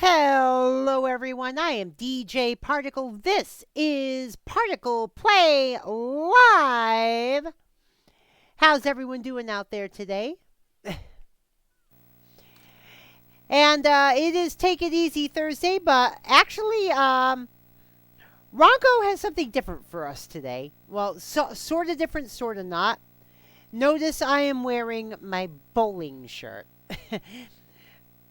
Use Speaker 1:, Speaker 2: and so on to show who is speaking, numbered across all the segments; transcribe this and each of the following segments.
Speaker 1: Hello everyone, I am DJ Particle. This is Particle Play Live. How's everyone doing out there today? And it is Take It Easy Thursday, but actually, Ronco has something different for us today. Well, sort of different, sort of not. Notice I am wearing my bowling shirt.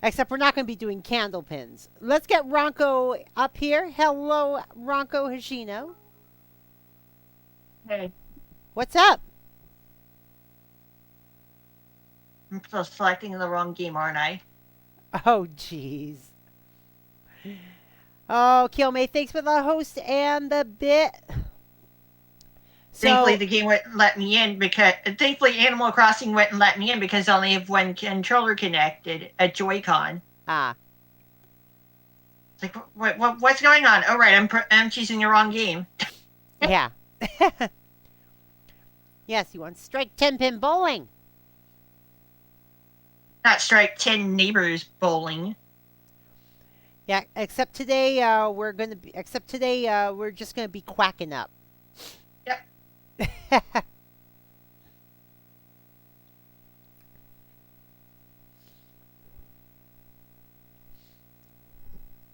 Speaker 1: Except we're not going to be doing candle pins. Let's get Ranko up here. Hello, RankoHoshino.
Speaker 2: Hey.
Speaker 1: What's up?
Speaker 2: I'm still selecting the wrong game, aren't I?
Speaker 1: Oh, jeez. Oh, Kilmay, thanks for the host and the bit.
Speaker 2: Thankfully, the game wouldn't let me in because... Thankfully, Animal Crossing wouldn't let me in because I only have one controller connected, a Joy-Con.
Speaker 1: Ah.
Speaker 2: It's like, what's going on? Oh, right, I'm choosing the wrong game.
Speaker 1: Yeah. Yes, you want strike 10-pin bowling.
Speaker 2: Not strike 10 neighbors bowling.
Speaker 1: Yeah, except today we're just gonna be quacking up.
Speaker 2: Yep.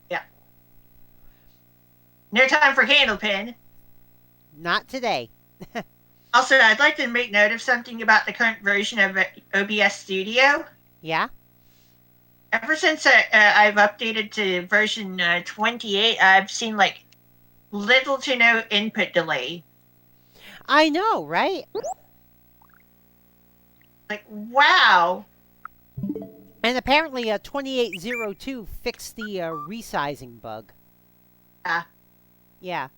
Speaker 2: Yeah. No time for candlepin.
Speaker 1: Not today.
Speaker 2: Also, I'd like to make note of something about the current version of OBS Studio.
Speaker 1: Yeah?
Speaker 2: Ever since I've updated to version 28, I've seen like little to no input delay.
Speaker 1: I know, right?
Speaker 2: Like, wow.
Speaker 1: And apparently 2802 fixed the resizing bug. Yeah.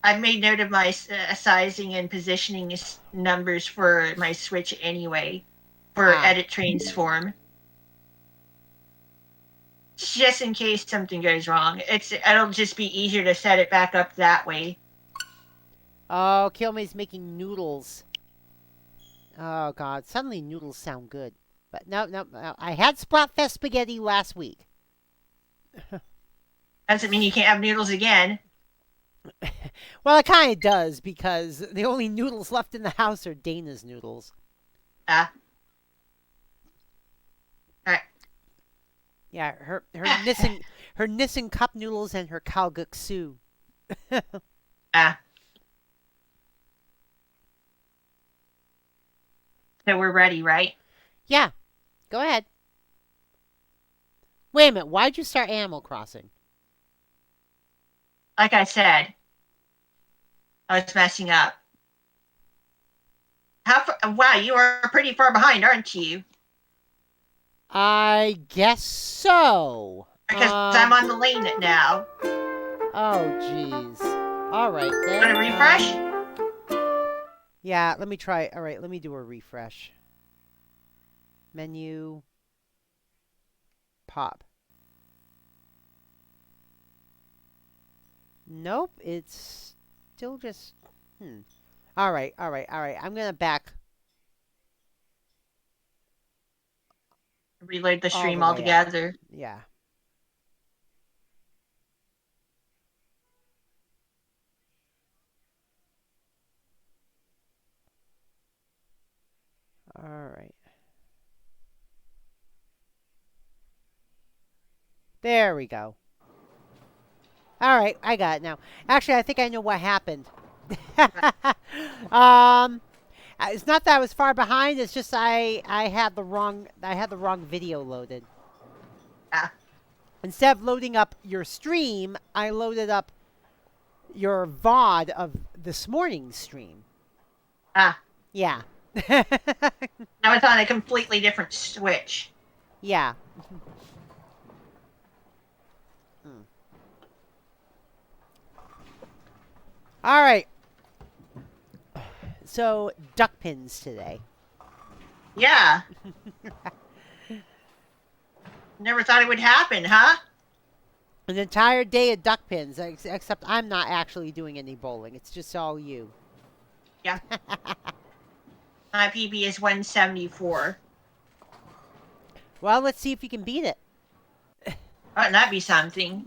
Speaker 2: I've made note of my sizing and positioning numbers for my Switch anyway, for edit transform. Just in case something goes wrong. It'll just be easier to set it back up that way.
Speaker 1: Oh, Kilmay's making noodles. Oh, God. Suddenly noodles sound good. But no. I had Splatfest spaghetti last week.
Speaker 2: Doesn't mean you can't have noodles again.
Speaker 1: Well, it kind of does, because the only noodles left in the house are Dana's noodles.
Speaker 2: Alright.
Speaker 1: Yeah, her Nissan cup noodles and her kalguksu.
Speaker 2: So we're ready, right?
Speaker 1: Yeah. Go ahead. Wait a minute. Why'd you start Animal Crossing?
Speaker 2: Like I said, I was messing up. Wow, you are pretty far behind, aren't you?
Speaker 1: I guess so.
Speaker 2: Because I'm on the lane now.
Speaker 1: Oh, jeez. All right, then.
Speaker 2: Want to refresh?
Speaker 1: Yeah, let me try. All right, let me do a refresh. Menu. Pop. Nope, it's still just... All right. I'm going to back...
Speaker 2: Reload the stream altogether.
Speaker 1: Yeah. All right. There we go. All right, I got it now. Actually, I think I know what happened. It's not that I was far behind. It's just I had the wrong video loaded. Instead of loading up your stream, I loaded up your VOD of this morning's stream. Yeah.
Speaker 2: Now it's on a completely different Switch.
Speaker 1: Yeah. All right. So, Duckpins today.
Speaker 2: Yeah. Never thought it would happen, huh?
Speaker 1: An entire day of Duckpins, except I'm not actually doing any bowling. It's just all you.
Speaker 2: Yeah. My PB is 174.
Speaker 1: Well, let's see if you can beat it.
Speaker 2: Wouldn't that be something?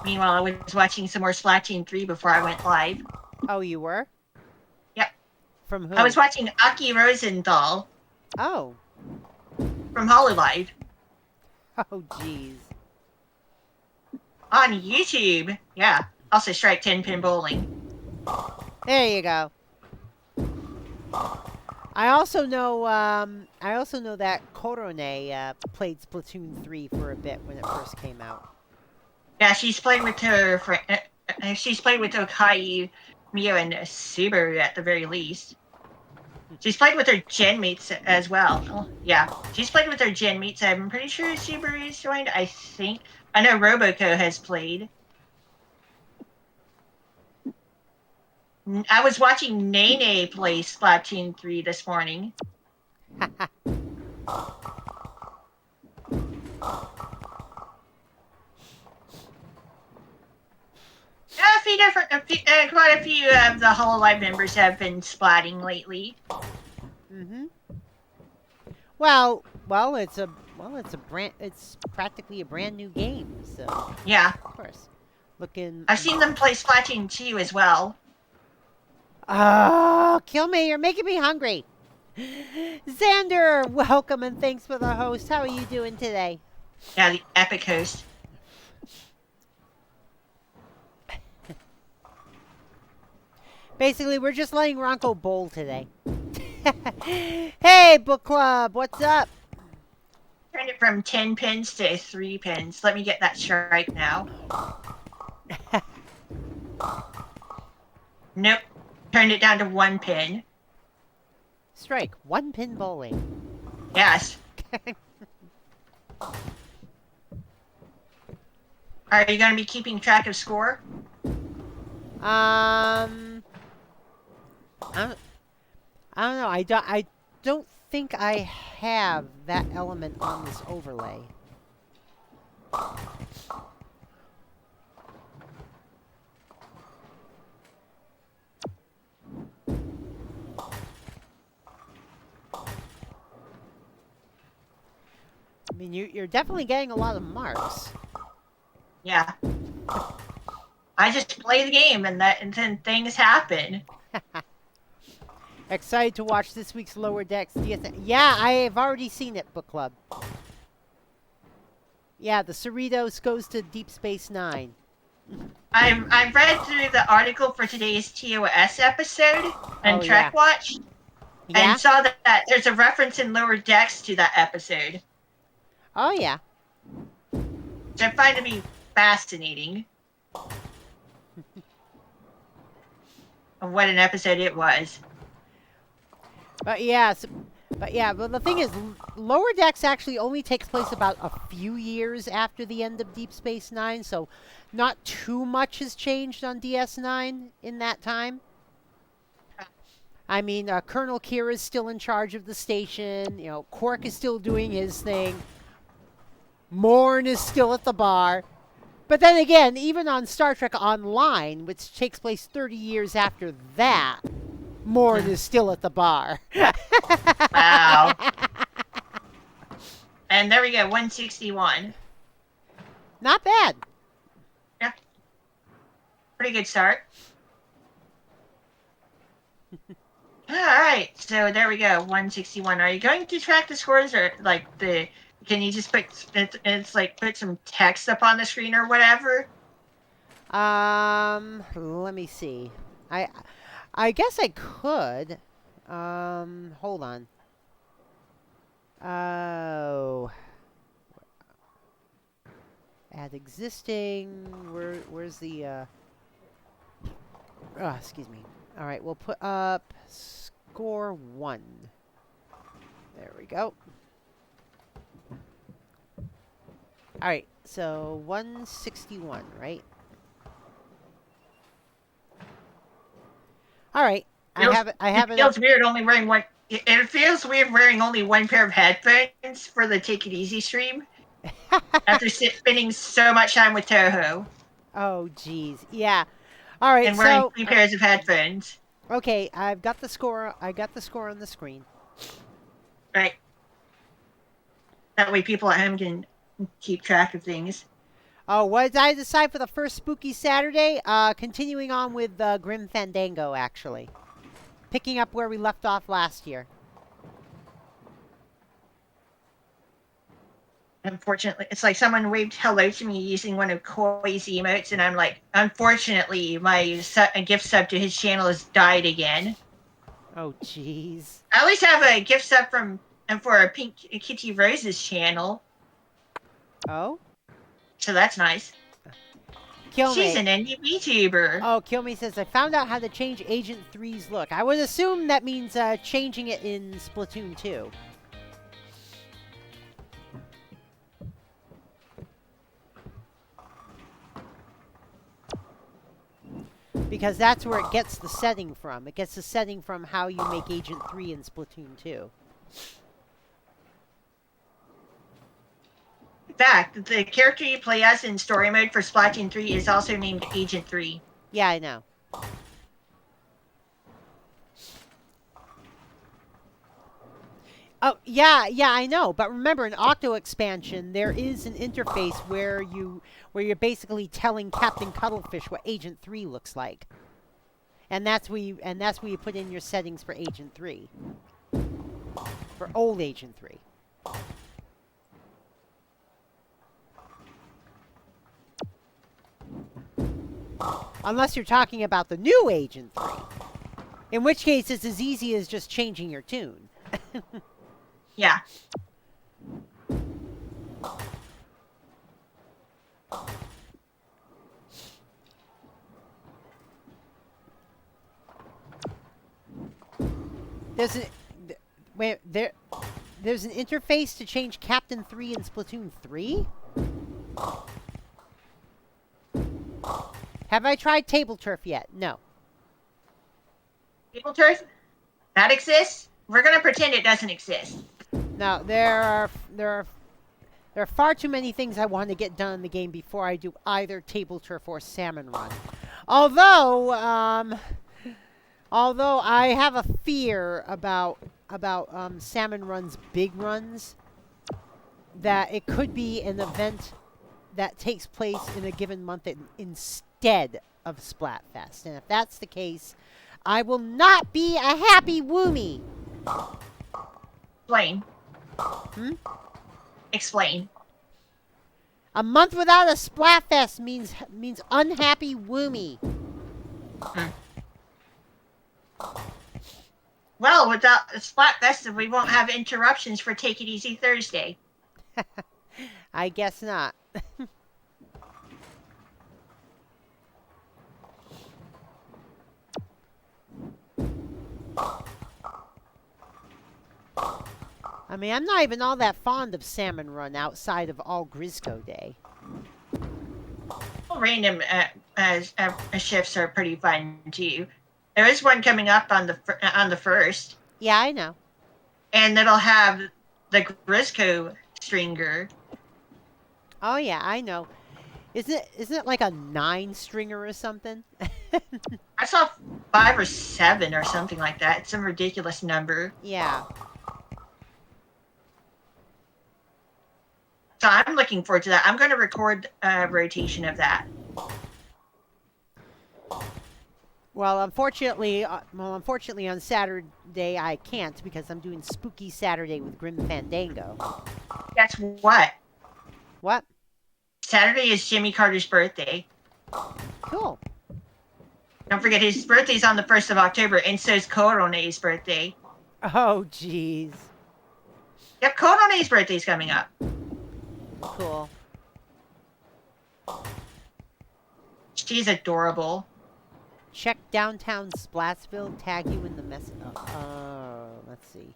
Speaker 2: Meanwhile, I was watching some more Splatoon 3 before I went live.
Speaker 1: Oh, you were?
Speaker 2: Yep.
Speaker 1: From who?
Speaker 2: I was watching Aki Rosenthal
Speaker 1: Oh.
Speaker 2: from Hololive
Speaker 1: Oh, jeez.
Speaker 2: on YouTube. Yeah. Also Strike 10 Pin Bowling.
Speaker 1: There you go. I also know that Korone played Splatoon 3 for a bit when it first came out.
Speaker 2: Yeah, she's played with she's played with Okai, Mio, and Subaru at the very least. She's played with her gen mates as well. Oh, yeah, she's played with her gen mates. I'm pretty sure Subaru is joined. I think I know Roboco has played. I was watching Nene play Splatoon 3 this morning. Quite a few of the Hololive members have been splatting lately.
Speaker 1: Mm-hmm. Well, it's practically a brand new game, so
Speaker 2: Yeah,
Speaker 1: of course. Looking.
Speaker 2: I've seen them play Splatoon 2 as well.
Speaker 1: Oh, kill me! You're making me hungry. Xander, welcome and thanks for the host. How are you doing today?
Speaker 2: Yeah, the epic host.
Speaker 1: Basically, we're just letting Ranko bowl today. Hey, book club, what's up?
Speaker 2: Turned it from 10 pins to 3 pins. Let me get that strike now. Nope. Turned it down to 1 pin.
Speaker 1: Strike, 1 pin bowling.
Speaker 2: Yes. Are you going to be keeping track of score?
Speaker 1: I don't know. I don't think I have that element on this overlay. I mean, you're definitely getting a lot of marks.
Speaker 2: Yeah. I just play the game and then things happen.
Speaker 1: Excited to watch this week's Lower Decks DSN. Yeah, I have already seen it, book club. Yeah, the Cerritos goes to Deep Space Nine.
Speaker 2: I've read through the article for today's TOS episode and Trek Watch, and saw that there's a reference in Lower Decks to that episode.
Speaker 1: Oh yeah.
Speaker 2: Which I find to be fascinating. Of what an episode it was.
Speaker 1: But the thing is, Lower Decks actually only takes place about a few years after the end of Deep Space Nine, so not too much has changed on DS9 in that time. I mean, Colonel Kira is still in charge of the station. You know, Quark is still doing his thing. Morn is still at the bar. But then again, even on Star Trek Online, which takes place 30 years after that, Morn is still at the bar.
Speaker 2: Wow. And there we go, 161.
Speaker 1: Not bad.
Speaker 2: Yeah. Pretty good start. All right, so there we go, 161. Are you going to track the scores, or like can you just put put some text up on the screen or whatever?
Speaker 1: Let me see. I guess I could. Hold on. Oh. Add existing. Where's the excuse me. All right, we'll put up score 1. There we go. All right, so 161, right? All right, I have it.
Speaker 2: It feels weird only wearing one. It feels weird wearing only one pair of headphones for the Take It Easy stream after spending so much time with Toho.
Speaker 1: Oh, geez, yeah. All right,
Speaker 2: and wearing 3 pairs of headphones.
Speaker 1: Okay, I've got the score. I got the score on the screen.
Speaker 2: Right. That way people at home can keep track of things.
Speaker 1: Oh, what did I decide for the first Spooky Saturday? Continuing on with Grim Fandango, actually. Picking up where we left off last year.
Speaker 2: Unfortunately, it's like someone waved hello to me using one of Koi's emotes, and I'm like, unfortunately, my gift sub to his channel has died again.
Speaker 1: Oh, jeez.
Speaker 2: I at least have a gift sub from and for a Pink Kitty Rose's channel,
Speaker 1: Oh?
Speaker 2: so that's nice. She's
Speaker 1: Kilme.
Speaker 2: an indie VTuber.
Speaker 1: Oh, Kilme says, I found out how to change Agent 3's look. I would assume that means changing it in Splatoon 2. Because that's where it gets the setting from. It gets the setting from how you make Agent 3 in Splatoon 2.
Speaker 2: In fact, the character you play as in story mode for Splatoon 3 is also named Agent 3.
Speaker 1: Yeah, I know. Oh, yeah, I know. But remember, in Octo expansion, there is an interface where you're basically telling Captain Cuttlefish what Agent 3 looks like. And that's where you put in your settings for Agent 3. For old Agent 3. Unless you're talking about the new Agent 3. In which case, it's as easy as just changing your tune.
Speaker 2: Yeah.
Speaker 1: There's there's an interface to change Captain 3 in Splatoon 3? Have I tried Table Turf yet? No.
Speaker 2: Table Turf? That exists? We're going to pretend it doesn't exist.
Speaker 1: Now, there are far too many things I want to get done in the game before I do either Table Turf or Salmon Run. Although I have a fear about Salmon Run's big runs, that it could be an event that takes place in a given month instead of Splatfest. And if that's the case, I will not be a happy Woomy.
Speaker 2: Explain.
Speaker 1: Hmm?
Speaker 2: Explain.
Speaker 1: A month without a Splatfest means unhappy Woomy.
Speaker 2: Well, without Splatfest, we won't have interruptions for Take It Easy Thursday.
Speaker 1: I guess not. I mean, I'm not even all that fond of Salmon Run outside of All Grisco Day.
Speaker 2: Well, random shifts are pretty fun too. There is one coming up on the 1st.
Speaker 1: Yeah, I know.
Speaker 2: And it'll have the Grisco stringer.
Speaker 1: Oh yeah, I know. Isn't it like a 9-stringer or something?
Speaker 2: I saw 5 or 7 or something like that. It's some ridiculous number.
Speaker 1: Yeah.
Speaker 2: So I'm looking forward to that. I'm going to record a rotation of that.
Speaker 1: Well, unfortunately on Saturday I can't because I'm doing Spooky Saturday with Grim Fandango.
Speaker 2: Guess what?
Speaker 1: What?
Speaker 2: Saturday is Jimmy Carter's birthday.
Speaker 1: Cool.
Speaker 2: Don't forget his birthday's on the 1st of October, and so is Corone's birthday.
Speaker 1: Oh, jeez.
Speaker 2: Yep, Corone's birthday's coming up.
Speaker 1: Cool.
Speaker 2: She's adorable.
Speaker 1: Check downtown Splatsville, tag you in the message. Oh, let's see.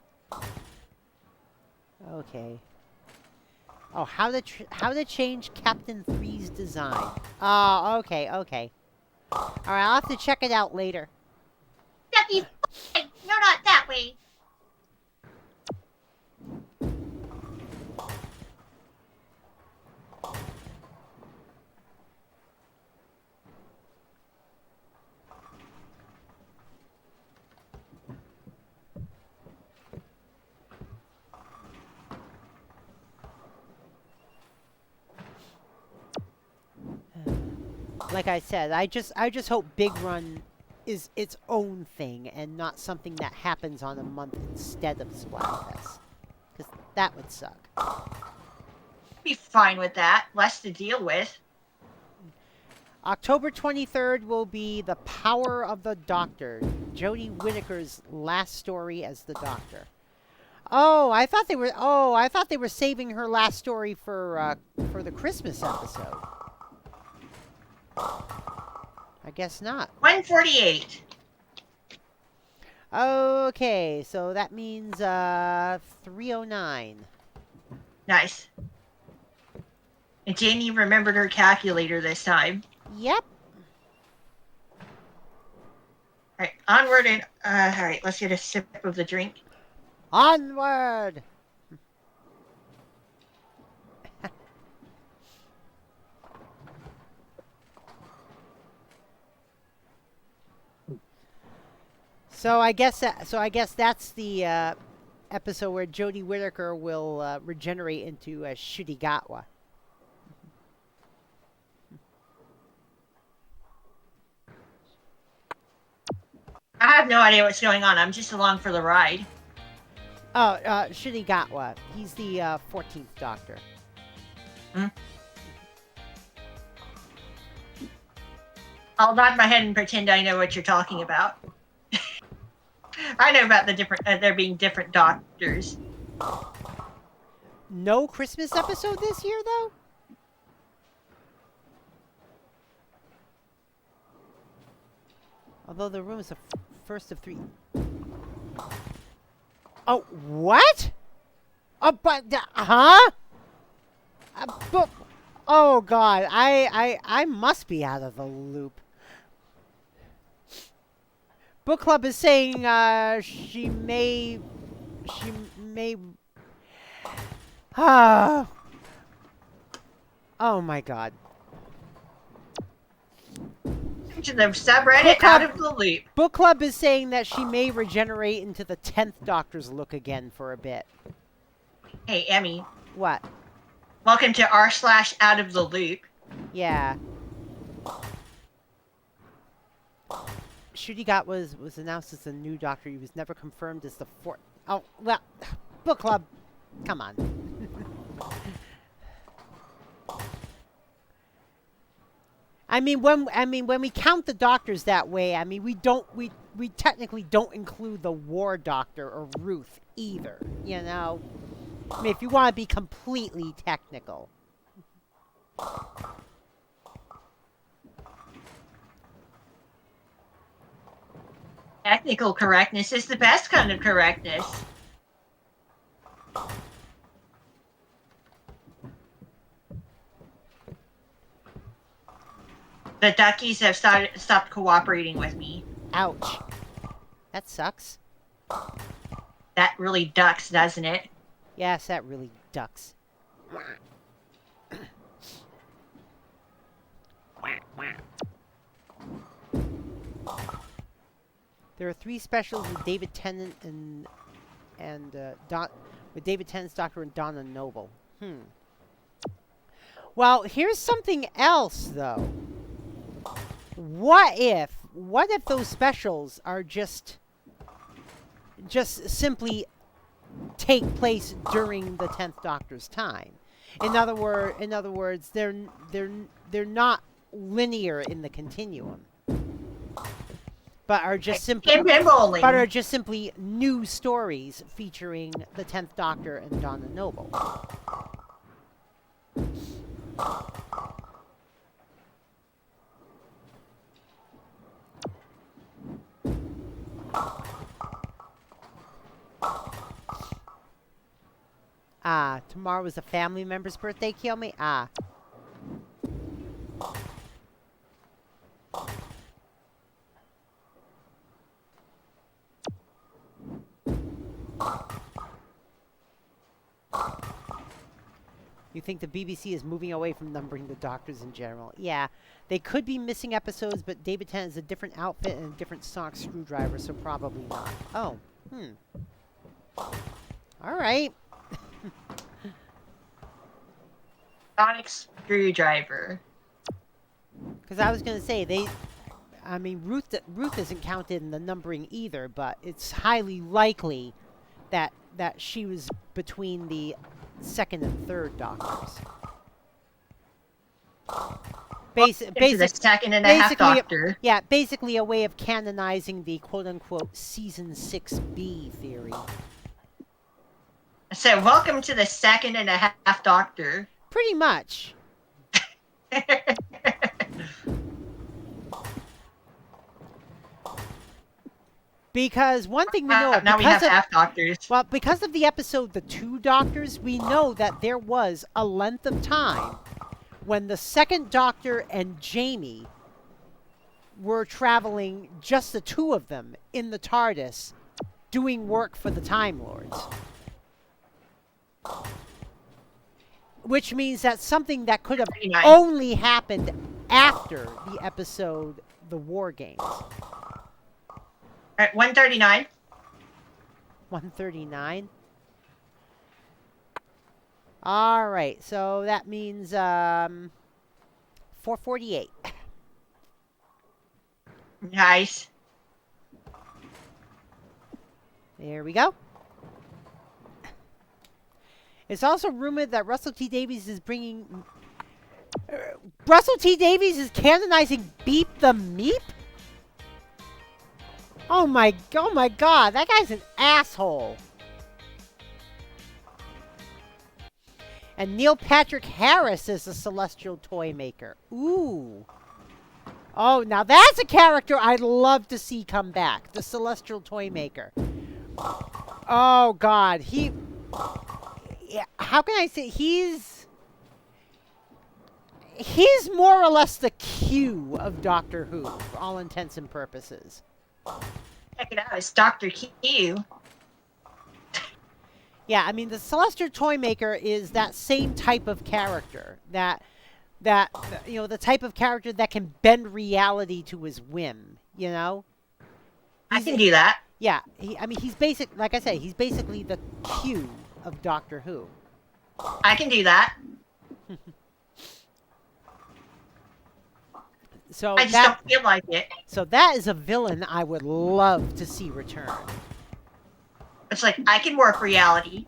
Speaker 1: Okay. Oh, how to change Captain 3's design. Oh, okay. All right, I'll have to check it out later.
Speaker 2: Ducky, no, not that way.
Speaker 1: like I said, I just hope Big Run is its own thing and not something that happens on a month instead of Splatfest. Because that would suck.
Speaker 2: Be fine with that. Less to deal with.
Speaker 1: October 23rd will be The Power of the Doctor, Jodie Whittaker's last story as the Doctor. Oh, I thought they were saving her last story for the Christmas episode. I guess not.
Speaker 2: 148.
Speaker 1: Okay, so that means 309.
Speaker 2: Nice. And Janie remembered her calculator this time.
Speaker 1: Yep.
Speaker 2: Alright, onward and alright, let's get a sip of the drink.
Speaker 1: Onward. So I guess that's the episode where Jodie Whittaker will regenerate into a Shudigatwa.
Speaker 2: I have no idea what's going on. I'm just along for the ride.
Speaker 1: Oh, Shudigatwa. He's the 14th Doctor.
Speaker 2: Hmm? I'll nod my head and pretend I know what you're talking about. I know about the different there being different doctors.
Speaker 1: No Christmas episode this year, though? Although the room is the first of 3. Oh, what? But, huh? But, oh, God. I must be out of the loop. Book Club is saying she may oh my God.
Speaker 2: To the subreddit out of the loop.
Speaker 1: Book Club is saying that she may regenerate into the 10th Doctor's look again for a bit.
Speaker 2: Hey, Emmy.
Speaker 1: What?
Speaker 2: Welcome to r/out of the loop.
Speaker 1: Yeah. Shudigat was announced as the new Doctor. He was never confirmed as the 4th. Oh, well, Book Club. Come on. I mean, when we count the Doctors that way, I mean, we technically don't include the War Doctor or Ruth either. You know, I mean, if you want to be completely technical.
Speaker 2: Technical correctness is the best kind of correctness. The duckies have stopped cooperating with me.
Speaker 1: Ouch. That sucks.
Speaker 2: That really ducks, doesn't it?
Speaker 1: Yes, that really ducks. There are 3 specials with David Tennant and with David Tennant's Doctor and Donna Noble. Well, here's something else though. What if those specials are just simply take place during the 10th Doctor's time? In other words, they're not linear in the continuum, but are just simply new stories featuring the 10th Doctor and Donna Noble. Tomorrow was a family member's birthday, Kiyomi? You think the BBC is moving away from numbering the Doctors in general? Yeah, they could be missing episodes, but David Tennant is a different outfit and a different sonic screwdriver, so probably not. Oh, all right.
Speaker 2: Sonic screwdriver.
Speaker 1: Because I was going to say, I mean, Ruth isn't counted in the numbering either, but it's highly likely that she was between the second and third doctors.
Speaker 2: Into the second and a half doctor.
Speaker 1: Yeah, basically a way of canonizing the quote-unquote season 6B theory.
Speaker 2: So, welcome to the second and a half doctor.
Speaker 1: Pretty much. Because one thing we know...
Speaker 2: now we have half doctors.
Speaker 1: Well, because of the episode The Two Doctors, we know that there was a length of time when the second Doctor and Jamie were traveling, just the two of them, in the TARDIS, doing work for the Time Lords. Which means that's something that could have only happened after the episode The War Games.
Speaker 2: At 139.
Speaker 1: 139? All right, so that means 448.
Speaker 2: Nice.
Speaker 1: There we go. It's also rumored that Russell T Davies is bringing... Russell T Davies is canonizing Beep the Meep? Oh my god, that guy's an asshole. And Neil Patrick Harris is a celestial toy maker. Ooh. Oh, now that's a character I'd love to see come back. The celestial toy maker. Oh god, how can I say he's more or less the Q of Doctor Who for all intents and purposes.
Speaker 2: Check it out, it's Dr. Q.
Speaker 1: Yeah, I mean the celestial toy maker is that same type of character that you know, the type of character that can bend reality to his whim, you know?
Speaker 2: I can do that.
Speaker 1: Yeah, I mean he's like I said, he's basically the Q of Doctor Who.
Speaker 2: I can do that.
Speaker 1: So
Speaker 2: I just don't feel like it.
Speaker 1: So that is a villain I would love to see return.
Speaker 2: It's like, I can warp reality.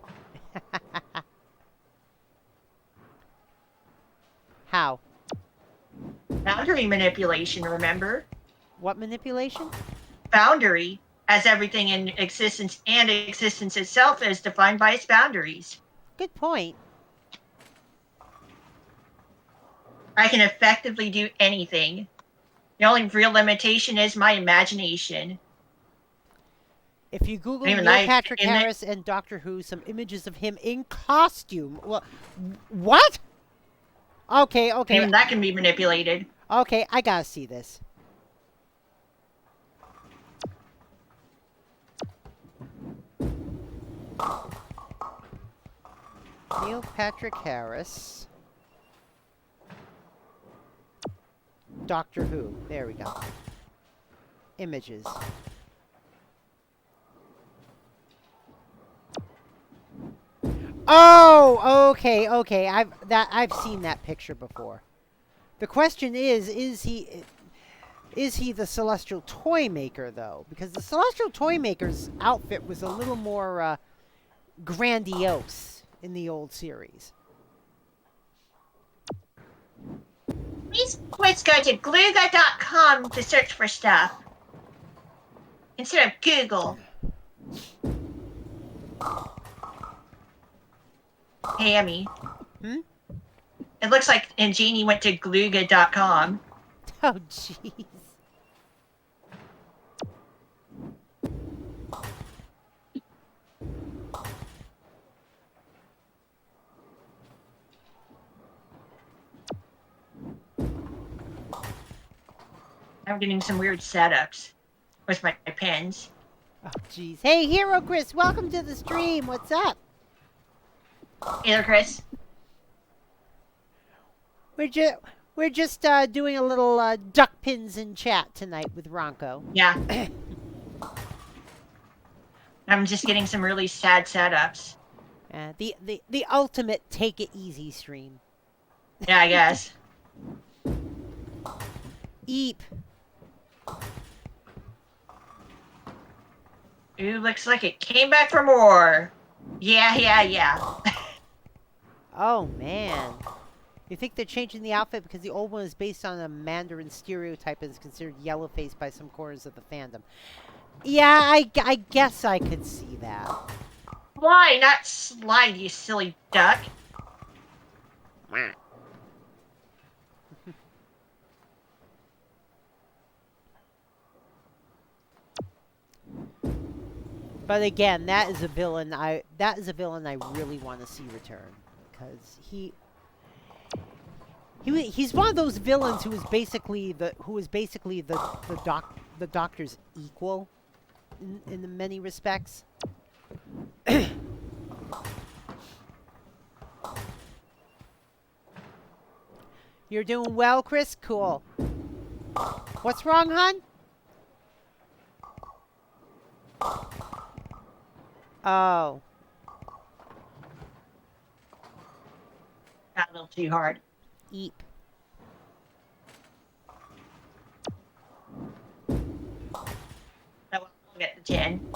Speaker 1: How?
Speaker 2: Boundary manipulation, remember?
Speaker 1: What manipulation?
Speaker 2: Boundary, as everything in existence and existence itself is defined by its boundaries.
Speaker 1: Good point.
Speaker 2: I can effectively do anything. The only real limitation is my imagination.
Speaker 1: If you Google Neil Patrick Harris and Doctor Who, some images of him in costume. Well, what? Okay.
Speaker 2: Even that can be manipulated.
Speaker 1: Okay, I gotta see this. Neil Patrick Harris. Doctor Who. There we go. Images. Oh, okay. I've seen that picture before. The question is he the celestial toy maker though? Because the celestial toy maker's outfit was a little more grandiose in the old series.
Speaker 2: Please go to Gluga.com to search for stuff instead of Google. Hey, Emmy.
Speaker 1: Hmm?
Speaker 2: It looks like Jeannie went to Gluga.com.
Speaker 1: Oh, jeez.
Speaker 2: I'm getting some weird setups with my pens.
Speaker 1: Oh, jeez. Hey, Hero Chris, welcome to the stream. What's up?
Speaker 2: Hey there, Chris.
Speaker 1: We're just doing a little Duckpins in chat tonight with Ranko.
Speaker 2: Yeah. I'm just getting some really sad setups.
Speaker 1: The ultimate take it easy stream.
Speaker 2: Yeah, I guess.
Speaker 1: Eep.
Speaker 2: Ooh, looks like it came back for more. Yeah.
Speaker 1: Oh, man. You think they're changing the outfit because the old one is based on a Mandarin stereotype and is considered yellow-faced by some corners of the fandom? Yeah, I guess I could see that.
Speaker 2: Why not slide, you silly duck?
Speaker 1: But again, that is a villain I really want to see return, because he's one of those villains who is basically the Doctor's equal in many respects. You're doing well, Chris? Cool. What's wrong, hon? Oh.
Speaker 2: Got a little too hard.
Speaker 1: Eep.
Speaker 2: I'll get the 10.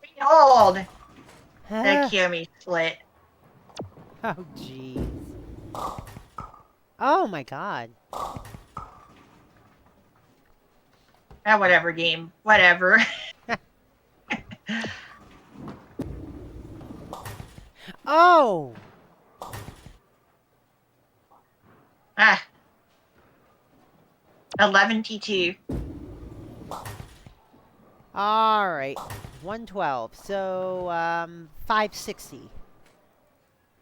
Speaker 2: Behold! The Kyomi split.
Speaker 1: Oh, jeez. Oh, my God.
Speaker 2: Ah, whatever, game. Whatever.
Speaker 1: Oh!
Speaker 2: Ah. 11T2.
Speaker 1: All right. 112. So, 560.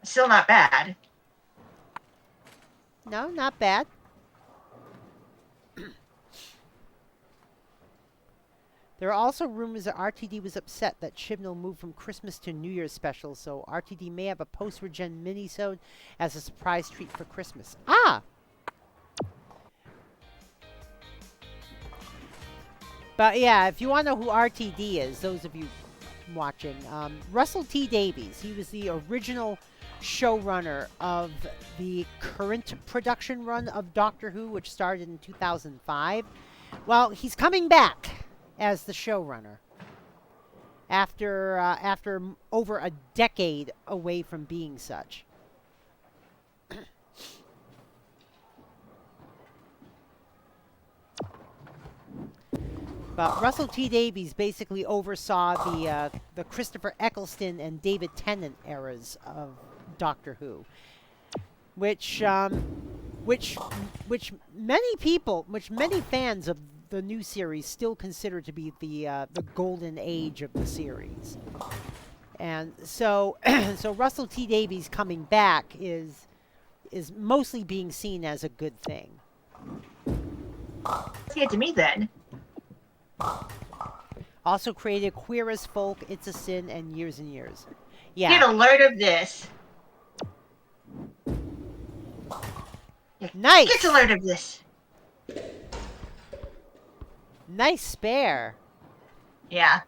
Speaker 2: Still not bad.
Speaker 1: No, not bad. There are also rumors that RTD was upset that Chibnall moved from Christmas to New Year's special, so RTD may have a post-regen mini-sode as a surprise treat for Christmas. Ah! But yeah, if you want to know who RTD is, those of you watching, Russell T Davies, he was the original showrunner of the current production run of Doctor Who, which started in 2005. Well, he's coming back as the showrunner after over a decade away from being such. But Russell T Davies basically oversaw the Christopher Eccleston and David Tennant eras of Doctor Who, which many fans of the new series still consider to be the golden age of the series. And so so Russell T Davies coming back is mostly being seen as a good thing.
Speaker 2: Let's get to me then.
Speaker 1: Also created Queer as Folk, It's a Sin, and Years and Years. Yeah.
Speaker 2: Get a load of this.
Speaker 1: Nice.
Speaker 2: Get a load of this.
Speaker 1: Nice spare.
Speaker 2: Yeah.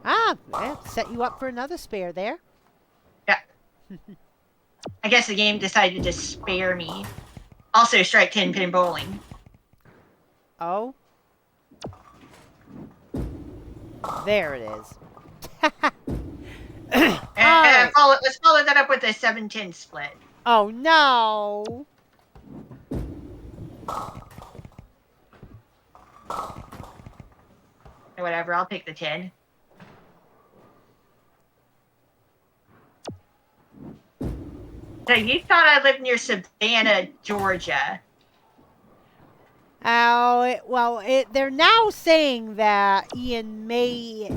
Speaker 1: Ah, well, set you up for another spare there.
Speaker 2: Yeah. I guess the game decided to spare me. Also, strike 10 pin bowling.
Speaker 1: Oh. There it is.
Speaker 2: And let's follow that up with a 7-10 split.
Speaker 1: Oh, no.
Speaker 2: Whatever, I'll take the 10. So you thought I lived near Savannah, Georgia.
Speaker 1: Oh, well, they're now saying that Ian may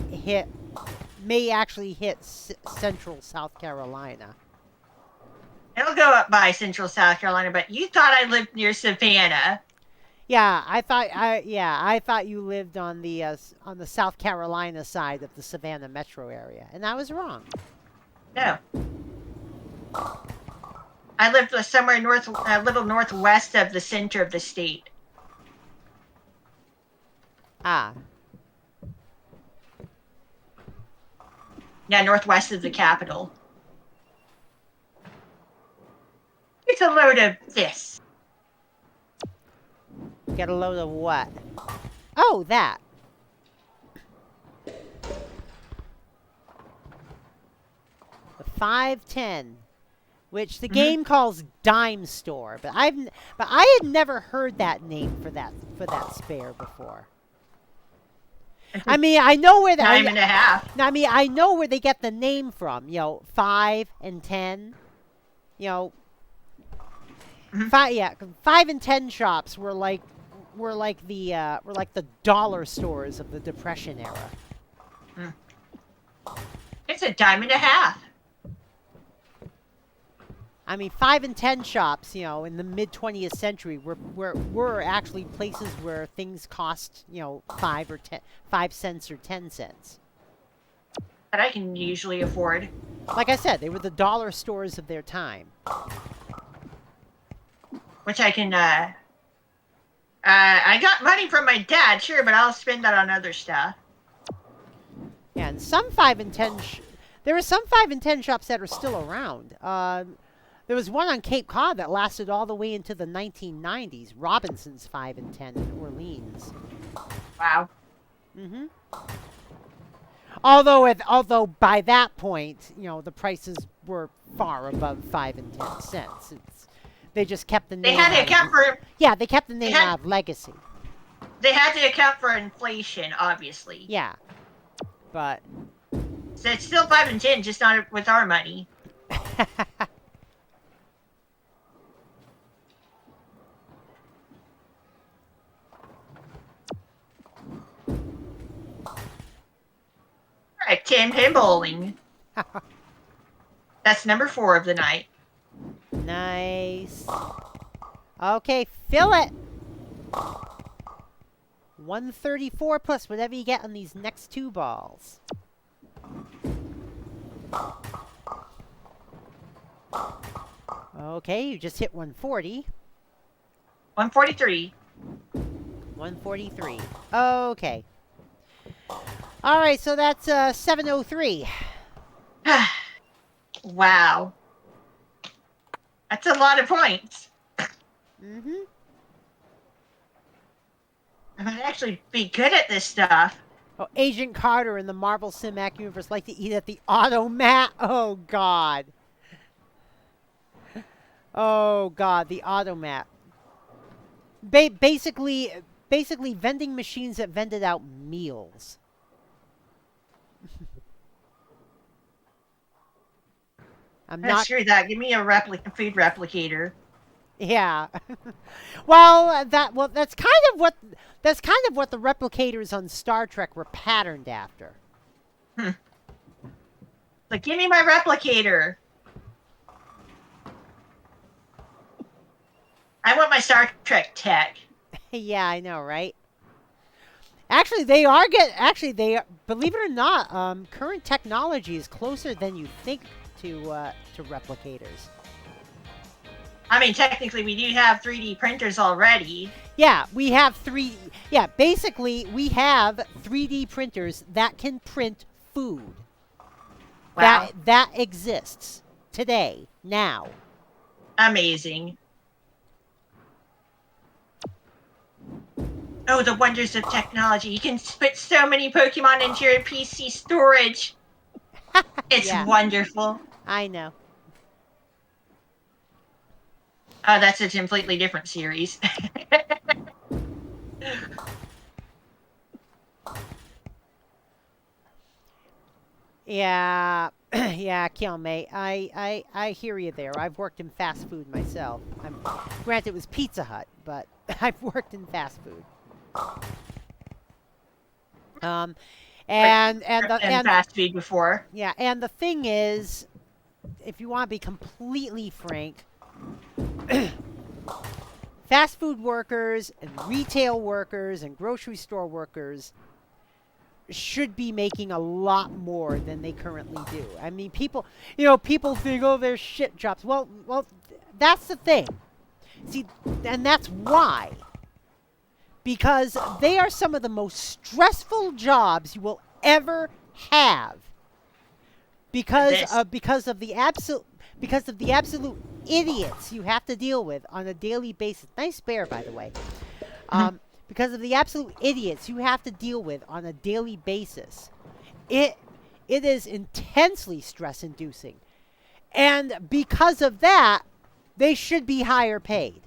Speaker 1: actually hit Central South Carolina.
Speaker 2: It'll go up by Central South Carolina, but you thought I lived near Savannah.
Speaker 1: Yeah, I thought you lived on the South Carolina side of the Savannah metro area, and I was wrong.
Speaker 2: No. I lived somewhere a little northwest of the center of the state.
Speaker 1: Ah.
Speaker 2: Yeah, northwest of the capital. It's a load of this.
Speaker 1: Get a load of what? Oh, that. The 510, which the game calls dime store, but I had never heard that name for that spare before. I mean, I know where the
Speaker 2: Dime and a half.
Speaker 1: I mean, I know where they get the name from. You know, 5 and 10. You know, 5 and 10 shops were like the dollar stores of the Depression era.
Speaker 2: It's a dime and a half.
Speaker 1: I mean, 5 and 10 shops, you know, in the mid 20th century were actually places where things cost, you know, 5 cents or 10 cents.
Speaker 2: That I can usually afford.
Speaker 1: Like I said, they were the dollar stores of their time.
Speaker 2: Which I can, I got money from my dad, sure, but I'll spend that on other stuff.
Speaker 1: Yeah, and some 5 and 10, there are some 5 and 10 shops that are still around. There was one on Cape Cod that lasted all the way into the 1990s. Robinson's 5 and 10 in Orleans.
Speaker 2: Wow.
Speaker 1: Mm-hmm. Although by that point, you know, the prices were far above 5 and 10 cents. They just kept the name.
Speaker 2: They had to account for.
Speaker 1: Yeah, they kept the name out of legacy.
Speaker 2: They had to account for inflation, obviously.
Speaker 1: Yeah, but
Speaker 2: so it's still 5 and 10, just not with our money. Alright, 10-pin bowling. That's number 4 of the night.
Speaker 1: Nice. Okay, fill it. 134 plus whatever you get on these next 2 balls. Okay, you just hit 140.
Speaker 2: 143.
Speaker 1: 143. Okay. All right, so that's 703.
Speaker 2: Wow. That's a lot of points.
Speaker 1: Mm-hmm.
Speaker 2: I might actually be good at this stuff.
Speaker 1: Oh, Agent Carter in the Marvel Cinematic Universe like to eat at the automat. Oh, God. Oh, God, the automat. Basically vending machines that vended out meals.
Speaker 2: Screw that. Give me a food replicator.
Speaker 1: Yeah. Well, that's kind of what the replicators on Star Trek were patterned after.
Speaker 2: Like, give me my replicator. I want my Star Trek tech.
Speaker 1: Yeah, I know, right? Actually, believe it or not, current technology is closer than you think to replicators.
Speaker 2: I mean, technically, we do have 3D printers already.
Speaker 1: Yeah, we have basically, we have 3D printers that can print food.
Speaker 2: Wow.
Speaker 1: That exists today, now.
Speaker 2: Amazing. Oh, the wonders of technology. You can put so many Pokemon into your PC storage. It's wonderful.
Speaker 1: I know.
Speaker 2: Oh, that's a completely different series.
Speaker 1: Yeah, yeah, Kilmate. I hear you there. I've worked in fast food myself. Granted, it was Pizza Hut, but I've worked in fast food. And
Speaker 2: fast food before.
Speaker 1: Yeah, and the thing is, if you want to be completely frank, fast food workers and retail workers and grocery store workers should be making a lot more than they currently do. I mean, people think, oh, they're shit jobs. Well, that's the thing. See, and that's why. because they are some of the most stressful jobs you will ever have. Because of the absolute idiots you have to deal with on a daily basis. Nice bear, by the way. Because of the absolute idiots you have to deal with on a daily basis. It is intensely stress-inducing. And because of that, they should be higher paid.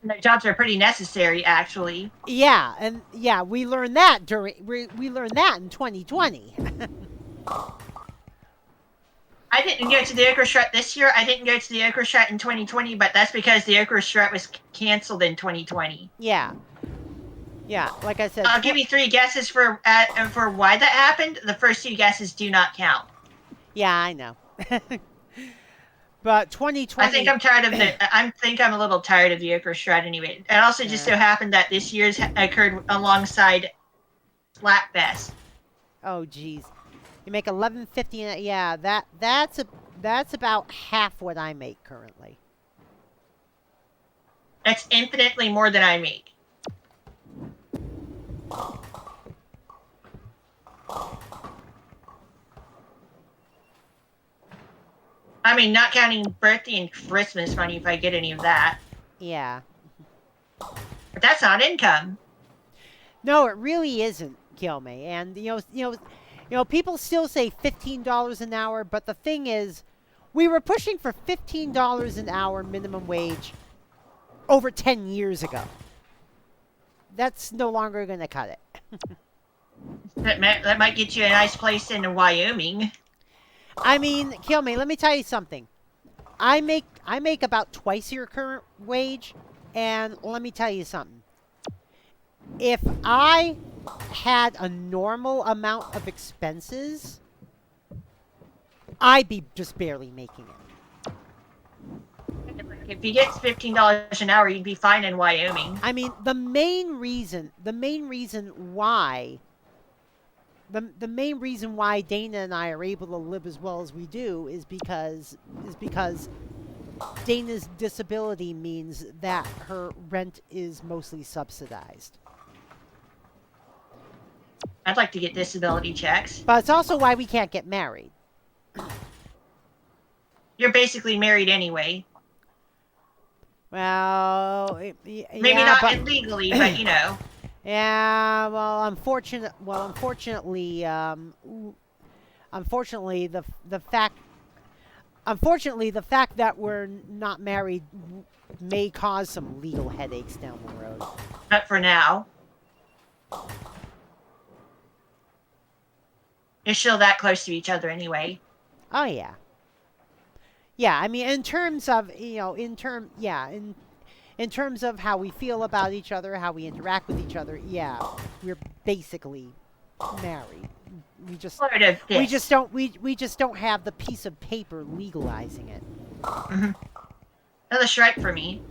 Speaker 2: Their jobs are pretty necessary, actually.
Speaker 1: Yeah, and yeah, we learned that we learned that in 2020.
Speaker 2: I didn't go to the Okra Strut this year. I didn't go to the Okra Strut in 2020, but that's because the Okra Strut was canceled in 2020.
Speaker 1: Yeah. Yeah, like I said.
Speaker 2: I'll give you 3 guesses for why that happened. The first 2 guesses do not count.
Speaker 1: Yeah, I know. But 2020.
Speaker 2: I think I'm tired of I'm a little tired of the Okra Strut anyway. It also just so happened that this year's occurred alongside Slapfest.
Speaker 1: Oh, geez. You make $11.50. Yeah, that's about half what I make currently.
Speaker 2: That's infinitely more than I make. I mean, not counting birthday and Christmas money if I get any of that.
Speaker 1: Yeah.
Speaker 2: But that's not income.
Speaker 1: No, it really isn't, Gilme. And you know, people still say $15 an hour, but the thing is, we were pushing for $15 an hour minimum wage over 10 years ago. That's no longer going to cut it.
Speaker 2: That might get you a nice place in Wyoming.
Speaker 1: I mean, Gilme, let me tell you something. I make about twice your current wage, and let me tell you something. If I had a normal amount of expenses, I'd be just barely making it.
Speaker 2: If you get $15 an hour, you'd be fine in Wyoming.
Speaker 1: I mean, the main reason why Dana and I are able to live as well as we do is because Dana's disability means that her rent is mostly subsidized.
Speaker 2: I'd like to get disability checks.
Speaker 1: But it's also why we can't get married.
Speaker 2: You're basically married anyway.
Speaker 1: Well,
Speaker 2: maybe not illegally, but you know.
Speaker 1: Yeah, well, unfortunately, the fact that we're not married may cause some legal headaches down the road.
Speaker 2: But for now, you're still that close to each other anyway.
Speaker 1: Oh yeah. Yeah, I mean, in terms of in terms of how we feel about each other, how we interact with each other, yeah, we're basically married. We just don't have the piece of paper legalizing it.
Speaker 2: Mm-hmm. Another strike for me.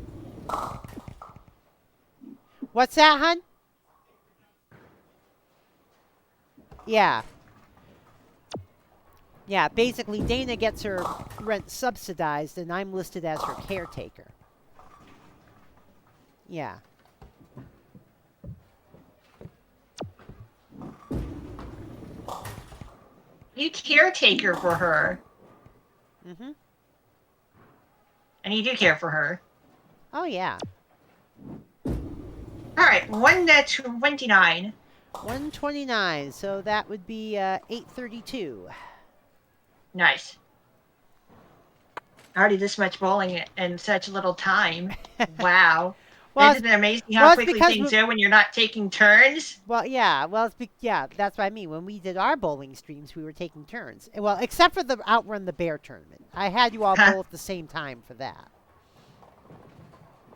Speaker 1: What's that, hun? Yeah. Yeah, basically Dana gets her rent subsidized and I'm listed as her caretaker. Yeah.
Speaker 2: You caretaker for her.
Speaker 1: Mm-hmm.
Speaker 2: And you do care for her.
Speaker 1: Oh, yeah.
Speaker 2: Alright, 129.
Speaker 1: 129, so that would be 832.
Speaker 2: Nice. Already this much bowling in such little time. Wow.
Speaker 1: Well,
Speaker 2: isn't it amazing how quickly things go when you're not taking turns?
Speaker 1: Well, yeah. Well, that's what I mean. When we did our bowling streams, we were taking turns. Well, except for the Outrun the Bear tournament. I had you all bowl at the same time for that.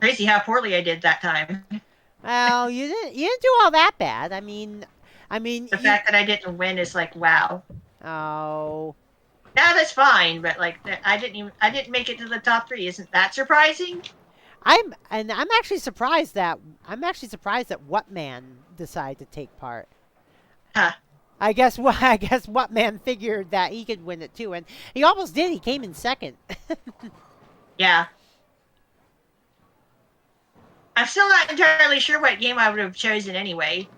Speaker 2: Crazy how poorly I did that time.
Speaker 1: Well, you didn't do all that bad. I mean,
Speaker 2: the fact that I didn't win is like, wow.
Speaker 1: Oh.
Speaker 2: Yeah, that's fine, but like I didn't make it to the top 3. Isn't that surprising?
Speaker 1: I'm actually surprised that Whatman decided to take part.
Speaker 2: Huh.
Speaker 1: I guess Whatman figured that he could win it too, and he almost did. He came in second.
Speaker 2: Yeah. I'm still not entirely sure what game I would have chosen anyway.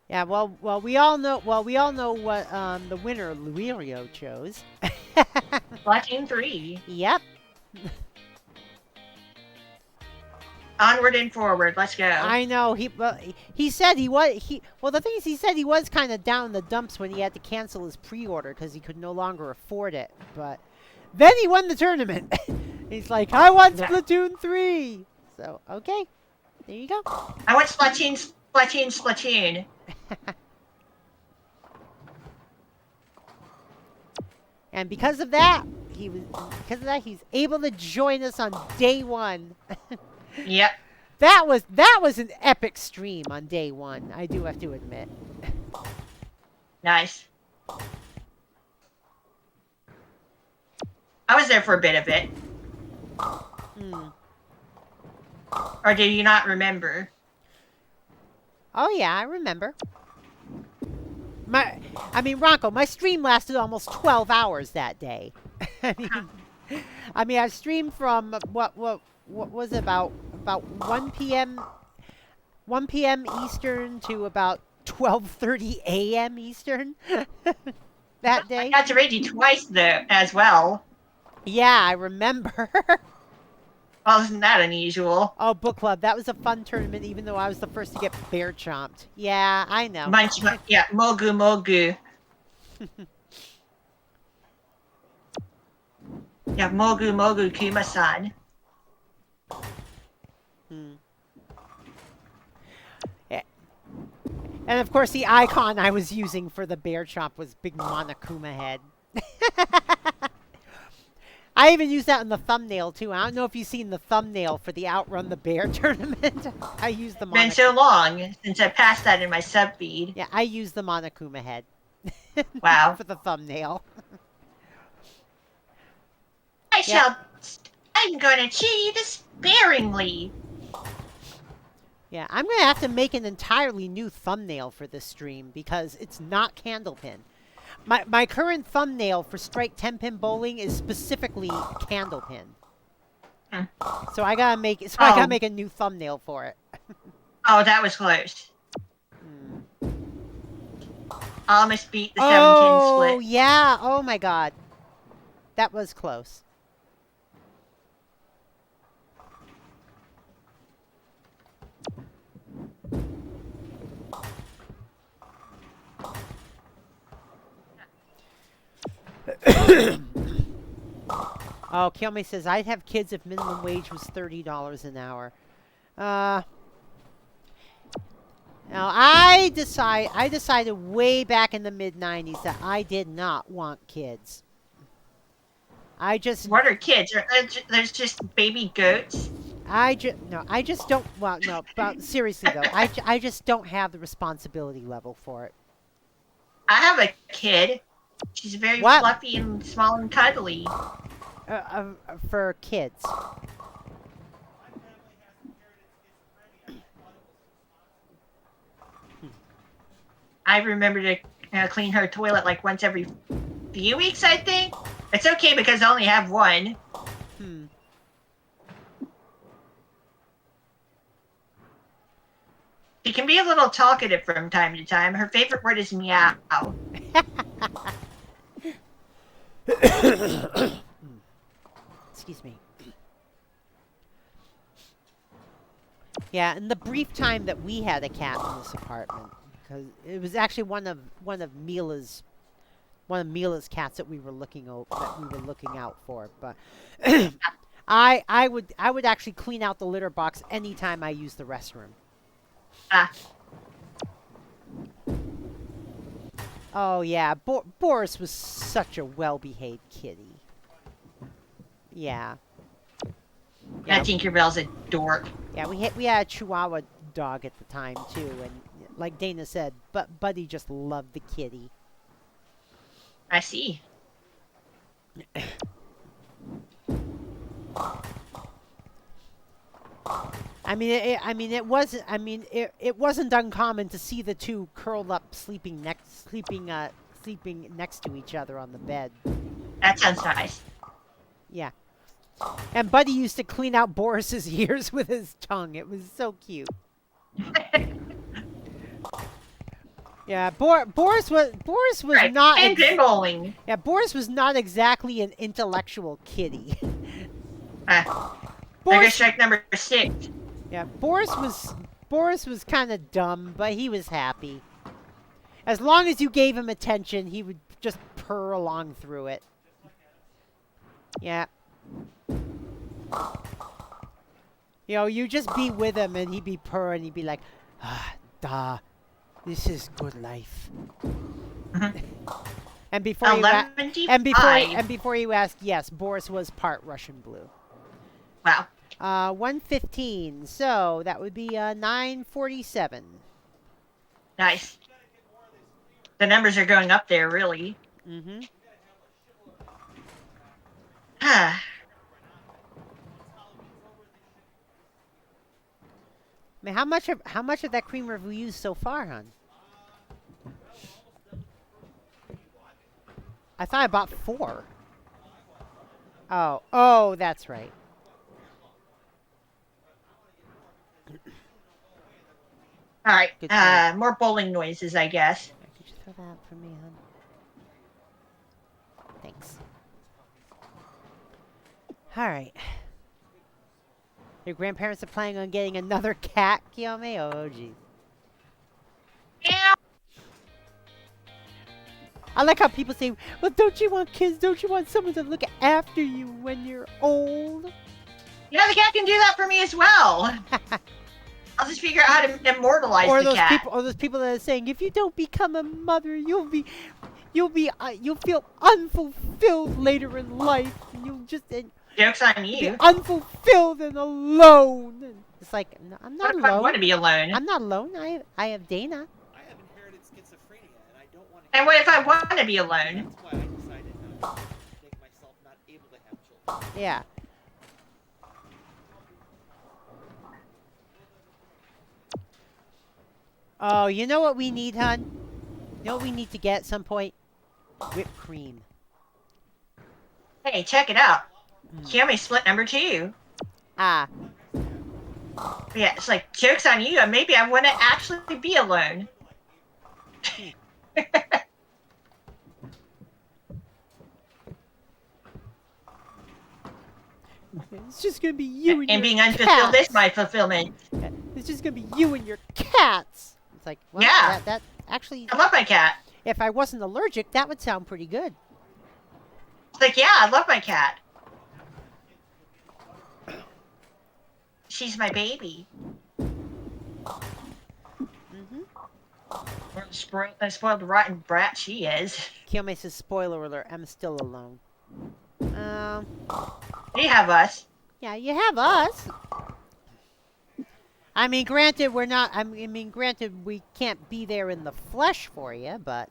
Speaker 1: Yeah, well, we all know what the winner Luirio chose.
Speaker 2: Splatoon 3.
Speaker 1: Yep.
Speaker 2: Onward and forward. Let's go.
Speaker 1: I know he said the thing is he said he was kind of down in the dumps when he had to cancel his pre-order because he could no longer afford it. But then he won the tournament. He's like, I want Splatoon 3. So okay, there you go.
Speaker 2: I want Splatoon, Splatoon, Splatoon.
Speaker 1: And because of that, he's able to join us on day 1.
Speaker 2: Yep.
Speaker 1: That was an epic stream on day 1. I do have to admit.
Speaker 2: Nice. I was there for a bit of it. Or do you not remember?
Speaker 1: Oh yeah, I remember. Ranko, my stream lasted almost 12 hours that day. I streamed from what was it, about 1 p.m. Eastern to about 12:30 a.m. Eastern that day.
Speaker 2: I got to raid you twice though as well.
Speaker 1: Yeah, I remember.
Speaker 2: Well, isn't that unusual?
Speaker 1: Oh, book club. That was a fun tournament, even though I was the first to get bear chomped. Yeah, I know.
Speaker 2: Yeah, Mogu Mogu. Yeah, Mogu Mogu Kuma-san.
Speaker 1: Yeah. And of course, the icon I was using for the bear chomp was Big Monokuma head. I even used that in the thumbnail, too. I don't know if you've seen the thumbnail for the Outrun the Bear tournament. I used the Monokuma.
Speaker 2: Been so long since I passed that in my sub feed.
Speaker 1: Yeah, I used the Monokuma head.
Speaker 2: Wow.
Speaker 1: For the thumbnail.
Speaker 2: I'm going to cheat sparingly.
Speaker 1: Yeah, I'm going to have to make an entirely new thumbnail for this stream because it's not Candlepin. My current thumbnail for Strike 10-pin bowling is specifically Candlepin. So I gotta make a new thumbnail for it.
Speaker 2: Oh, that was close. Almost beat the 7-10 split.
Speaker 1: Oh yeah! Oh my god, that was close. Oh, Kiyomi says, I'd have kids if minimum wage was $30 an hour. Now, I decided way back in the mid-90s that I did not want kids.
Speaker 2: What are kids? There's just baby goats?
Speaker 1: I just don't, well, no, but seriously though, I just don't have the responsibility level for it.
Speaker 2: I have a kid. She's very fluffy and small and cuddly.
Speaker 1: For kids.
Speaker 2: I remember to clean her toilet like once every few weeks, I think. It's okay because I only have one. She can be a little talkative from time to time. Her favorite word is meow.
Speaker 1: Excuse me. Yeah, in the brief time that we had a cat in this apartment, because it was actually one of Mila's cats that we were looking out for, but I would actually clean out the litter box anytime I use the restroom. Oh yeah, Boris was such a well-behaved kitty. Yeah.
Speaker 2: Yeah, Tinkerbell's a dork.
Speaker 1: Yeah, we had a Chihuahua dog at the time too, and like Dana said, but Buddy just loved the kitty.
Speaker 2: I see.
Speaker 1: it wasn't. It wasn't uncommon to see the two curled up, sleeping next to each other on the bed.
Speaker 2: That sounds nice.
Speaker 1: Yeah. And Buddy used to clean out Boris's ears with his tongue. It was so cute. Yeah, Boris was
Speaker 2: Right.
Speaker 1: not.
Speaker 2: And bowling.
Speaker 1: Yeah, Boris was not exactly an intellectual kitty.
Speaker 2: Boris, strike number 6.
Speaker 1: Yeah, Boris was kind of dumb, but he was happy. As long as you gave him attention, he would just purr along through it. Yeah. You know, you just be with him and he'd be purring, he'd be like, ah, duh, this is good life. and before you ask, yes, Boris was part Russian blue.
Speaker 2: Wow.
Speaker 1: 115, so that would be 947.
Speaker 2: Nice. The numbers are going up there, really.
Speaker 1: Mm-hmm.
Speaker 2: I
Speaker 1: mean, how much of that creamer have we used so far, hon? I thought I bought 4. Oh, that's right.
Speaker 2: All right. More bowling noises, I guess.
Speaker 1: Could you throw that for me, hon? Thanks. All right. Your grandparents are planning on getting another cat, Kiyome? Oh, jeez.
Speaker 2: Yeah.
Speaker 1: I like how people say, well, don't you want kids? Don't you want someone to look after you when you're old?
Speaker 2: Yeah, the cat can do that for me as well. I'll just figure out how to immortalize the cat.
Speaker 1: Or those people that are saying, if you don't become a mother, you'll feel unfulfilled later in life. And you'll just...
Speaker 2: Joke's on you.
Speaker 1: Be unfulfilled and alone. And it's like, no, I'm not alone.
Speaker 2: I want to be alone.
Speaker 1: I'm not alone. I have Dana.
Speaker 3: I have inherited schizophrenia, and I don't want to...
Speaker 2: And what if I want to be alone?
Speaker 3: That's why I decided not to make myself not able to have children.
Speaker 1: Yeah. Oh, you know what we need, hon? You know what we need to get at some point? Whipped cream.
Speaker 2: Hey, check it out. Kiyome split number 2.
Speaker 1: Ah.
Speaker 2: Yeah, it's like, joke's on you. Maybe I want to actually be alone.
Speaker 1: It's just gonna be you and
Speaker 2: your being
Speaker 1: cats.
Speaker 2: unfulfilled is my fulfillment.
Speaker 1: It's just gonna be you and your cats. It's like, well,
Speaker 2: yeah.
Speaker 1: That actually...
Speaker 2: I love my cat.
Speaker 1: If I wasn't allergic, that would sound pretty good.
Speaker 2: It's like, yeah, I love my cat. She's my baby. Spoiled rotten brat she is.
Speaker 1: Kiyome says, spoiler alert, I'm still alone.
Speaker 2: You have us.
Speaker 1: Yeah, you have us. I mean, granted, we're not... granted, we can't be there in the flesh for you, but...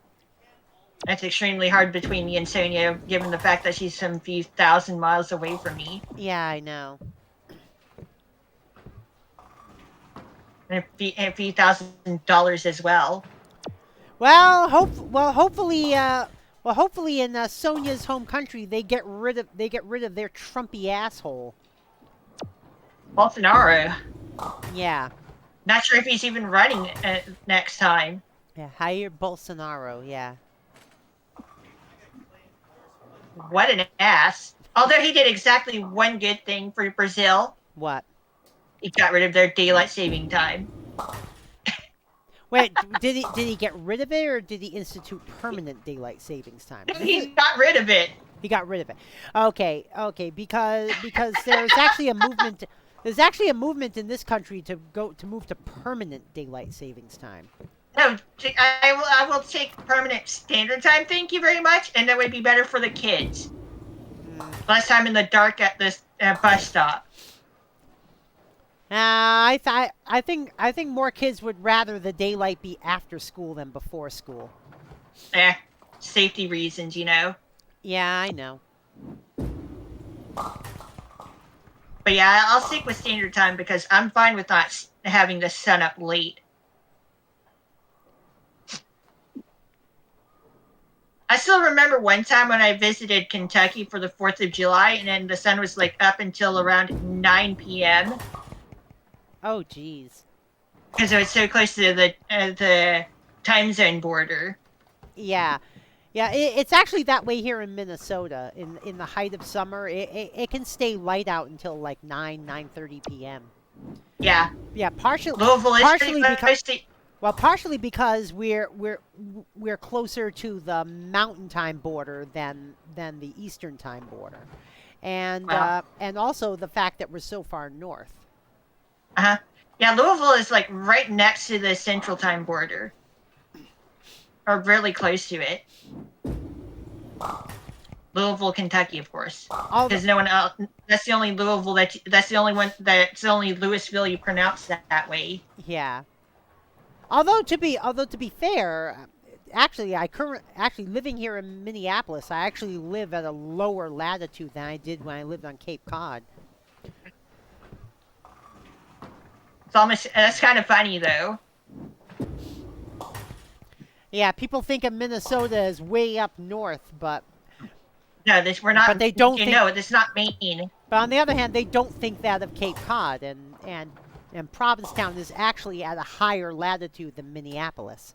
Speaker 2: That's extremely hard between me and Sonia, given the fact that she's some few thousand miles away from me.
Speaker 1: Yeah, I know.
Speaker 2: And a few $1,000 as well.
Speaker 1: Well, hopefully in Sonia's home country they get rid of their Trumpy asshole.
Speaker 2: Bolsonaro.
Speaker 1: Yeah.
Speaker 2: Not sure if he's even running next time.
Speaker 1: Yeah, hire Bolsonaro. Yeah.
Speaker 2: What an ass. Although he did exactly one good thing for Brazil.
Speaker 1: What?
Speaker 2: He got rid of their daylight saving time.
Speaker 1: Wait, did he get rid of it, or did he institute permanent daylight savings time?
Speaker 2: He got rid of it.
Speaker 1: He got rid of it. Okay, because there's actually a movement. There's actually a movement in this country to move to permanent daylight savings time.
Speaker 2: No, I will take permanent standard time. Thank you very much, and that would be better for the kids. Less time in the dark at this bus stop.
Speaker 1: I think more kids would rather the daylight be after school than before school.
Speaker 2: Safety reasons, you know.
Speaker 1: Yeah, I know.
Speaker 2: But yeah, I'll stick with standard time because I'm fine with not having the sun up late. I still remember one time when I visited Kentucky for the 4th of July, and then the sun was like up until around 9 p.m.
Speaker 1: Oh, geez.
Speaker 2: because it was so close to the time zone border.
Speaker 1: Yeah. Yeah, it's actually that way here in Minnesota. In the height of summer, it can stay light out until like 9:30 p.m.
Speaker 2: Yeah,
Speaker 1: Yeah,
Speaker 2: Louisville is pretty
Speaker 1: partially
Speaker 2: close
Speaker 1: because
Speaker 2: to.
Speaker 1: well, partially because we're closer to the mountain time border than the eastern time border.
Speaker 2: Well,
Speaker 1: And also the fact that we're so far north.
Speaker 2: uh-huh. Yeah, Louisville is like right next to the central time border, or really close to it. Louisville, Kentucky, of course,
Speaker 1: Although,
Speaker 2: because no one else. That's the only Louisville that's the only one that's the only Louisville you pronounce that way.
Speaker 1: yeah. Although to be fair, actually actually living here in Minneapolis, I actually live at a lower latitude than I did when I lived on Cape Cod.
Speaker 2: It's almost that's kind of funny though.
Speaker 1: Yeah, people think of Minnesota as way up north,
Speaker 2: No, we're not.
Speaker 1: but they don't think.
Speaker 2: No, this is not Maine.
Speaker 1: But on the other hand, they don't think that of Cape Cod, and Provincetown is actually at a higher latitude than Minneapolis.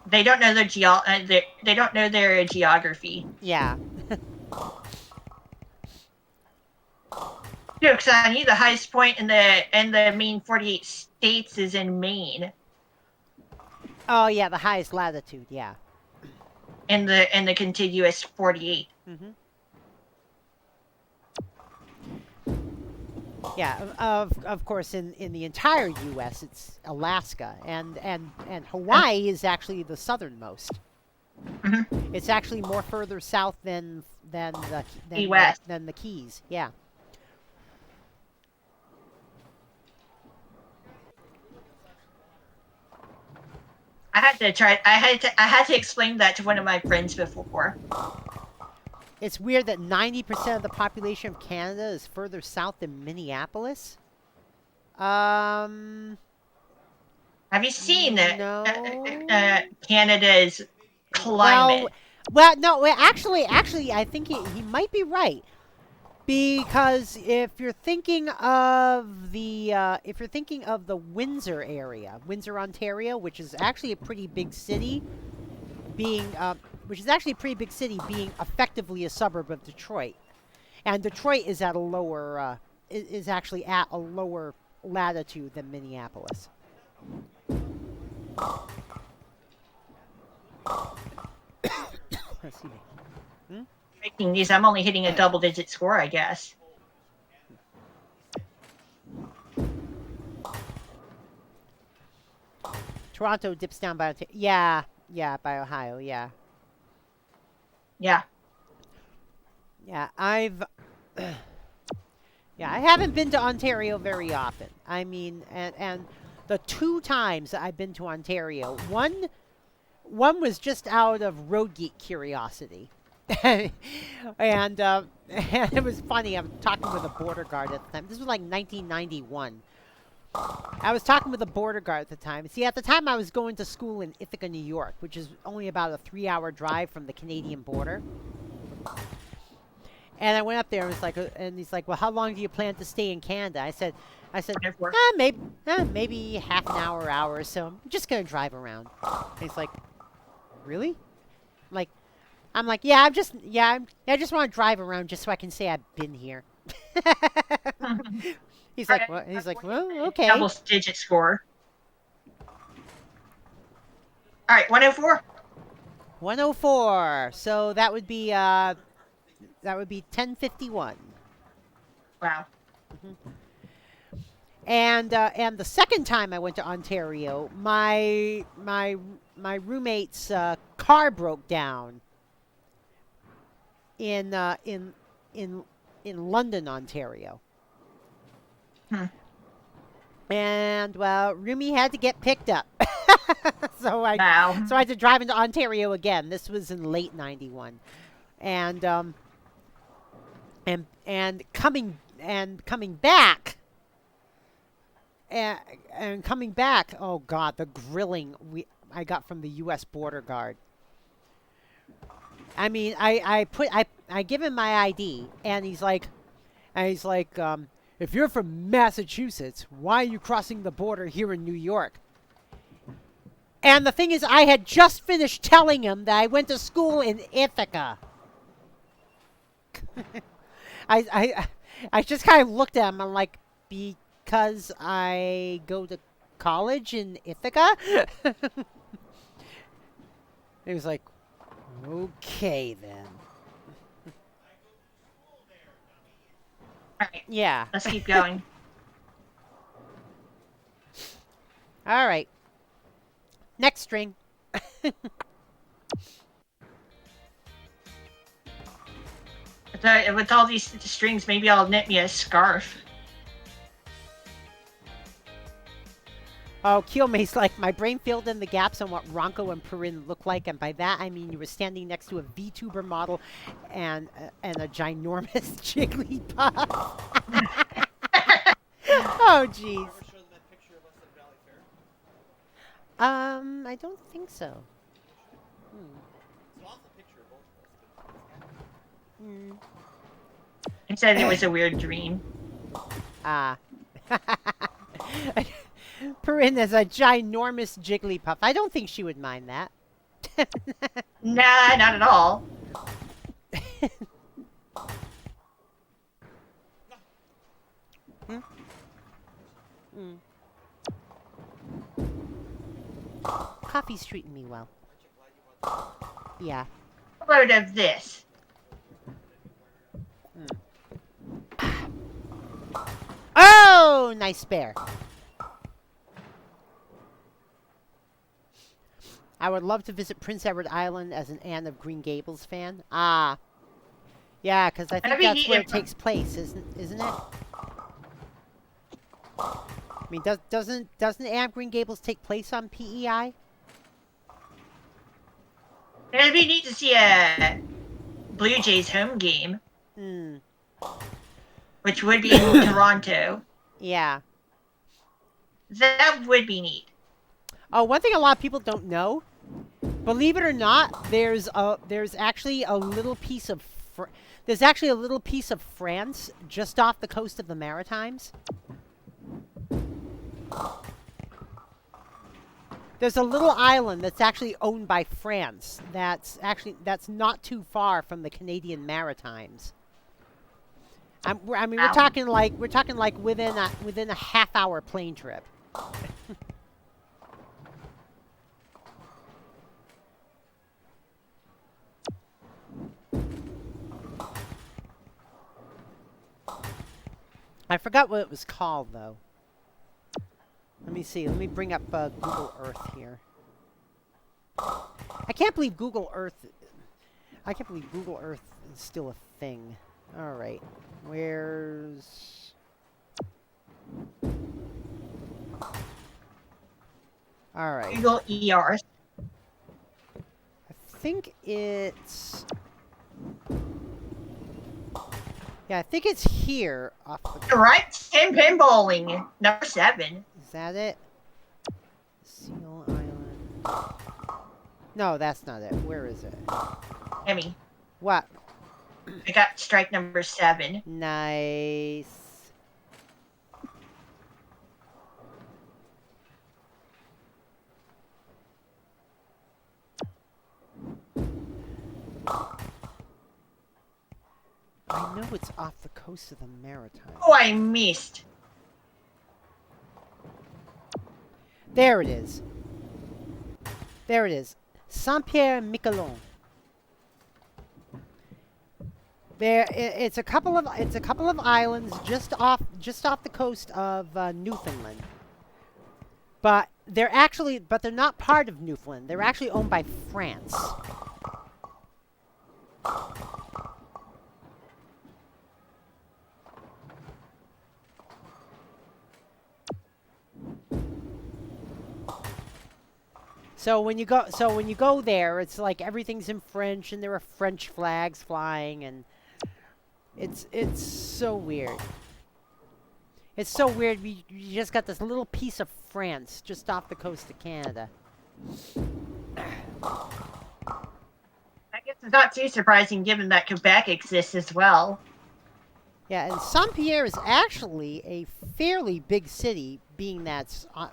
Speaker 2: They don't know they don't know their geography.
Speaker 1: Yeah.
Speaker 2: No, because I knew the highest point in the main 48 states is in Maine.
Speaker 1: Oh yeah, the highest latitude. Yeah.
Speaker 2: In the contiguous 48.
Speaker 1: Mm-hmm. Yeah, of course, in the entire U.S., it's Alaska, and Hawaii is actually the southernmost.
Speaker 2: Mm-hmm.
Speaker 1: It's actually more further south than
Speaker 2: Key West.
Speaker 1: than the Keys. Yeah.
Speaker 2: I had to explain that to one of my friends before.
Speaker 1: It's weird that 90% of the population of Canada is further south than Minneapolis.
Speaker 2: Have you seen
Speaker 1: No.
Speaker 2: Canada's climate?
Speaker 1: No. Actually, I think he might be right. Because if you're thinking of the Windsor area, Windsor, Ontario, which is actually a pretty big city, being effectively a suburb of Detroit, and Detroit is at a lower is actually at a lower latitude than Minneapolis. Excuse me.
Speaker 2: Making these, I'm only hitting a double-digit score, I guess.
Speaker 1: Toronto dips down by yeah, by Ohio, yeah.
Speaker 2: Yeah.
Speaker 1: Yeah, I haven't been to Ontario very often. I mean, and the two times I've been to Ontario, one was just out of road geek curiosity. and it was funny. I was talking with a border guard at the time. This was like 1991. I was talking with a border guard at the time. See, at the time I was going to school in Ithaca, New York, which is only about a 3-hour drive from the Canadian border. And I went up there and he's like, "Well, how long do you plan to stay in Canada?" I said, maybe half an hour or so. I'm just gonna drive around. And he's like, "Really?" I'm like, "Yeah, I just want to drive around just so I can say I've been here." He's like, "What?" He's like, "Well, okay."
Speaker 2: Double-digit score. All right, 104.
Speaker 1: 104. So that would be 1051.
Speaker 2: Wow.
Speaker 1: And the second time I went to Ontario, my roommate's car broke down in London, Ontario. And well, Roomie had to get picked up. so I had to drive into Ontario again. This was in late '91. And and coming back. And coming back, oh God, the grilling I got from the U.S. border guard. I mean, I give him my ID, and he's like, if you're from Massachusetts, why are you crossing the border here in New York? And the thing is, I had just finished telling him that I went to school in Ithaca. I just kind of looked at him. I'm like, because I go to college in Ithaca? He was like, okay then.
Speaker 2: All right,
Speaker 1: Yeah.
Speaker 2: let's keep going.
Speaker 1: All right. Next string.
Speaker 2: With all these strings, maybe I'll knit me a scarf.
Speaker 1: Oh, Kiyomei's like, my brain filled in the gaps on what Ranko and Perrin look like, and by that I mean you were standing next to a VTuber model and a ginormous Jigglypuff. Oh, jeez.
Speaker 3: Ever show them that picture of us at Valley Fair?
Speaker 1: I don't think so.
Speaker 3: It's an awful picture of both of us.
Speaker 2: He said it was a weird dream.
Speaker 1: Ah. Perrin is a ginormous Jigglypuff. I don't think she would mind that.
Speaker 2: Nah, not at all.
Speaker 1: Coffee's treating me well. Yeah.
Speaker 2: How about of this?
Speaker 1: Oh, nice bear. I would love to visit Prince Edward Island as an Anne of Green Gables fan. Ah. Yeah, because I think that's where it takes place, isn't it? I mean, doesn't Anne of Green Gables take place on PEI?
Speaker 2: It'd be neat to see a Blue Jays home game, which would be in Toronto.
Speaker 1: Yeah.
Speaker 2: That would be neat.
Speaker 1: Oh, one thing a lot of people don't know, believe it or not, there's actually a little piece of France just off the coast of the Maritimes. There's a little island that's actually owned by France. That's not too far from the Canadian Maritimes. I mean, we're talking like within a half-hour plane trip. I forgot what it was called though. Let me see. Let me bring up Google Earth here. I can't believe Google Earth is still a thing. All right. Where's... All right.
Speaker 2: Google ER.
Speaker 1: I think it's... Yeah, I think it's here. Off the...
Speaker 2: Right, Tim Pinballing, number 7.
Speaker 1: Is that it? Seal Island. No, that's not it. Where is it?
Speaker 2: Emmy,
Speaker 1: What?
Speaker 2: I got strike number 7.
Speaker 1: Nice. I know it's off the coast of the Maritimes.
Speaker 2: Oh, I missed.
Speaker 1: There it is. There it is. Saint-Pierre-Miquelon. It's a couple of islands just off the coast of Newfoundland. But they're not part of Newfoundland. They're actually owned by France. So when you go there, it's like everything's in French, and there are French flags flying, and It's so weird. It's so weird. We just got this little piece of France just off the coast of Canada.
Speaker 2: I guess it's not too surprising given that Quebec exists as well.
Speaker 1: Yeah, and Saint Pierre is actually a fairly big city, being that's on,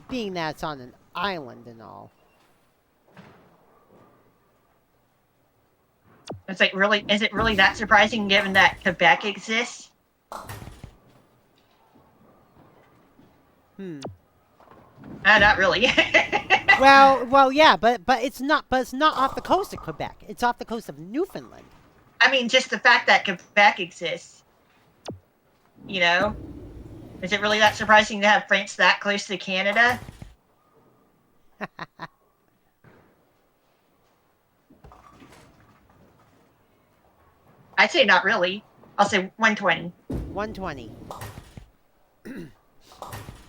Speaker 1: being that's on an island and all.
Speaker 2: It's like, really, is it really that surprising given that Quebec exists? Not really.
Speaker 1: Well, yeah, but it's not. But it's not off the coast of Quebec. It's off the coast of Newfoundland.
Speaker 2: I mean, just the fact that Quebec exists. You know? Is it really that surprising to have France that close to Canada? I'd say not really. I'll say 120.
Speaker 1: 120.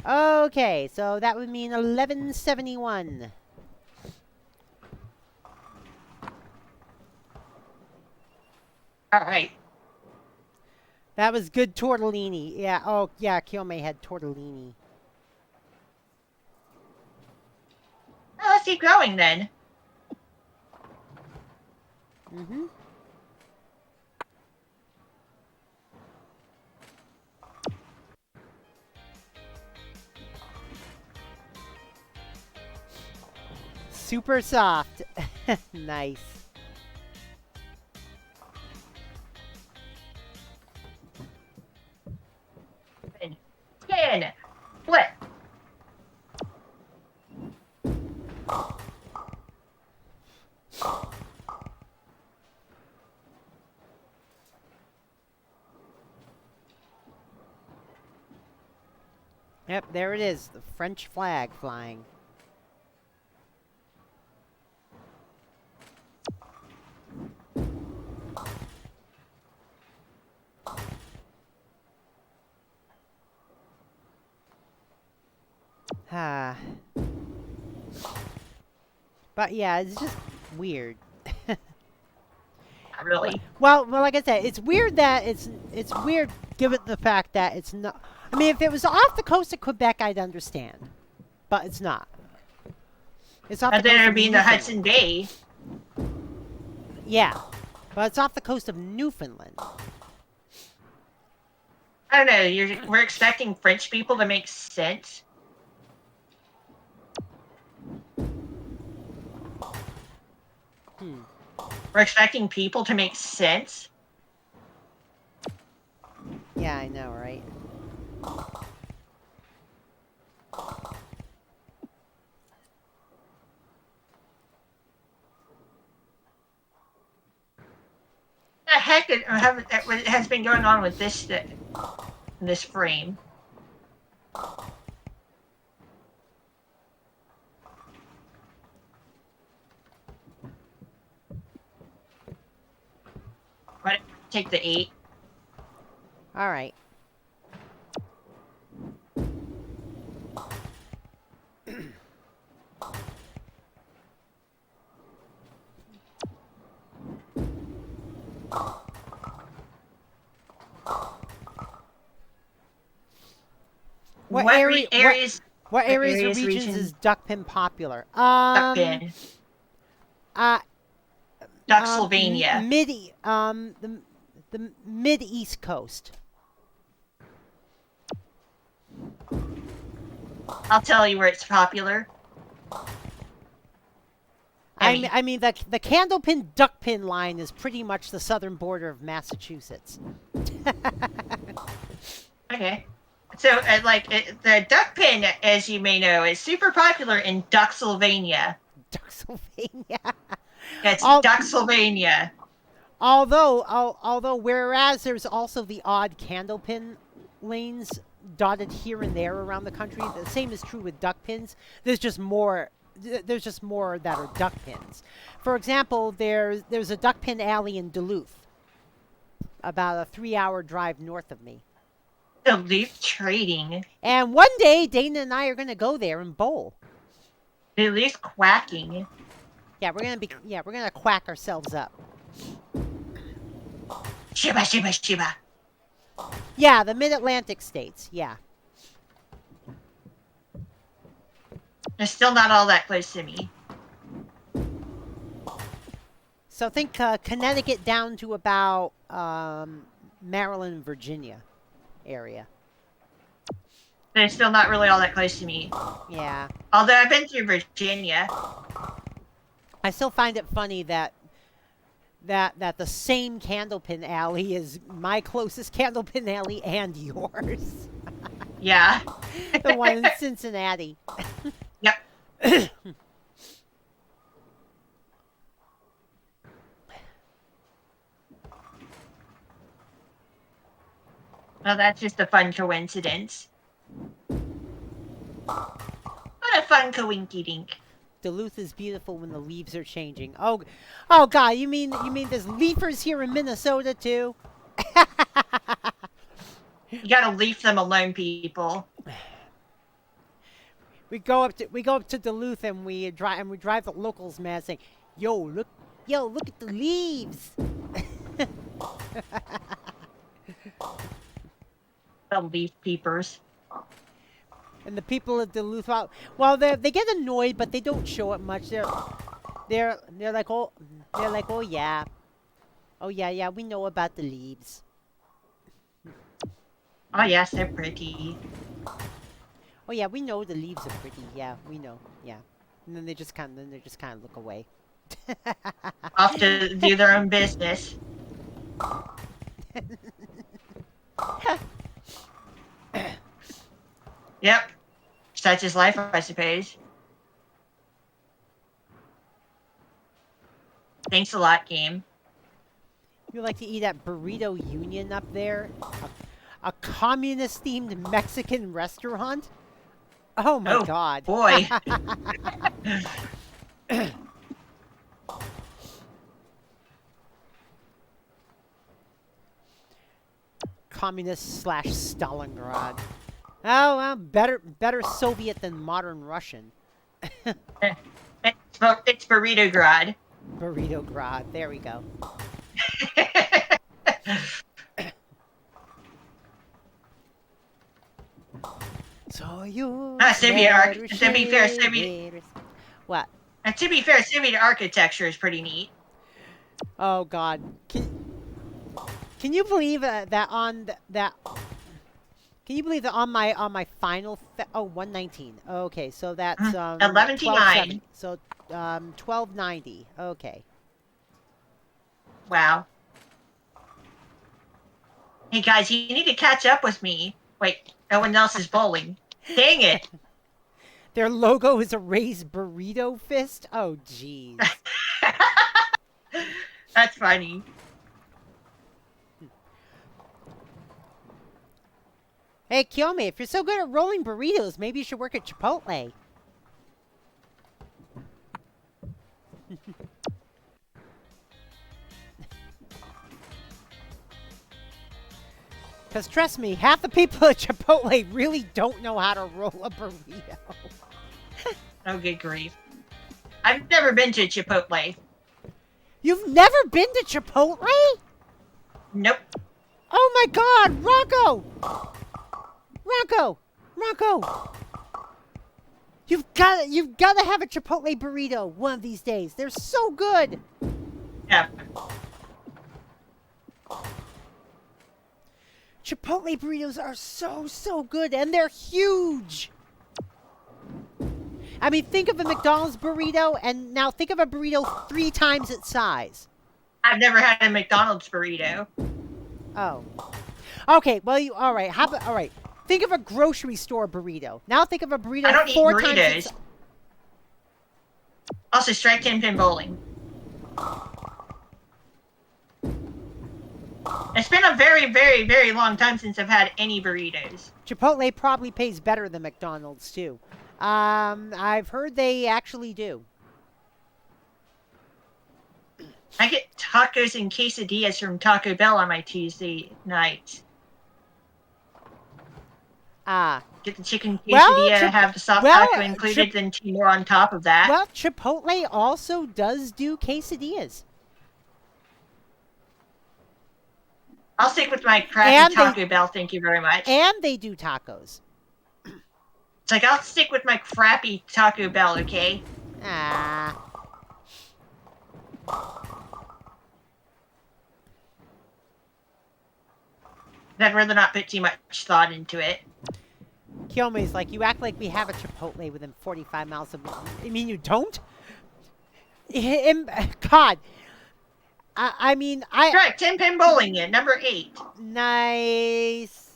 Speaker 1: Okay, so that would mean 1171.
Speaker 2: All right.
Speaker 1: That was good tortellini. Yeah. Oh, yeah. Kiyome had tortellini.
Speaker 2: Well, let's keep going then.
Speaker 1: Mm-hmm. Super soft. Nice.
Speaker 2: Ten. Flip.
Speaker 1: Yep, there it is. The French flag flying. Ah. But yeah, it's just weird.
Speaker 2: Not really.
Speaker 1: Well, like I said, it's weird that it's weird given the fact that it's not. I mean, if it was off the coast of Quebec, I'd understand, but it's not. It's off
Speaker 2: And
Speaker 1: the
Speaker 2: then
Speaker 1: coast
Speaker 2: it'd
Speaker 1: of
Speaker 2: be in the
Speaker 1: Newfoundland.
Speaker 2: Hudson Bay.
Speaker 1: Yeah, but it's off the coast of Newfoundland.
Speaker 2: I don't know. We're expecting French people to make sense. We're expecting people to make sense.
Speaker 1: Yeah, I know, right?
Speaker 2: The heck has been going on with this frame? Why don't you take the 8?
Speaker 1: All right. What areas or regions is duckpin popular?
Speaker 2: Duckpin.
Speaker 1: Uh,
Speaker 2: Ducksylvania.
Speaker 1: the mid East Coast.
Speaker 2: I'll tell you where it's popular.
Speaker 1: I mean the Candlepin Duckpin line is pretty much the southern border of Massachusetts.
Speaker 2: Okay. So, the duckpin, as you may know, is super popular in Ducksylvania.
Speaker 1: Ducksylvania.
Speaker 2: It's Ducksylvania.
Speaker 1: Although, whereas there's also the odd Candlepin lanes dotted here and there around the country, the same is true with duckpins. There's just more that are duckpins. For example, there's a duckpin alley in Duluth, about a 3-hour drive north of me.
Speaker 2: Duluth trading.
Speaker 1: And one day, Dana and I are going to go there and bowl.
Speaker 2: Duluth quacking.
Speaker 1: Yeah, we're gonna quack ourselves up.
Speaker 2: Shiba, Shiba, Shiba.
Speaker 1: Yeah, the Mid-Atlantic states. Yeah.
Speaker 2: They're still not all that close to me.
Speaker 1: So think Connecticut down to about Maryland, Virginia area.
Speaker 2: They're still not really all that close to me.
Speaker 1: Yeah.
Speaker 2: Although I've been through Virginia.
Speaker 1: I still find it funny that the same Candlepin Alley is my closest Candlepin Alley and yours.
Speaker 2: Yeah.
Speaker 1: The one in Cincinnati.
Speaker 2: Yep. Well, that's just a fun coincidence. What a fun coinky dink.
Speaker 1: Duluth is beautiful when the leaves are changing. Oh God! You mean there's leafers here in Minnesota too?
Speaker 2: You gotta leave them alone, people.
Speaker 1: We go up to Duluth and we drive the locals mad, saying, yo look at the leaves.
Speaker 2: The leaf peepers.
Speaker 1: And the people of Duluth, well, they get annoyed, but they don't show it much. They're like, oh yeah, we know about the leaves.
Speaker 2: Oh yes, they're pretty.
Speaker 1: Oh yeah, we know the leaves are pretty. Yeah, we know. Yeah, and then they just kind of look away.
Speaker 2: Off to do their own business. Yep. Such is life, I suppose. Thanks a lot, game.
Speaker 1: You like to eat at Burrito Union up there? A communist-themed Mexican restaurant? Oh my God.
Speaker 2: Boy.
Speaker 1: Communist/Stalingrad. Oh, well, better Soviet than modern Russian.
Speaker 2: It's Burrito Grad.
Speaker 1: Burrito Grad. There we go. So you.
Speaker 2: To be fair, Soviet.
Speaker 1: What?
Speaker 2: To be fair, Soviet architecture is pretty neat.
Speaker 1: Oh God. Can you believe that on that? Can you believe that on my final? 119. Okay, so that's
Speaker 2: 11:09.
Speaker 1: So 1290. Okay.
Speaker 2: Wow. Hey guys, you need to catch up with me. Wait, no one else is bowling. Dang it.
Speaker 1: Their logo is a raised burrito fist. Oh jeez.
Speaker 2: That's funny.
Speaker 1: Hey Kiyomi, if you're so good at rolling burritos, maybe you should work at Chipotle. Because trust me, half the people at Chipotle really don't know how to roll a burrito.
Speaker 2: Oh, good grief. I've never been to Chipotle.
Speaker 1: You've never been to Chipotle?
Speaker 2: Nope.
Speaker 1: Oh my God, Rocco! Rocco! You've got to have a Chipotle burrito one of these days. They're so good.
Speaker 2: Yeah.
Speaker 1: Chipotle burritos are so good, and they're huge. I mean, think of a McDonald's burrito, and now think of a burrito 3 times its size.
Speaker 2: I've never had a McDonald's burrito.
Speaker 1: Oh. Okay, well, all right. All right. Think of a grocery store burrito. Now think of a burrito
Speaker 2: I don't
Speaker 1: 4
Speaker 2: eat
Speaker 1: times
Speaker 2: burritos.
Speaker 1: its...
Speaker 2: Also, strike 10 pin bowling. It's been a very, very, very long time since I've had any burritos.
Speaker 1: Chipotle probably pays better than McDonald's, too. I've heard they actually do.
Speaker 2: I get tacos and quesadillas from Taco Bell on my Tuesday nights.
Speaker 1: Ah.
Speaker 2: Get the chicken quesadilla,
Speaker 1: Well,
Speaker 2: have the soft taco included, then 2 more on top of that.
Speaker 1: Well, Chipotle also does do quesadillas.
Speaker 2: I'll stick with my crappy
Speaker 1: And
Speaker 2: Taco Bell. Thank you very much.
Speaker 1: And they do tacos.
Speaker 2: It's like I'll stick with my crappy Taco Bell. Okay.
Speaker 1: Ah.
Speaker 2: I'd rather not put too much thought into it.
Speaker 1: Kiyomi's like, you act like we have a Chipotle within 45 miles of... I mean, you don't? God. I mean,
Speaker 2: Correct. 10-pin bowling in number 8.
Speaker 1: Nice.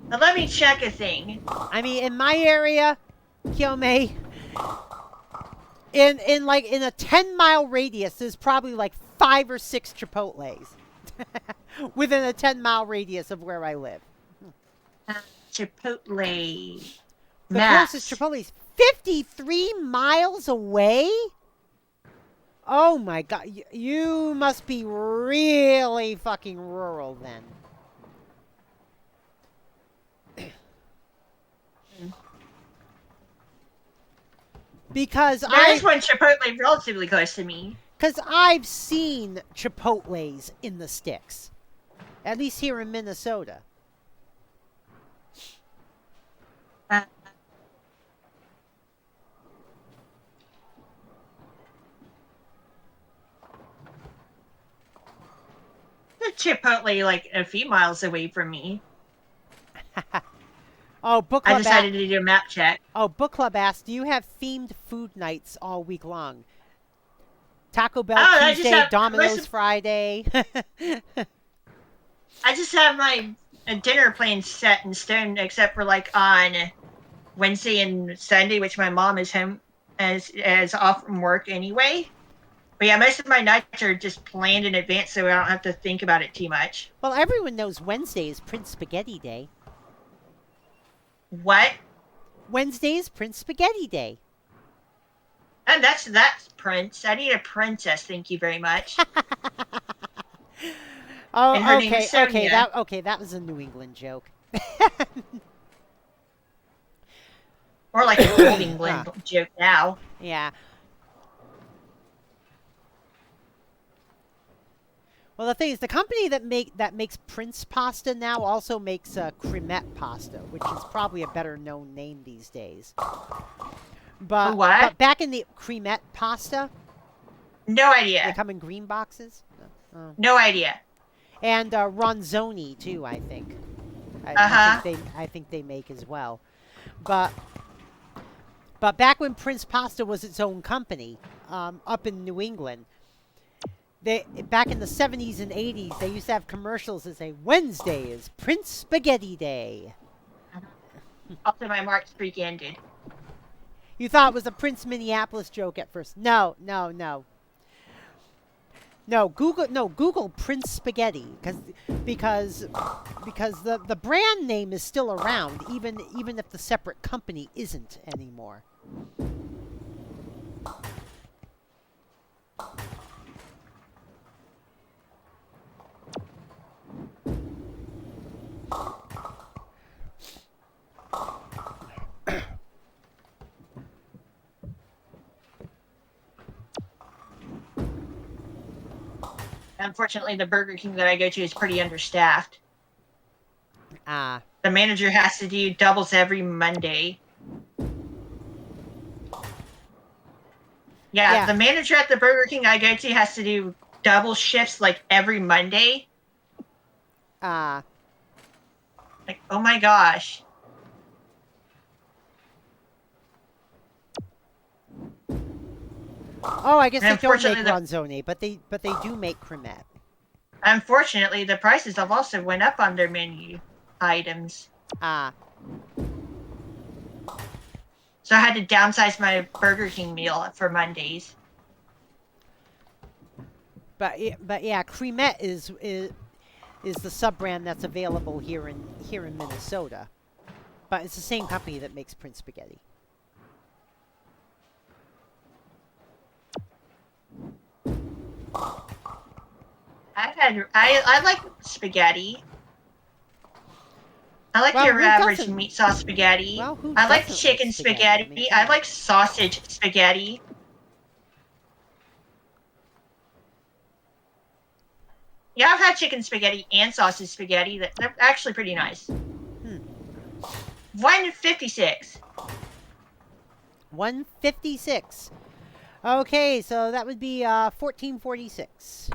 Speaker 2: Now let me check a thing.
Speaker 1: I mean, in my area, Kiyome, in a 10-mile radius, there's probably like 5 or 6 Chipotles within a 10-mile radius of where I live.
Speaker 2: Chipotle.
Speaker 1: The
Speaker 2: Maps.
Speaker 1: closest Chipotle is 53 miles away? Oh my god, you must be really fucking rural then. Because
Speaker 2: There's one Chipotle relatively close to me.
Speaker 1: Because I've seen Chipotles in the sticks. At least here in Minnesota.
Speaker 2: The Chipotle like a few miles away from me.
Speaker 1: Oh, book club.
Speaker 2: I decided to do a map check.
Speaker 1: Oh, book club asked, do you have themed food nights all week long? Taco Bell Tuesday, Domino's Friday.
Speaker 2: I just have my dinner plans set in stone, except for like on Wednesday and Sunday, which my mom is home as off from work anyway. But yeah, most of my nights are just planned in advance, so I don't have to think about it too much.
Speaker 1: Well, everyone knows Wednesday is Prince Spaghetti Day.
Speaker 2: What?
Speaker 1: Wednesday is Prince Spaghetti Day.
Speaker 2: And that's Prince. I need a princess, thank you very much.
Speaker 1: Oh,
Speaker 2: and her name
Speaker 1: okay,
Speaker 2: is Sonia.
Speaker 1: that was a New England joke.
Speaker 2: Or like an old England joke now.
Speaker 1: Yeah. Well, the thing is, the company that makes Prince pasta now also makes cremette pasta, which is probably a better known name these days. But back in the cremette pasta,
Speaker 2: no idea.
Speaker 1: They come in green boxes.
Speaker 2: No idea.
Speaker 1: And ronzoni too, I think. I think they make as well. But back when Prince Pasta was its own company, up in New England. Back in the 70s and 80s, they used to have commercials that say, Wednesday is Prince Spaghetti Day.
Speaker 2: Also, my Mark streak ended.
Speaker 1: You thought it was a Prince Minneapolis joke at first. No. Google Prince Spaghetti because the brand name is still around, even if the separate company isn't anymore.
Speaker 2: Unfortunately, the Burger King that I go to is pretty understaffed.
Speaker 1: Ah.
Speaker 2: The manager has to do doubles every Monday. Yeah, the manager at the Burger King I go to has to do double shifts like every Monday.
Speaker 1: Ah.
Speaker 2: Like, oh my gosh.
Speaker 1: Oh, I guess they don't make ronzoni, but they do make cremette.
Speaker 2: Unfortunately, the prices have also went up on their menu items.
Speaker 1: Ah.
Speaker 2: So I had to downsize my Burger King meal for Mondays.
Speaker 1: But yeah, cremette is the sub brand that's available here in Minnesota. But it's the same company that makes Prince Spaghetti.
Speaker 2: I like spaghetti. I like your average meat sauce spaghetti.
Speaker 1: Well,
Speaker 2: I like chicken spaghetti. I like sausage spaghetti. Yeah, I've had chicken spaghetti and sausage spaghetti. They're actually pretty nice. 156.
Speaker 1: 156. Okay, so that would be 1446.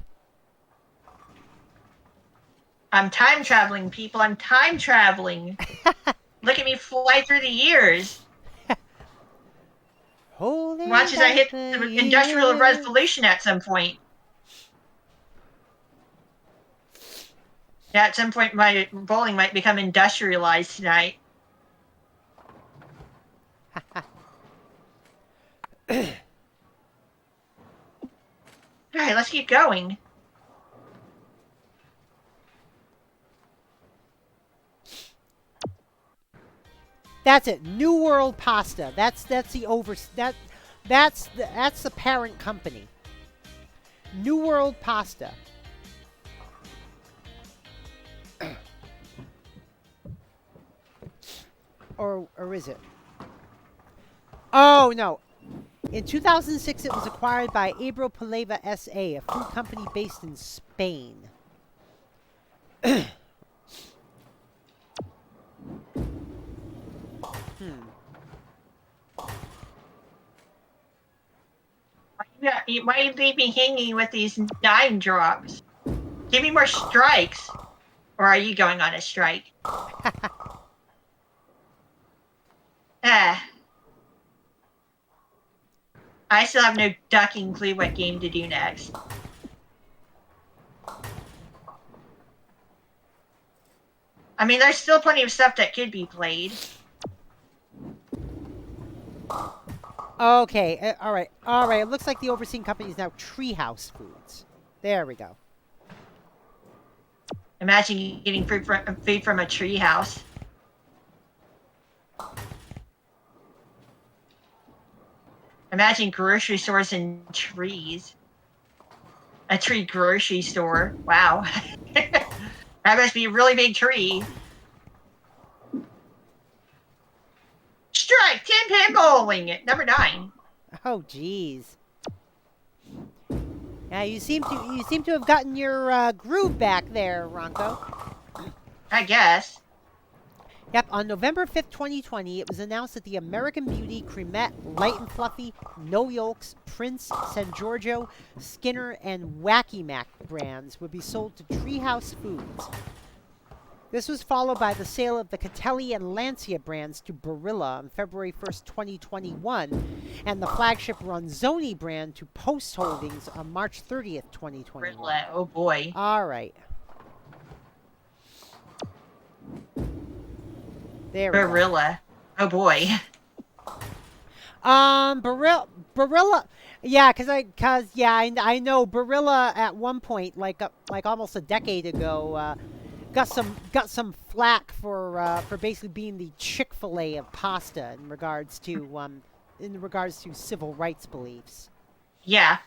Speaker 2: I'm time traveling, people. I'm time traveling. Look at me fly through the years.
Speaker 1: Holding
Speaker 2: Watch as I
Speaker 1: back
Speaker 2: hit
Speaker 1: the
Speaker 2: the Industrial
Speaker 1: years.
Speaker 2: Revolution at some point. Yeah, at some point my bowling might become industrialized tonight. Alright, let's keep going.
Speaker 1: That's it. New World Pasta. That's the parent company. New World Pasta. or is it? Oh no. In 2006, it was acquired by ParticlePlay SA, a food company based in Spain.
Speaker 2: Why are you leaving me hanging with these 9 drops? Give me more strikes. Or are you going on a strike? I still have no ducking clue what game to do next. I mean, there's still plenty of stuff that could be played.
Speaker 1: Okay, all right. It looks like the overseeing company is now Treehouse Foods. There we go.
Speaker 2: Imagine you getting food from a tree house. Imagine grocery stores and trees. A tree grocery store. Wow. That must be a really big tree. Strike! 10-pin bowling at number 9.
Speaker 1: Oh, jeez. Yeah, you seem to have gotten your groove back there, Ranko.
Speaker 2: I guess.
Speaker 1: Yep, on November 5th, 2020, it was announced that the American Beauty, Cremette, Light and Fluffy, No Yolks, Prince, San Giorgio, Skinner, and Wacky Mac brands would be sold to Treehouse Foods. This was followed by the sale of the Catelli and Lancia brands to Barilla on February 1st, 2021, and the flagship Ronzoni brand to Post Holdings on March 30th, 2021.
Speaker 2: Oh boy.
Speaker 1: All right. There we go.
Speaker 2: Barilla. Oh boy.
Speaker 1: Barilla. Yeah, I know Barilla at one point, like almost a decade ago, got some flack for basically being the Chick-fil-A of pasta in regards to civil rights beliefs.
Speaker 2: Yeah.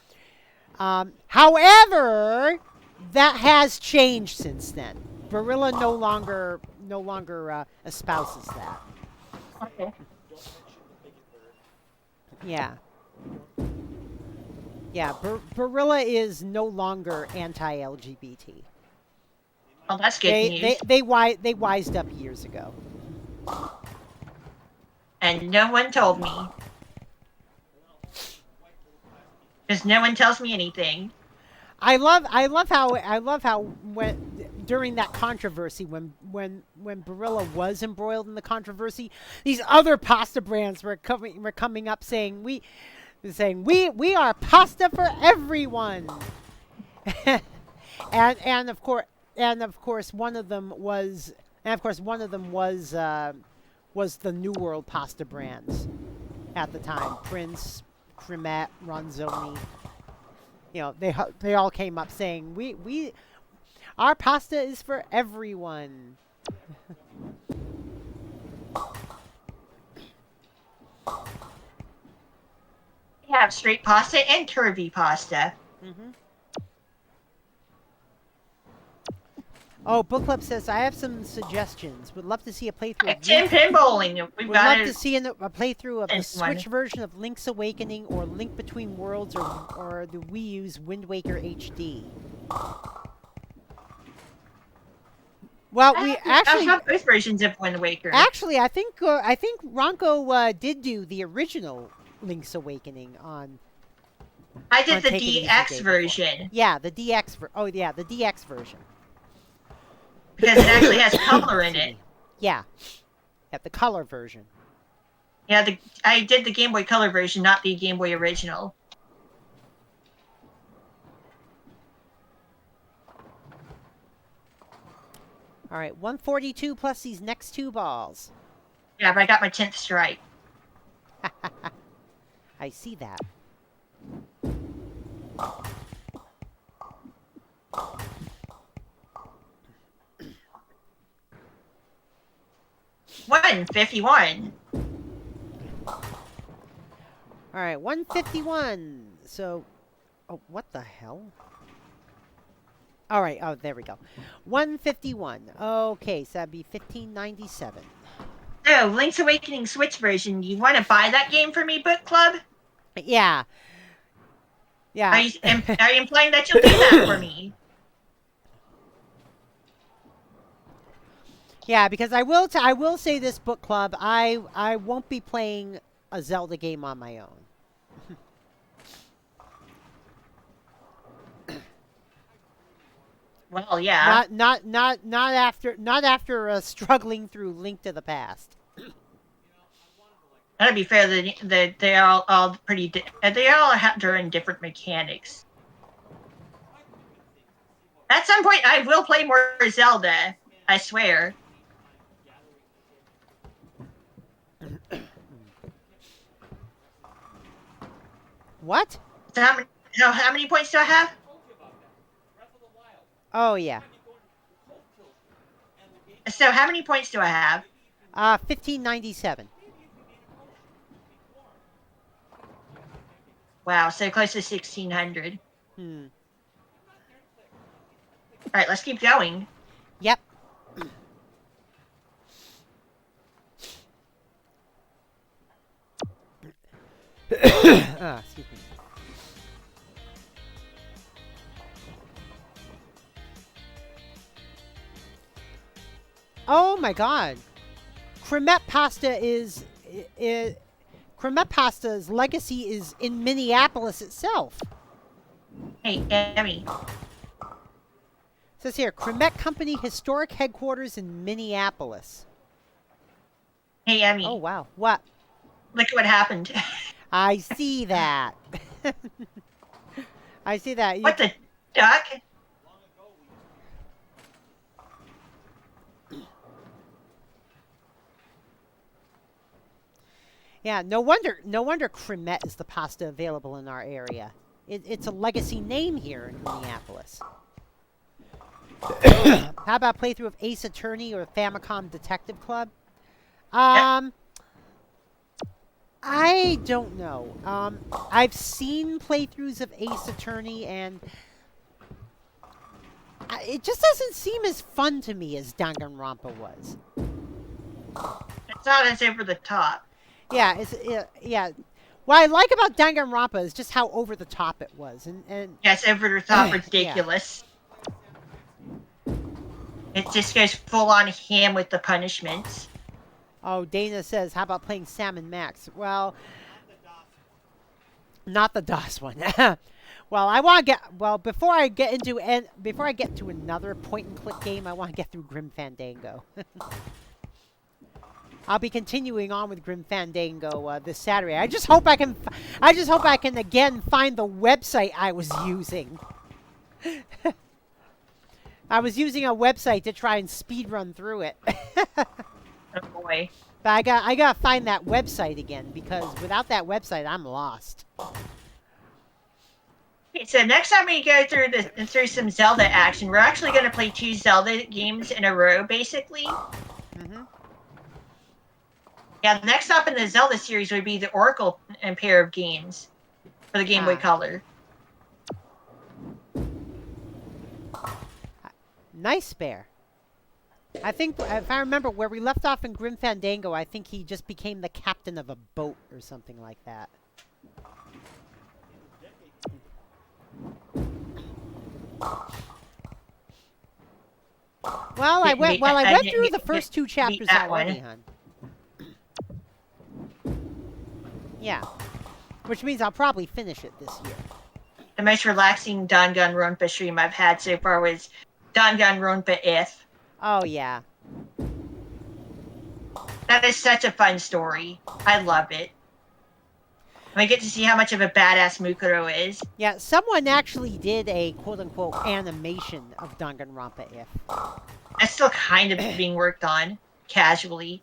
Speaker 1: However, that has changed since then. Barilla no longer espouses that.
Speaker 2: Okay.
Speaker 1: Yeah. Yeah, Barilla is no longer anti-LGBT.
Speaker 2: Well, that's good news.
Speaker 1: They wised up years ago.
Speaker 2: And no one told me. Because no one tells me anything.
Speaker 1: I love how when during that controversy when Barilla was embroiled in the controversy, these other pasta brands were coming up saying we are pasta for everyone. and of course one of them was the New World pasta brands at the time. Prince, Cremette, Ronzoni. You know, they all came up saying our pasta is for everyone.
Speaker 2: We have straight pasta and curvy pasta.
Speaker 1: Mm-hmm. Oh, Book Club says, I have some suggestions. Would love to see a playthrough of
Speaker 2: 10-pin bowling.
Speaker 1: Would love to see a playthrough of the Switch version of Link's Awakening or Link Between Worlds or the Wii U's Wind Waker HD. Well, we
Speaker 2: I've
Speaker 1: actually,
Speaker 2: had both versions of Wind Waker.
Speaker 1: I think Ronko did do the original Link's Awakening on
Speaker 2: I did the
Speaker 1: Take It Easy
Speaker 2: DX
Speaker 1: Day before.
Speaker 2: version
Speaker 1: Yeah, the DX. Oh yeah, the DX version.
Speaker 2: because it actually has color in
Speaker 1: Excuse
Speaker 2: it.
Speaker 1: me. Yeah, the color version.
Speaker 2: Yeah, I did the Game Boy Color version, not the Game Boy original.
Speaker 1: All right, 142 plus these next two balls.
Speaker 2: Yeah, but I got my 10th strike.
Speaker 1: I see that.
Speaker 2: $151.
Speaker 1: All right, 151. So, oh, what the hell? All right, oh, there we go. 151. Okay, so that'd be 1597.
Speaker 2: Oh, Link's Awakening Switch version. You want to buy that game for me, Book Club?
Speaker 1: Yeah. Yeah.
Speaker 2: Are you implying that you'll do that for me?
Speaker 1: Yeah, because I will say this, Book Club, I won't be playing a Zelda game on my own.
Speaker 2: Well, yeah.
Speaker 1: Not after struggling through Link to the Past.
Speaker 2: That'd be fair. They're all pretty. They all have their different mechanics. At some point, I will play more Zelda. I swear.
Speaker 1: What?
Speaker 2: So how many points do I have?
Speaker 1: Oh yeah.
Speaker 2: So how many points do I have?
Speaker 1: 1597.
Speaker 2: Wow, so close to 1600.
Speaker 1: Hmm.
Speaker 2: All right, let's keep going.
Speaker 1: Yep. Excuse me. Oh my God. Cremette Pasta's legacy is in Minneapolis itself.
Speaker 2: Hey, Emmy.
Speaker 1: It says here, Cremette Company historic headquarters in Minneapolis.
Speaker 2: Hey, Emmy.
Speaker 1: Oh wow. What?
Speaker 2: Look at what happened.
Speaker 1: I see that. I see that.
Speaker 2: What the duck?
Speaker 1: Yeah, no wonder Cremette is the pasta available in our area. It's a legacy name here in Minneapolis. How about playthrough of Ace Attorney or Famicom Detective Club? I don't know. I've seen playthroughs of Ace Attorney, and it just doesn't seem as fun to me as Danganronpa was.
Speaker 2: It's not as over the top.
Speaker 1: Yeah, yeah. What I like about Danganronpa is just how over the top it was, and
Speaker 2: Yes, over the top, ridiculous. Yeah. It just goes full on ham with the punishments.
Speaker 1: Oh, Dana says, how about playing Sam and Max? Well, not the DOS one. Well, I want to before I get to another point and click game, I want to get through Grim Fandango. I'll be continuing on with Grim Fandango this Saturday. I just hope I can again find the website I was using. I was using a website to try and speedrun through it.
Speaker 2: Oh boy.
Speaker 1: But I gotta find that website again, because without that website, I'm lost.
Speaker 2: Okay, so next time we go through some Zelda action, we're actually going to play 2 Zelda games in a row, basically.
Speaker 1: Mm-hmm.
Speaker 2: Yeah, the next stop in the Zelda series would be the Oracle and pair of games for the Game Boy Color.
Speaker 1: Nice bear. I think, if I remember, where we left off in Grim Fandango, I think he just became the captain of a boat or something like that. Well, I went
Speaker 2: didn't
Speaker 1: through
Speaker 2: get-
Speaker 1: the first 2
Speaker 2: beat
Speaker 1: chapters
Speaker 2: that
Speaker 1: already,
Speaker 2: one.
Speaker 1: hon. Yeah. Which means I'll probably finish it this year.
Speaker 2: The most relaxing Danganronpa stream I've had so far was Danganronpa If.
Speaker 1: Oh, yeah.
Speaker 2: That is such a fun story. I love it. And I get to see how much of a badass Mukuro is.
Speaker 1: Yeah, someone actually did a quote-unquote animation of Danganronpa If.
Speaker 2: That's still kind of being worked on, casually.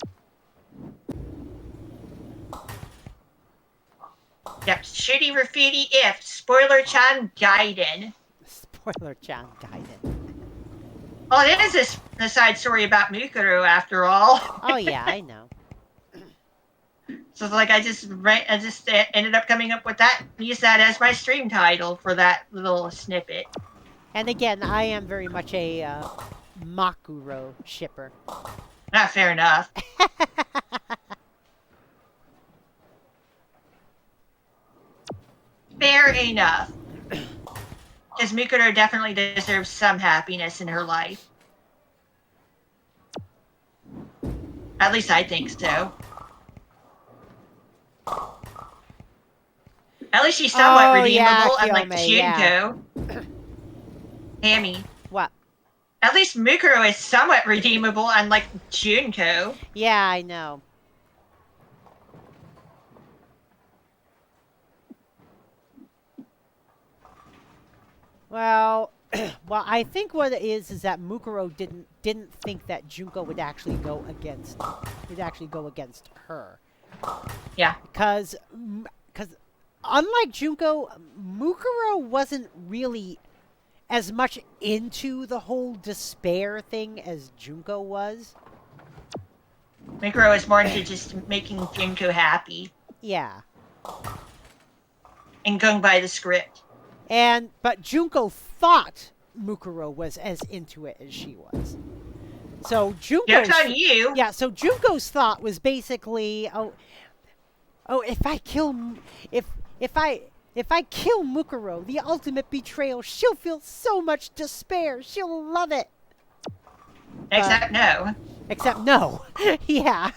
Speaker 2: Yep, Shooty Graffiti If, Spoiler-chan Gaiden.
Speaker 1: Spoiler-chan Gaiden.
Speaker 2: Well, it is a side story about Mukuro, after all.
Speaker 1: Oh, yeah, I know.
Speaker 2: So it's like I just ended up coming up with that, used that as my stream title for that little snippet.
Speaker 1: And again, I am very much a Makuro shipper.
Speaker 2: Not fair enough. Fair enough. Because Mukuro definitely deserves some happiness in her life. At least I think so. At least she's somewhat
Speaker 1: Oh, yeah,
Speaker 2: redeemable, unlike
Speaker 1: Kyome, yeah.
Speaker 2: Junko. Hammy.
Speaker 1: What?
Speaker 2: At least Mukuro is somewhat redeemable, unlike Junko.
Speaker 1: Yeah, I know. Well, well, I think what it is that Mukuro didn't think that Junko would actually go against her.
Speaker 2: Yeah.
Speaker 1: Because unlike Junko, Mukuro wasn't really as much into the whole despair thing as Junko was.
Speaker 2: Mukuro is more into just making Junko happy
Speaker 1: Yeah.
Speaker 2: and going by the script.
Speaker 1: But Junko thought Mukuro was as into it as she was. So
Speaker 2: Joke's on you.
Speaker 1: Yeah, so Junko's thought was basically, if I kill Mukuro, the ultimate betrayal, she'll feel so much despair. She'll love it.
Speaker 2: Except no.
Speaker 1: Except no. Yeah.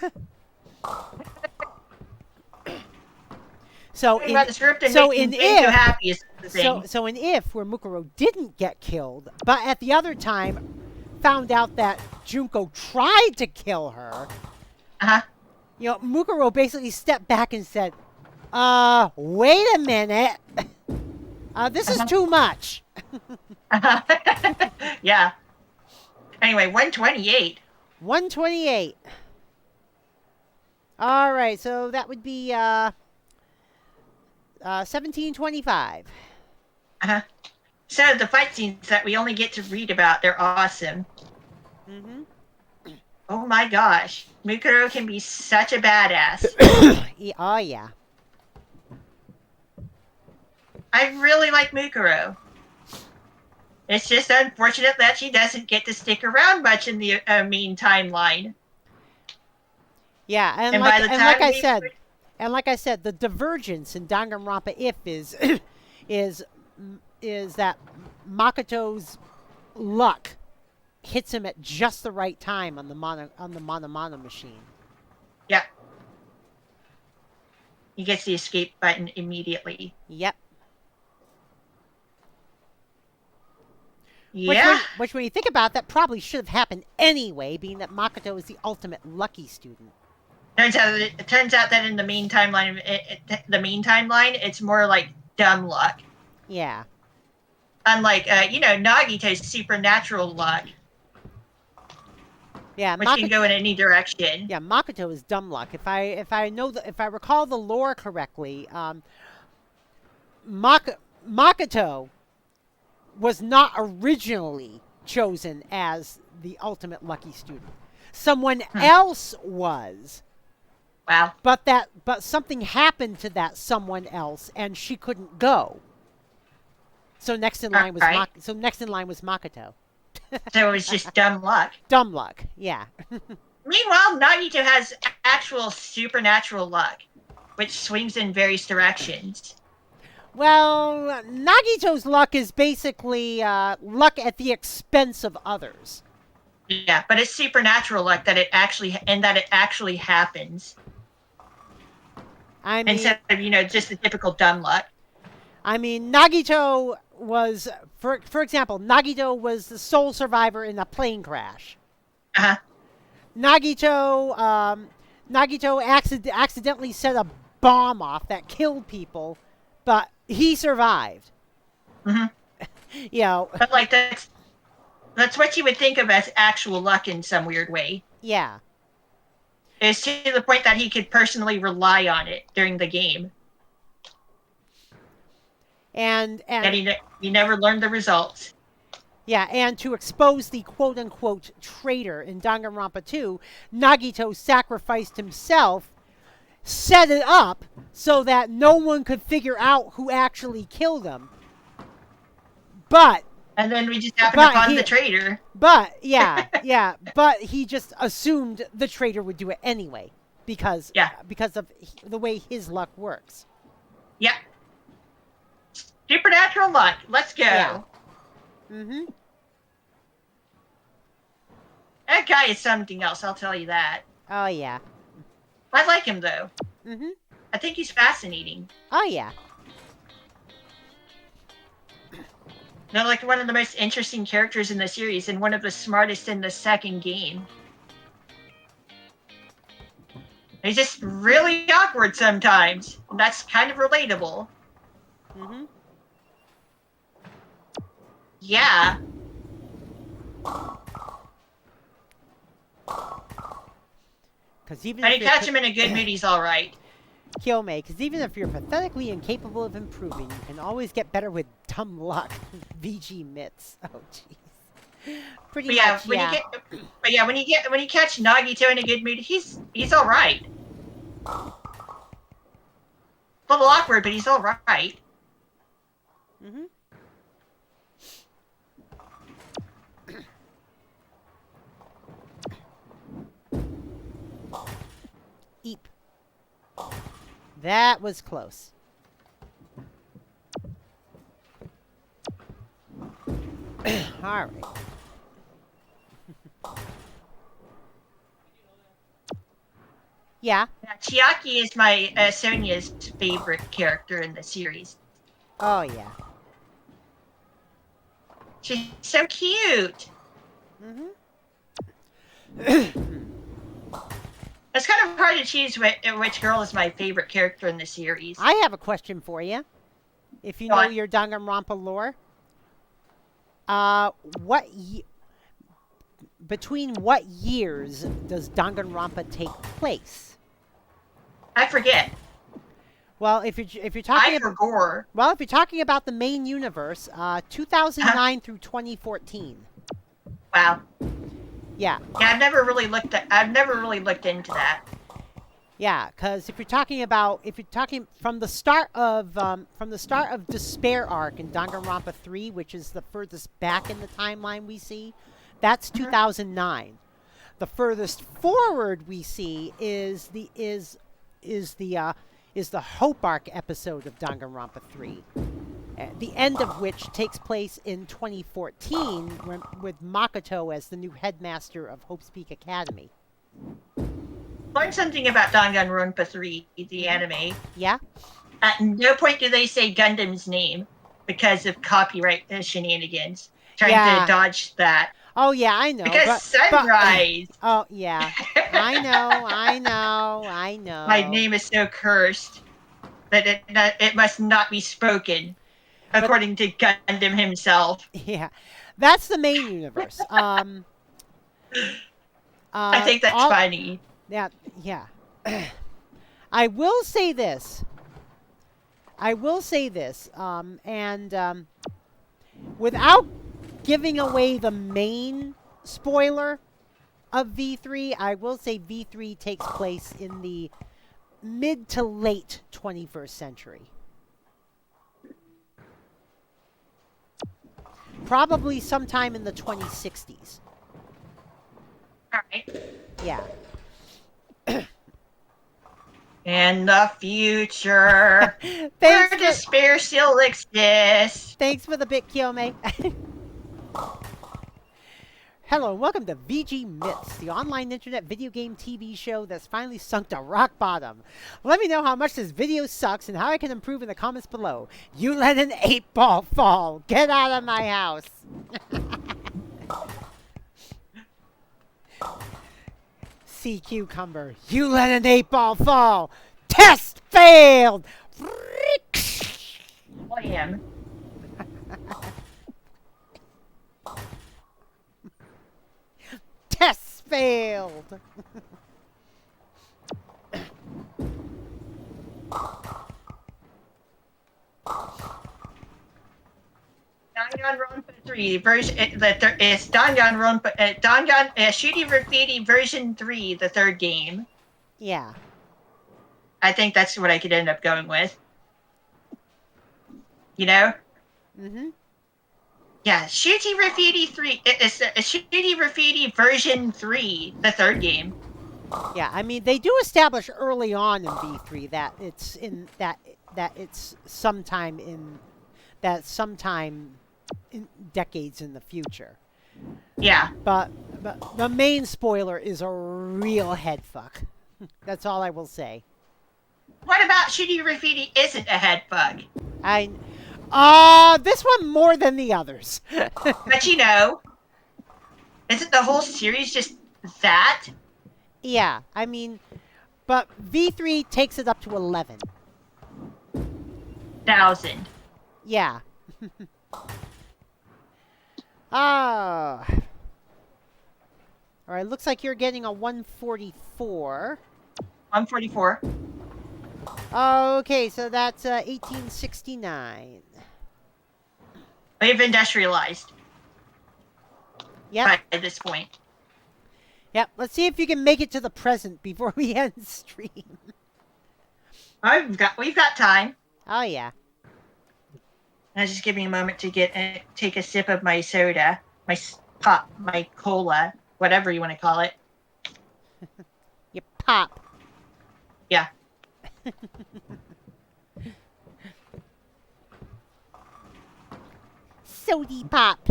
Speaker 1: So
Speaker 2: Talking about the script and
Speaker 1: so
Speaker 2: making
Speaker 1: in
Speaker 2: Junko
Speaker 1: If
Speaker 2: happy is the thing.
Speaker 1: so in If, where Mukuro didn't get killed, but at the other time found out that Junko tried to kill her,
Speaker 2: Uh-huh.
Speaker 1: you know, Mukuro basically stepped back and said, wait a minute. This is too much.
Speaker 2: Yeah. Anyway, 128.
Speaker 1: 128. All right, so that would be 1725.
Speaker 2: Uh-huh. So the fight scenes that we only get to read about, they're awesome.
Speaker 1: Mm-hmm.
Speaker 2: Oh my gosh. Mukuro can be such a badass.
Speaker 1: Oh, yeah.
Speaker 2: I really like Mukuro. It's just unfortunate that she doesn't get to stick around much in the main timeline.
Speaker 1: Yeah, and
Speaker 2: by the time
Speaker 1: like I said, the divergence in Danganronpa If is that Makoto's luck hits him at just the right time on the mono machine.
Speaker 2: Yeah. He gets the escape button immediately.
Speaker 1: Yep.
Speaker 2: Yeah.
Speaker 1: Which when you think about it, that probably should have happened anyway, being that Makoto is the ultimate lucky student.
Speaker 2: Turns out that in the main timeline, it's more like dumb luck.
Speaker 1: Yeah.
Speaker 2: Unlike, Nagito's supernatural luck,
Speaker 1: Yeah.
Speaker 2: which can go in any direction.
Speaker 1: Yeah, Makoto is dumb luck. If I recall the lore correctly, Makoto was not originally chosen as the ultimate lucky student. Someone else was.
Speaker 2: Wow.
Speaker 1: But something happened to that someone else, and she couldn't go. So next in line was
Speaker 2: Right.
Speaker 1: Makoto.
Speaker 2: So it was just dumb luck.
Speaker 1: Dumb luck. Yeah.
Speaker 2: Meanwhile, Nagito has actual supernatural luck, which swings in various directions.
Speaker 1: Well, Nagito's luck is basically luck at the expense of others.
Speaker 2: Yeah, but it's supernatural luck that it actually happens
Speaker 1: I mean,
Speaker 2: instead of just the typical dumb luck.
Speaker 1: Nagito was, for example, Nagito was the sole survivor in a plane crash.
Speaker 2: Uh-huh.
Speaker 1: Nagito accidentally set a bomb off that killed people, but he survived.
Speaker 2: Mm-hmm.
Speaker 1: You know,
Speaker 2: But like that's what you would think of as actual luck in some weird way.
Speaker 1: yeah.
Speaker 2: It's to the point that he could personally rely on it during the game.
Speaker 1: And
Speaker 2: he never learned the results.
Speaker 1: yeah, and to expose the quote-unquote traitor in Danganronpa 2, Nagito sacrificed himself, set it up so that no one could figure out who actually killed him.
Speaker 2: And then we just happened upon the traitor.
Speaker 1: But but he just assumed the traitor would do it anyway because of the way his luck works.
Speaker 2: Yeah. Supernatural luck. Let's go.
Speaker 1: Yeah. Mm-hmm.
Speaker 2: That guy is something else, I'll tell you that.
Speaker 1: Oh, yeah.
Speaker 2: I like him, though.
Speaker 1: Mm-hmm.
Speaker 2: I think he's fascinating.
Speaker 1: Oh, yeah.
Speaker 2: They're like one of the most interesting characters in the series and one of the smartest in the second game. He's just really awkward sometimes. And that's kind of relatable.
Speaker 1: Mm-hmm.
Speaker 2: Yeah.
Speaker 1: Because even
Speaker 2: when
Speaker 1: if
Speaker 2: you catch him in a good mood, he's all right.
Speaker 1: Kyomei, because even if you're pathetically incapable of improving, you can always get better with dumb luck. VG Mitts. Oh, jeez. Pretty much, yeah.
Speaker 2: When you catch Nagito in a good mood, he's all right. A little awkward, but he's all right.
Speaker 1: Mm-hmm. Eep. That was close. All right. Yeah.
Speaker 2: Chiaki is my Sonia's favorite character in the series.
Speaker 1: Oh, yeah.
Speaker 2: She's so cute.
Speaker 1: Mm-hmm.
Speaker 2: It's kind of hard to choose which girl is my favorite character in the series.
Speaker 1: I have a question for you. If you know your Danganronpa lore, between what years does Danganronpa take place?
Speaker 2: I forget.
Speaker 1: Well, if you're talking about
Speaker 2: gore.
Speaker 1: Well, if you're talking about the main universe, 2009 through 2014.
Speaker 2: Wow.
Speaker 1: Yeah.
Speaker 2: Yeah, I've never really looked into that.
Speaker 1: Yeah, because if you're talking from the start of Despair arc in Danganronpa 3, which is the furthest back in the timeline we see, that's 2009. The furthest forward we see is the Hope arc episode of Danganronpa 3. The end of which takes place in 2014 with Makoto as the new headmaster of Hope's Peak Academy.
Speaker 2: Learned something about Danganronpa 3, the anime.
Speaker 1: Yeah?
Speaker 2: At no point do they say Gundam's name because of copyright shenanigans. Trying to dodge that.
Speaker 1: Oh, yeah, I know.
Speaker 2: Because Sunrise!
Speaker 1: Oh, yeah. I know.
Speaker 2: My name is so cursed that it must not be spoken. According to Gundam himself.
Speaker 1: Yeah. That's the main universe.
Speaker 2: I think that's funny.
Speaker 1: Yeah. I will say this. Without giving away the main spoiler of V3, I will say V3 takes place in the mid to late 21st century. Probably sometime in the 2060s.
Speaker 2: All right.
Speaker 1: Yeah.
Speaker 2: In the future, where despair still exists.
Speaker 1: Thanks for the bit, Kyomei. Hello and welcome to VG Myths, the online internet video game TV show that's finally sunk to rock bottom. Let me know how much this video sucks and how I can improve in the comments below. You let an 8-ball fall. Get out of my house. Sea cucumber. You let an 8-ball fall. Test failed.
Speaker 2: I am.
Speaker 1: Test failed.
Speaker 2: Danganronpa 3 version. It's Danganronpa. Shooty Graffiti version 3, the third game.
Speaker 1: Yeah.
Speaker 2: I think that's what I could end up going with. You know?
Speaker 1: Mm-hmm.
Speaker 2: Yeah, Shooty Graffiti 3. It's Shooty Graffiti version 3, the third game.
Speaker 1: Yeah, I mean they do establish early on in V3 that it's in that it's sometime in decades in the future.
Speaker 2: Yeah.
Speaker 1: But the main spoiler is a real head fuck. That's all I will say.
Speaker 2: What about Shooty Graffiti isn't a head bug?
Speaker 1: This one more than the others.
Speaker 2: But you know, isn't the whole series just that?
Speaker 1: Yeah, I mean, but V3 takes it up to 11.
Speaker 2: 1,000.
Speaker 1: Yeah. Ah. All right, looks like you're getting a 144.
Speaker 2: 144.
Speaker 1: Okay, so that's 1869.
Speaker 2: We've industrialized.
Speaker 1: Yep.
Speaker 2: By this point.
Speaker 1: Yep. Let's see if you can make it to the present before we end stream.
Speaker 2: We've got time.
Speaker 1: Oh yeah.
Speaker 2: Now just give me a moment to take a sip of my soda, my pop, my cola, whatever you want to call it.
Speaker 1: You pop.
Speaker 2: Yeah.
Speaker 1: Sody pop.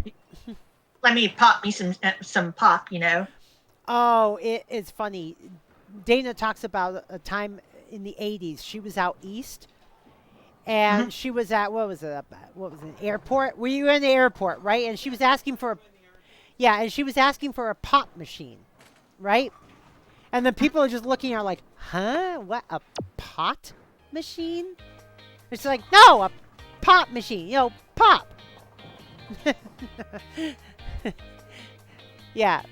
Speaker 2: Let me pop me some pop, you know.
Speaker 1: Oh, it's funny. Dana talks about a time in the 80s. She was out east, and she was at, what was it, an airport? Were you in the airport, right? And she was asking for and she was asking for a pop machine, right? And then people are just looking at her like, huh? What, a pot machine? It's like, no, a pop machine, pop. Yeah.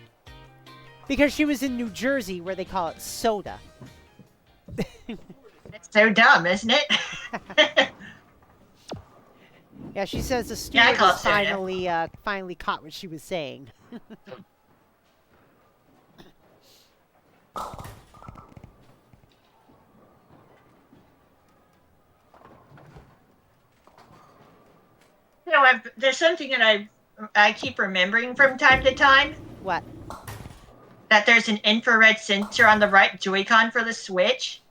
Speaker 1: Because she was in New Jersey where they call it soda.
Speaker 2: It's so dumb, isn't it?
Speaker 1: Yeah, she says the
Speaker 2: Yeah, I
Speaker 1: steward
Speaker 2: call it soda.
Speaker 1: finally caught what she was saying.
Speaker 2: You know, there's something that I keep remembering from time to time.
Speaker 1: What?
Speaker 2: That there's an infrared sensor on the right Joy-Con for the Switch.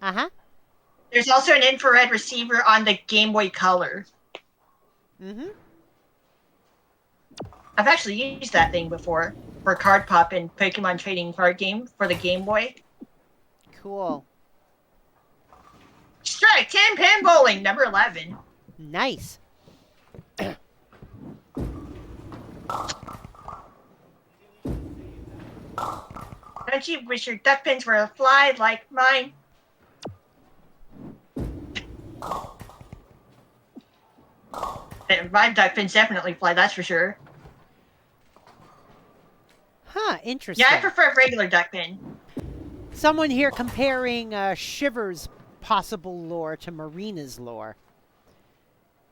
Speaker 1: Uh-huh.
Speaker 2: There's also an infrared receiver on the Game Boy Color.
Speaker 1: Mm-hmm.
Speaker 2: I've actually used that thing before for Card Pop and Pokemon Trading Card Game for the Game Boy.
Speaker 1: Cool.
Speaker 2: Strike 10 pin bowling, number 11.
Speaker 1: Nice.
Speaker 2: Don't you wish your Duckpins were a fly like mine? My Duckpins definitely fly, that's for sure.
Speaker 1: Huh, interesting.
Speaker 2: Yeah, I prefer regular Duckpin.
Speaker 1: Someone here comparing Shiver's possible lore to Marina's lore.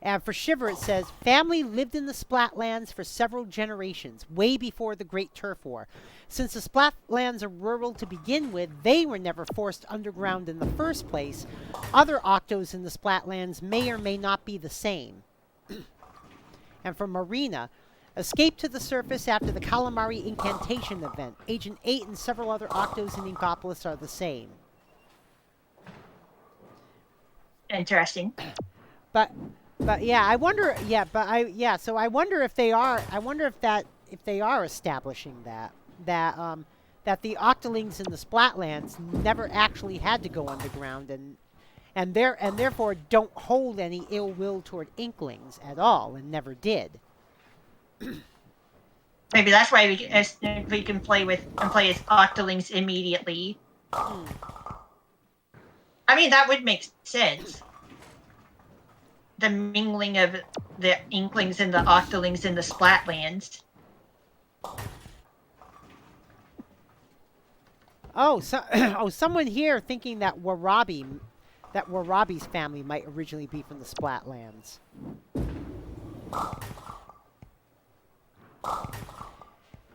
Speaker 1: And for Shiver it says, family lived in the Splatlands for several generations, way before the Great Turf War. Since the Splatlands are rural to begin with, they were never forced underground in the first place. Other Octos in the Splatlands may or may not be the same. And for Marina, escaped to the surface after the Calamari Incantation event. Agent 8 and several other Octos in Inkopolis are the same.
Speaker 2: Interesting.
Speaker 1: But yeah, I wonder. Yeah, so I wonder if they are. I wonder if that if they are establishing that the Octolings in the Splatlands never actually had to go underground, and therefore don't hold any ill will toward Inklings at all, and never did.
Speaker 2: Maybe that's why we can play as Octolings immediately.
Speaker 1: Hmm.
Speaker 2: I mean, that would make sense. The mingling of the Inklings and the Octolings in the Splatlands.
Speaker 1: Oh, oh, someone here thinking that Warabi's family might originally be from the Splatlands.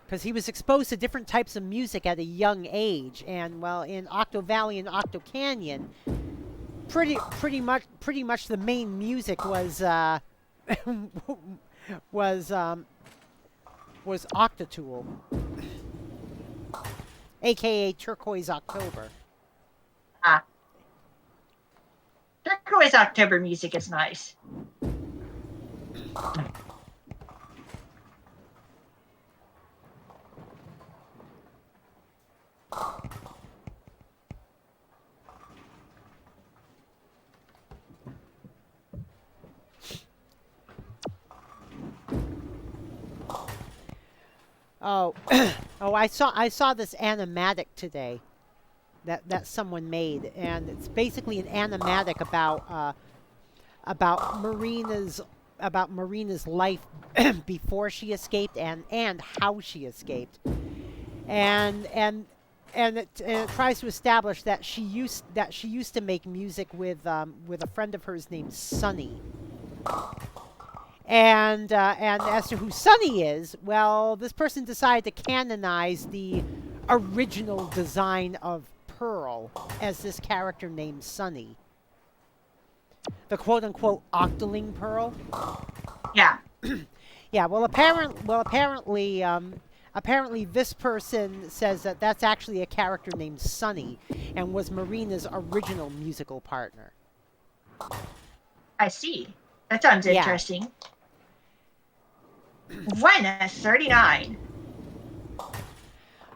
Speaker 1: Because he was exposed to different types of music at a young age, and well, in Octo Valley and Octo Canyon, pretty much the main music was was Octotool, aka Turquoise October.
Speaker 2: Ah. Turquoise October music is nice.
Speaker 1: Oh, oh! I saw this animatic today that someone made, and it's basically an animatic about Marina's life before she escaped and how she escaped, and it tries to establish that she used to make music with a friend of hers named Sunny. And as to who Sunny is, well, this person decided to canonize the original design of Pearl as this character named Sunny. The quote-unquote Octoling Pearl.
Speaker 2: Yeah.
Speaker 1: Yeah. Well, apparently, this person says that that's actually a character named Sunny, and was Marina's original musical partner.
Speaker 2: I see. That sounds interesting. 139.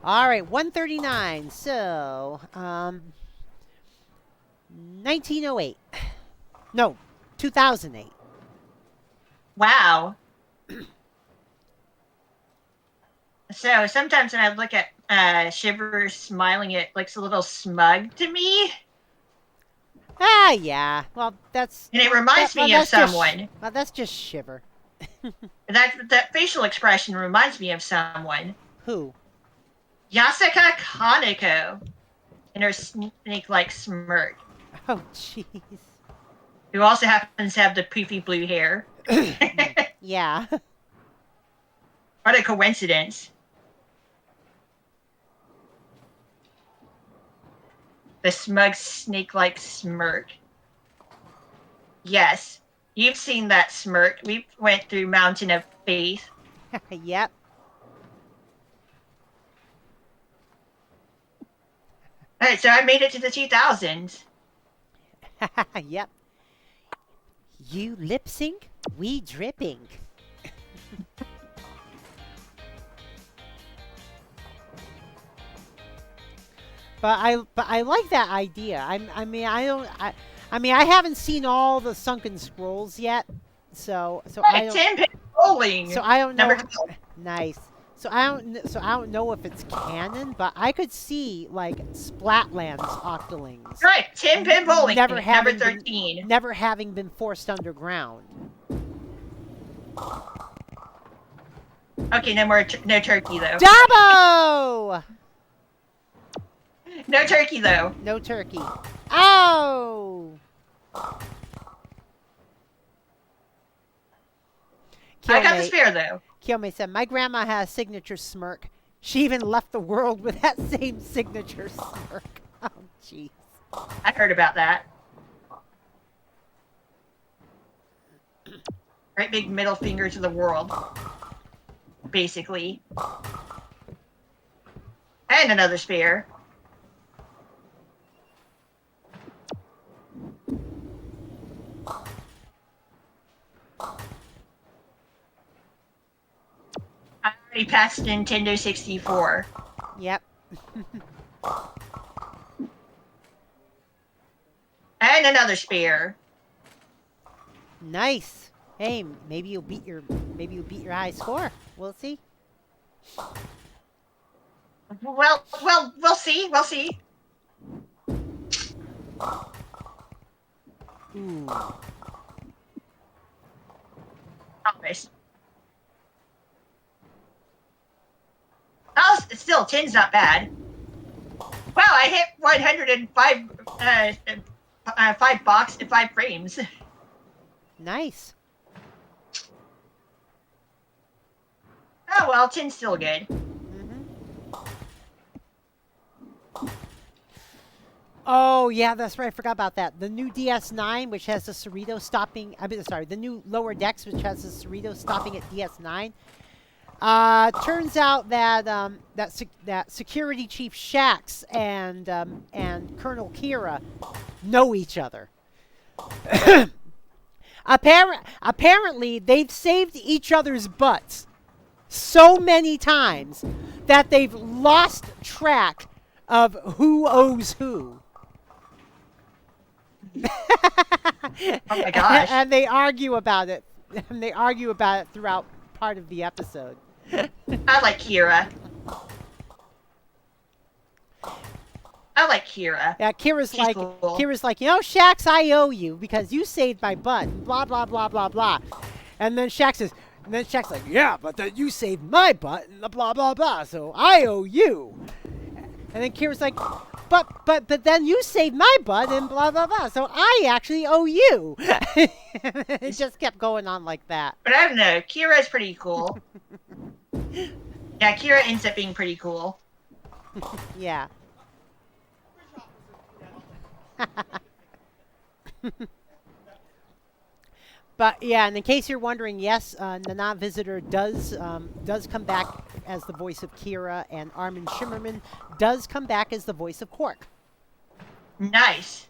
Speaker 1: All right, 139. So, 1908. No, 2008.
Speaker 2: Wow. So sometimes when I look at Shiver smiling, it looks a little smug to me.
Speaker 1: Ah, yeah. Well, that's...
Speaker 2: And it reminds me of someone.
Speaker 1: Well, that's just Shiver.
Speaker 2: That facial expression reminds me of someone.
Speaker 1: Who?
Speaker 2: Yasuka Kaneko. And her snake-like smirk.
Speaker 1: Oh, jeez.
Speaker 2: Who also happens to have the poofy blue hair.
Speaker 1: Yeah.
Speaker 2: What a coincidence. The smug snake-like smirk. Yes, you've seen that smirk. We went through Mountain of Faith.
Speaker 1: Yep.
Speaker 2: Alright, so I made it to the 2000s.
Speaker 1: Yep. You lip sync, we dripping. But I like that idea. I mean I haven't seen all the Sunken Scrolls yet, so I don't.
Speaker 2: 10 pin bowling.
Speaker 1: So I don't know.
Speaker 2: Number 12.
Speaker 1: Nice. So I don't know if it's canon, but I could see like Splatlands Octolings.
Speaker 2: Right, 10 pin bowling.
Speaker 1: Number
Speaker 2: 13.
Speaker 1: Never having been forced underground.
Speaker 2: Okay, no turkey though.
Speaker 1: Dabo!
Speaker 2: No turkey though.
Speaker 1: No turkey. Oh!
Speaker 2: I got the spare though.
Speaker 1: Kiyome said, my grandma has a signature smirk. She even left the world with that same signature smirk. Oh, jeez.
Speaker 2: I heard about that. Great big middle finger to the world. Basically. And another spare. I already past Nintendo 64.
Speaker 1: Yep.
Speaker 2: And another spear.
Speaker 1: Nice. Hey, maybe you'll beat your high score. We'll see.
Speaker 2: Well, we'll see. We'll see.
Speaker 1: Ooh.
Speaker 2: Nice. Oh, still, 10's not bad. Wow, I hit 105, 5 box in 5 frames.
Speaker 1: Nice.
Speaker 2: Oh well, 10's still good.
Speaker 1: Oh, yeah, that's right. I forgot about that. The new DS9, which has the Cerrito stopping... the new Lower Decks, which has the Cerrito stopping at DS9. Turns out that that Security Chief Shax and Colonel Kira know each other. Apparently, they've saved each other's butts so many times that they've lost track of who owes who.
Speaker 2: Oh my gosh.
Speaker 1: And they argue about it. And they argue about it throughout part of the episode.
Speaker 2: I like Kira.
Speaker 1: Yeah, Kira's
Speaker 2: She's cool.
Speaker 1: like, you know, Shax, I owe you because you saved my butt. Blah blah blah blah blah. And then Shax's like, yeah, but then you saved my butt and blah blah blah. So I owe you. And then Kira's like, but then you saved my butt and blah blah blah. So I actually owe you. It just kept going on like that.
Speaker 2: But I don't know. Kira's pretty cool. Yeah, Kira ends up being pretty cool.
Speaker 1: Yeah. But yeah, and in case you're wondering, yes, Nana Visitor does come back as the voice of Kira, and Armin Shimmerman does come back as the voice of Quark.
Speaker 2: Nice.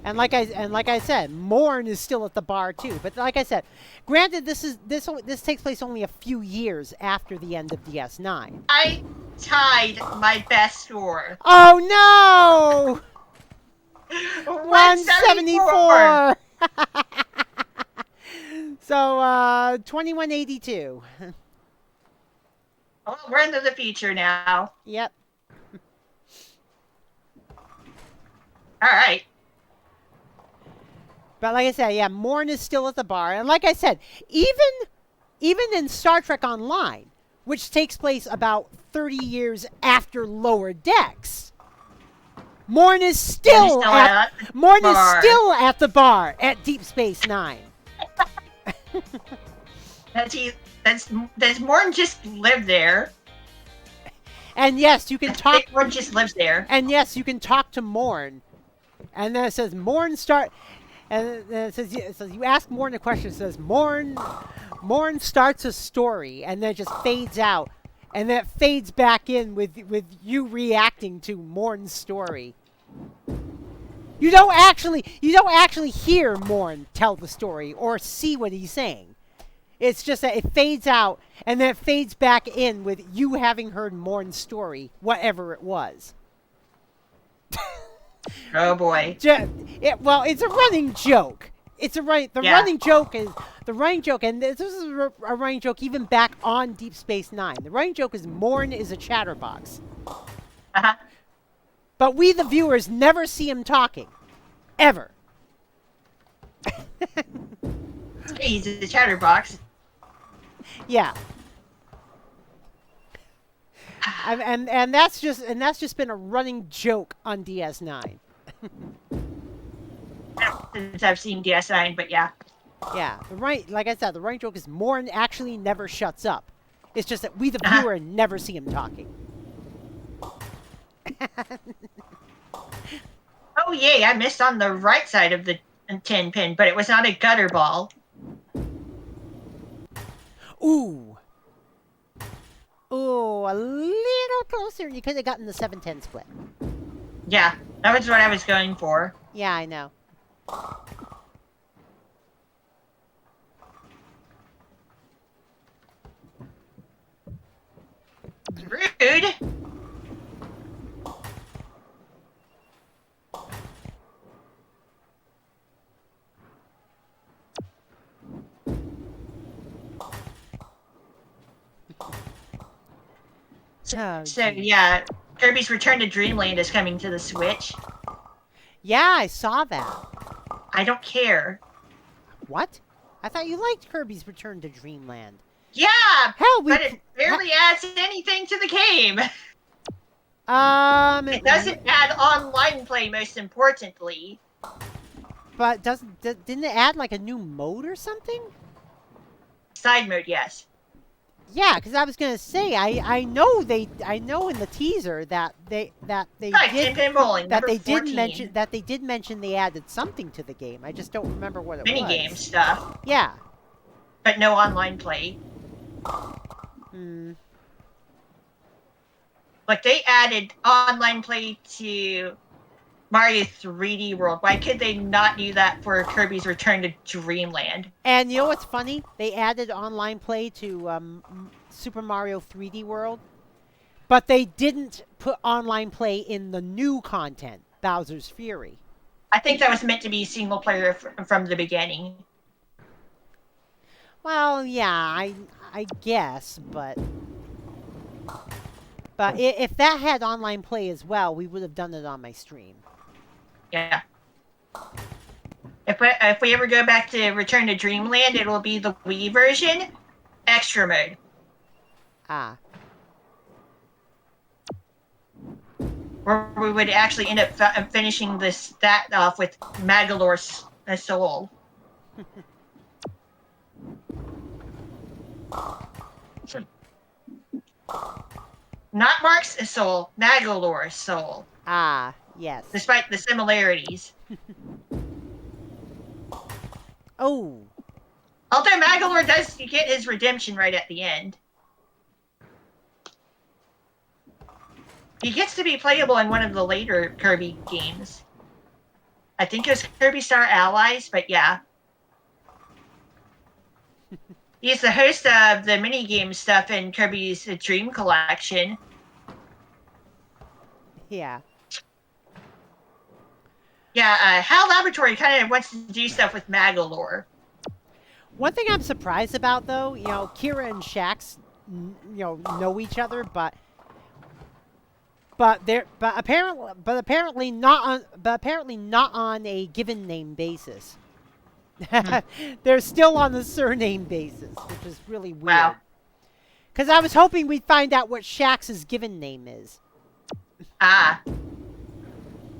Speaker 1: And like I said, Morn is still at the bar too. But like I said, granted, this takes place only a few years after the end of DS9.
Speaker 2: I tied my best score.
Speaker 1: Oh no!
Speaker 2: 174.
Speaker 1: So 2182.
Speaker 2: Oh, we're into the future now.
Speaker 1: Yep.
Speaker 2: All right.
Speaker 1: But like I said, yeah, Morn is still at the bar, and like I said, even in Star Trek Online, which takes place about 30 years after Lower Decks, Morn is still at the bar at Deep Space Nine.
Speaker 2: Does Morn just live there?
Speaker 1: And yes, you can talk.
Speaker 2: Morn just lives there.
Speaker 1: And yes, you can talk to Morn. And then it says Morn start. And then it says you ask Morn a question. It says Morn starts a story, and then it just fades out, and then it fades back in with you reacting to Morn's story. You don't actually hear Morn tell the story or see what he's saying. It's just that it fades out, and then it fades back in with you having heard Morn's story, whatever it was.
Speaker 2: Oh boy.
Speaker 1: Well, it's a running joke. Running joke, and this is a running joke even back on Deep Space Nine. The running joke is Morn is a chatterbox.
Speaker 2: Uh-huh.
Speaker 1: But we, the viewers, never see him talking. Ever.
Speaker 2: He's a chatterbox.
Speaker 1: Yeah. And that's just been a running joke on DS9.
Speaker 2: Since I've seen DS9, but yeah.
Speaker 1: Yeah, like I said, the running joke is Morn actually never shuts up. It's just that we, the viewer, never see him talking.
Speaker 2: Oh yay! I missed on the right side of the 10 pin, but it was not a gutter ball.
Speaker 1: Ooh, a little closer. You could have gotten the 7-10 split.
Speaker 2: Yeah, that was what I was going for.
Speaker 1: Yeah, I know.
Speaker 2: Rude.
Speaker 1: Oh,
Speaker 2: So
Speaker 1: geez.
Speaker 2: yeah, Kirby's Return to Dreamland is coming to the Switch.
Speaker 1: Yeah, I saw that.
Speaker 2: I don't care.
Speaker 1: What? I thought you liked Kirby's Return to Dreamland.
Speaker 2: Yeah,
Speaker 1: Hell, we
Speaker 2: but it barely adds anything to the game. It doesn't add online play, most importantly.
Speaker 1: But didn't it add like a new mode or something?
Speaker 2: Side mode, yes.
Speaker 1: Yeah, because I was gonna say I know in the teaser that they
Speaker 2: Right,
Speaker 1: did
Speaker 2: Tin Bowling,
Speaker 1: that
Speaker 2: number
Speaker 1: they
Speaker 2: 14.
Speaker 1: did mention they added something to the game. I just don't remember what it
Speaker 2: Minigame
Speaker 1: was.
Speaker 2: stuff,
Speaker 1: Yeah.
Speaker 2: but no online play.
Speaker 1: Hmm.
Speaker 2: Like, they added online play to Mario 3D World. Why could they not do that for Kirby's Return to Dreamland?
Speaker 1: And you know what's funny? They added online play to Super Mario 3D World, but they didn't put online play in the new content, Bowser's Fury.
Speaker 2: I think that was meant to be single player from the beginning.
Speaker 1: Well, yeah, I guess, but if that had online play as well, we would have done it on my stream.
Speaker 2: Yeah. If we ever go back to Return to Dreamland, it will be the Wii version, extra mode.
Speaker 1: Ah.
Speaker 2: Where we would actually end up finishing that off with Magolor's soul. Not Mark's soul, Magolor's soul.
Speaker 1: Ah, yes.
Speaker 2: Despite the similarities.
Speaker 1: Oh.
Speaker 2: Although Magolor does get his redemption right at the end. He gets to be playable in one of the later Kirby games. I think it was Kirby Star Allies, but yeah. He's the host of the minigame stuff in Kirby's Dream Collection.
Speaker 1: Yeah.
Speaker 2: Yeah, HAL Laboratory kind of wants to do stuff with Magolor.
Speaker 1: One thing I'm surprised about, though, you know, Kira and Shax, know each other, but apparently not on a given name basis. They're still on the surname basis, which is really weird.
Speaker 2: Wow.
Speaker 1: Because I was hoping we'd find out what Shax's given name is.
Speaker 2: Ah.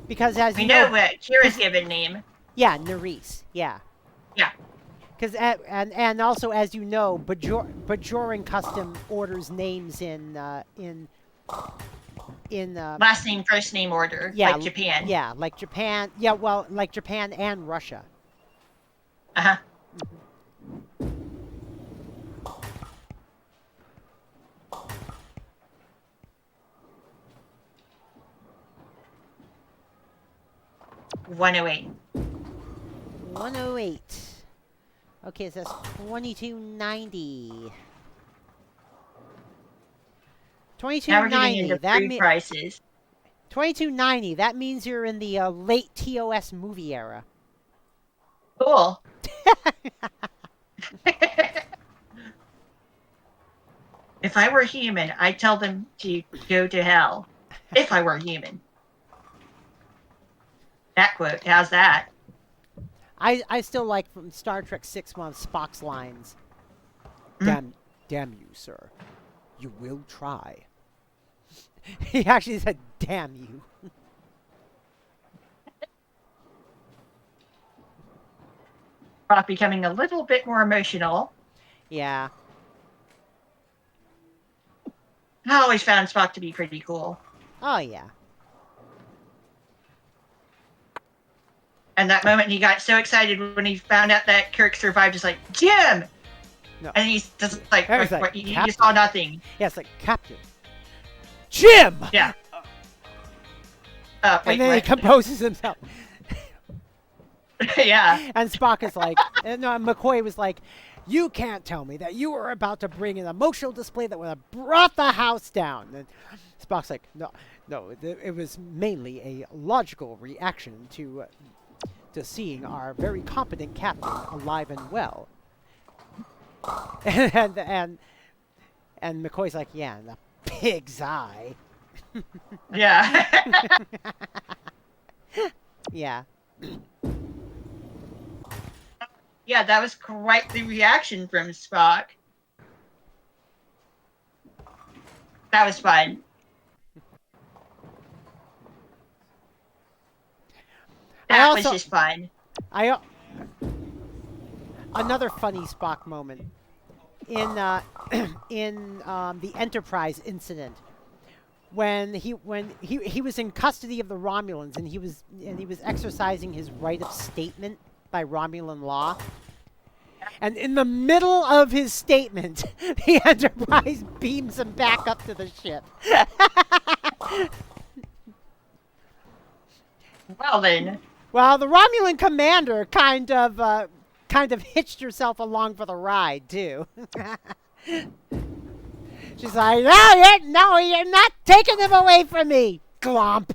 Speaker 1: Because as
Speaker 2: We
Speaker 1: you
Speaker 2: know what Kira's given name.
Speaker 1: Yeah, Nerisse. Yeah.
Speaker 2: Yeah.
Speaker 1: Because and also, as you know, Bajoran Custom orders names in
Speaker 2: Last name, first name order,
Speaker 1: yeah,
Speaker 2: like Japan.
Speaker 1: Yeah, like Japan. Yeah, well, like Japan and Russia.
Speaker 2: Uh-huh. Mm-hmm. 108.
Speaker 1: 108. Okay, so that's 2290.
Speaker 2: Now we're getting
Speaker 1: 2290.
Speaker 2: into
Speaker 1: That
Speaker 2: food prices.
Speaker 1: 2290. That means you're in the late TOS movie era.
Speaker 2: Cool. If I were human, I'd tell them to go to hell. If I were human. That quote, how's that?
Speaker 1: I still like from Star Trek 6 months Spock's lines. Damn you, sir. You will try. He actually said, damn you.
Speaker 2: Spock becoming a little bit more emotional.
Speaker 1: Yeah.
Speaker 2: I always found Spock to be pretty cool.
Speaker 1: Oh, yeah.
Speaker 2: And that moment he got so excited when he found out that Kirk survived, just like, Jim!
Speaker 1: No.
Speaker 2: And he's just like,
Speaker 1: I was like,
Speaker 2: what, you
Speaker 1: Captain.
Speaker 2: saw nothing.
Speaker 1: Yeah, it's like, Captain. Jim!
Speaker 2: Yeah. Wait,
Speaker 1: And then
Speaker 2: what?
Speaker 1: he composes himself.
Speaker 2: Yeah.
Speaker 1: And Spock is like, no, McCoy was like, You can't tell me that you were about to bring an emotional display that would have brought the house down. And Spock's like, no, it was mainly a logical reaction to seeing our very competent captain alive and well. and McCoy's like, yeah, the pig's eye.
Speaker 2: Yeah.
Speaker 1: Yeah.
Speaker 2: Yeah, that was quite the reaction from Spock. That was fun. That was just fun.
Speaker 1: Another funny Spock moment in the Enterprise incident when he was in custody of the Romulans and he was exercising his right of statement by Romulan law. And in the middle of his statement, the Enterprise beams him back up to the ship.
Speaker 2: Well then.
Speaker 1: Well, the Romulan commander kind of hitched herself along for the ride too. She's like, no, you're not taking him away from me, glomp.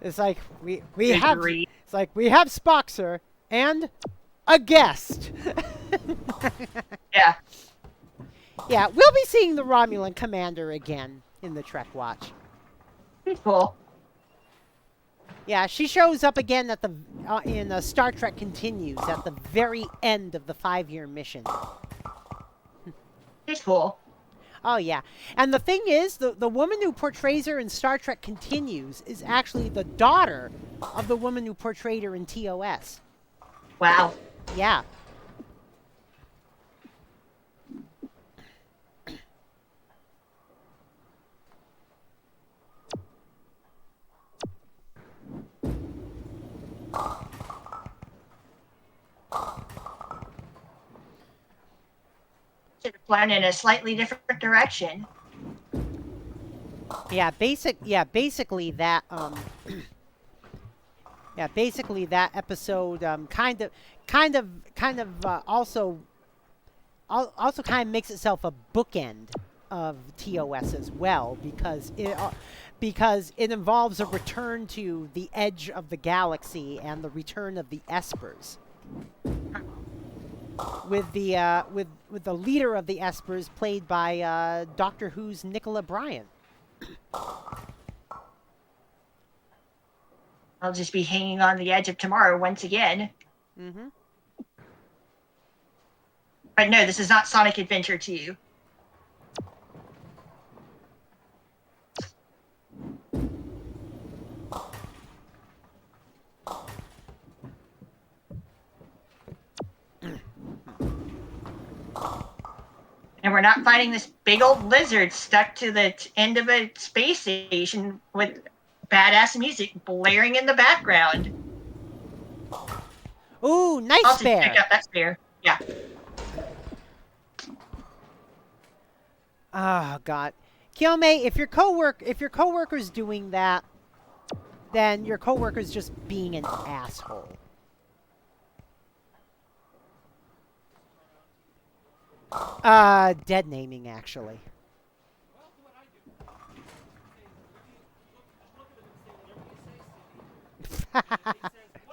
Speaker 1: It's like we have Spock, sir, and a guest.
Speaker 2: Yeah.
Speaker 1: Yeah, we'll be seeing the Romulan commander again in the Trek Watch.
Speaker 2: Cool.
Speaker 1: Yeah, she shows up again at the in Star Trek Continues at the very end of the 5-year mission.
Speaker 2: She's cool.
Speaker 1: Oh, yeah. And the thing is, the woman who portrays her in Star Trek Continues is actually the daughter of the woman who portrayed her in TOS.
Speaker 2: Wow.
Speaker 1: Yeah.
Speaker 2: Should have flown in a slightly different direction.
Speaker 1: Yeah, basically that basically that episode kind of also kind of makes itself a bookend of TOS as well because it involves a return to the edge of the galaxy and the return of the Espers. With the leader of the Espers played by Doctor Who's Nicola Bryant.
Speaker 2: I'll just be hanging on the edge of tomorrow once again.
Speaker 1: Mm-hmm.
Speaker 2: But no, this is not Sonic Adventure 2. And we're not fighting this big old lizard stuck to the end of a space station with badass music blaring in the background.
Speaker 1: Ooh, nice
Speaker 2: I'll just
Speaker 1: bear.
Speaker 2: pick up that spear. Yeah.
Speaker 1: Oh God, Kyomei, if your coworker's doing that, then your coworker's just being an asshole. Dead naming actually.
Speaker 3: What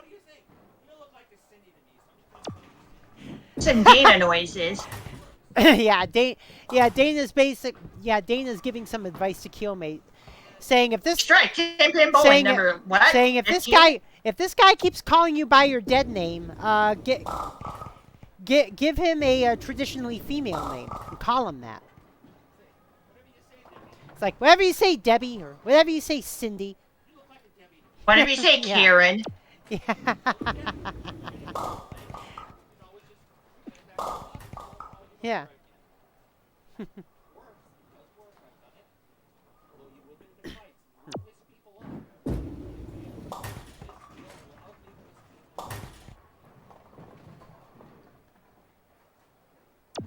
Speaker 3: do you think? You look like a Cindy to me, so
Speaker 2: Some Dana noises.
Speaker 1: Dana's giving some advice to Kyomei, saying if this
Speaker 2: Strike, Campaign Bowling number what?
Speaker 1: saying if
Speaker 2: 15?
Speaker 1: this guy keeps calling you by your dead name, give him a traditionally female name and call him that. It's like whatever you say, Debbie, or whatever you say, Cindy.
Speaker 2: Whatever you say,
Speaker 1: Yeah.
Speaker 2: Karen.
Speaker 1: Yeah. Yeah.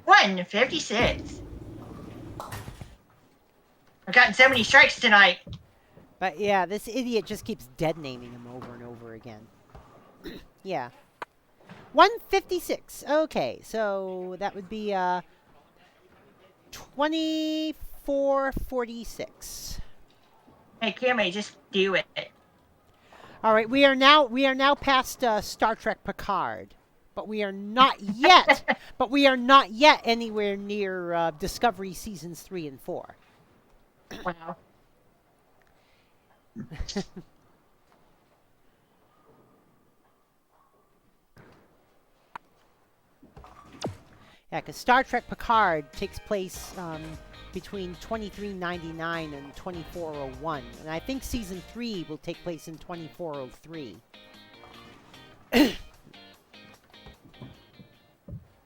Speaker 1: $1.56. I've gotten so many strikes tonight. But yeah, this idiot just keeps dead naming him over and over again. Yeah. 156. Okay, so that would be 2446.
Speaker 2: Hey, Kimmy, just do it.
Speaker 1: All right, we are now past Star Trek Picard, but we are not yet. But we are not yet anywhere near Discovery seasons 3 and 4.
Speaker 2: Wow.
Speaker 1: Yeah, because Star Trek Picard takes place between 2399 and 2401, and I think season 3 will take place in 2403.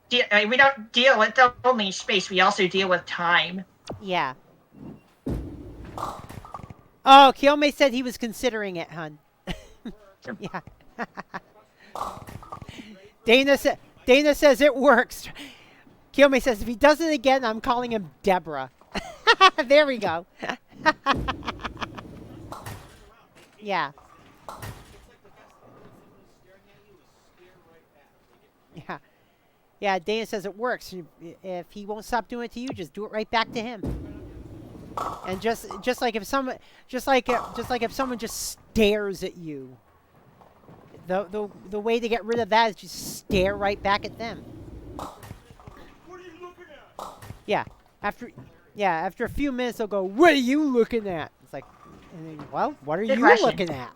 Speaker 2: We don't deal with only space. We also deal with time.
Speaker 1: Yeah. Oh, Kiyome said he was considering it, hun. Yeah. Dana says it works. Kiyome says if he does it again, I'm calling him Deborah. There we go. Yeah. Yeah. Yeah, Dana says it works. If he won't stop doing it to you, just do it right back to him. And just like if someone if someone just stares at you, the way to get rid of that is just stare right back at them.
Speaker 3: What are you looking at?
Speaker 1: Yeah. After a few minutes they'll go, "What are you looking at?" It's like, and then, well, what are
Speaker 2: Good
Speaker 1: you
Speaker 2: question.
Speaker 1: looking at?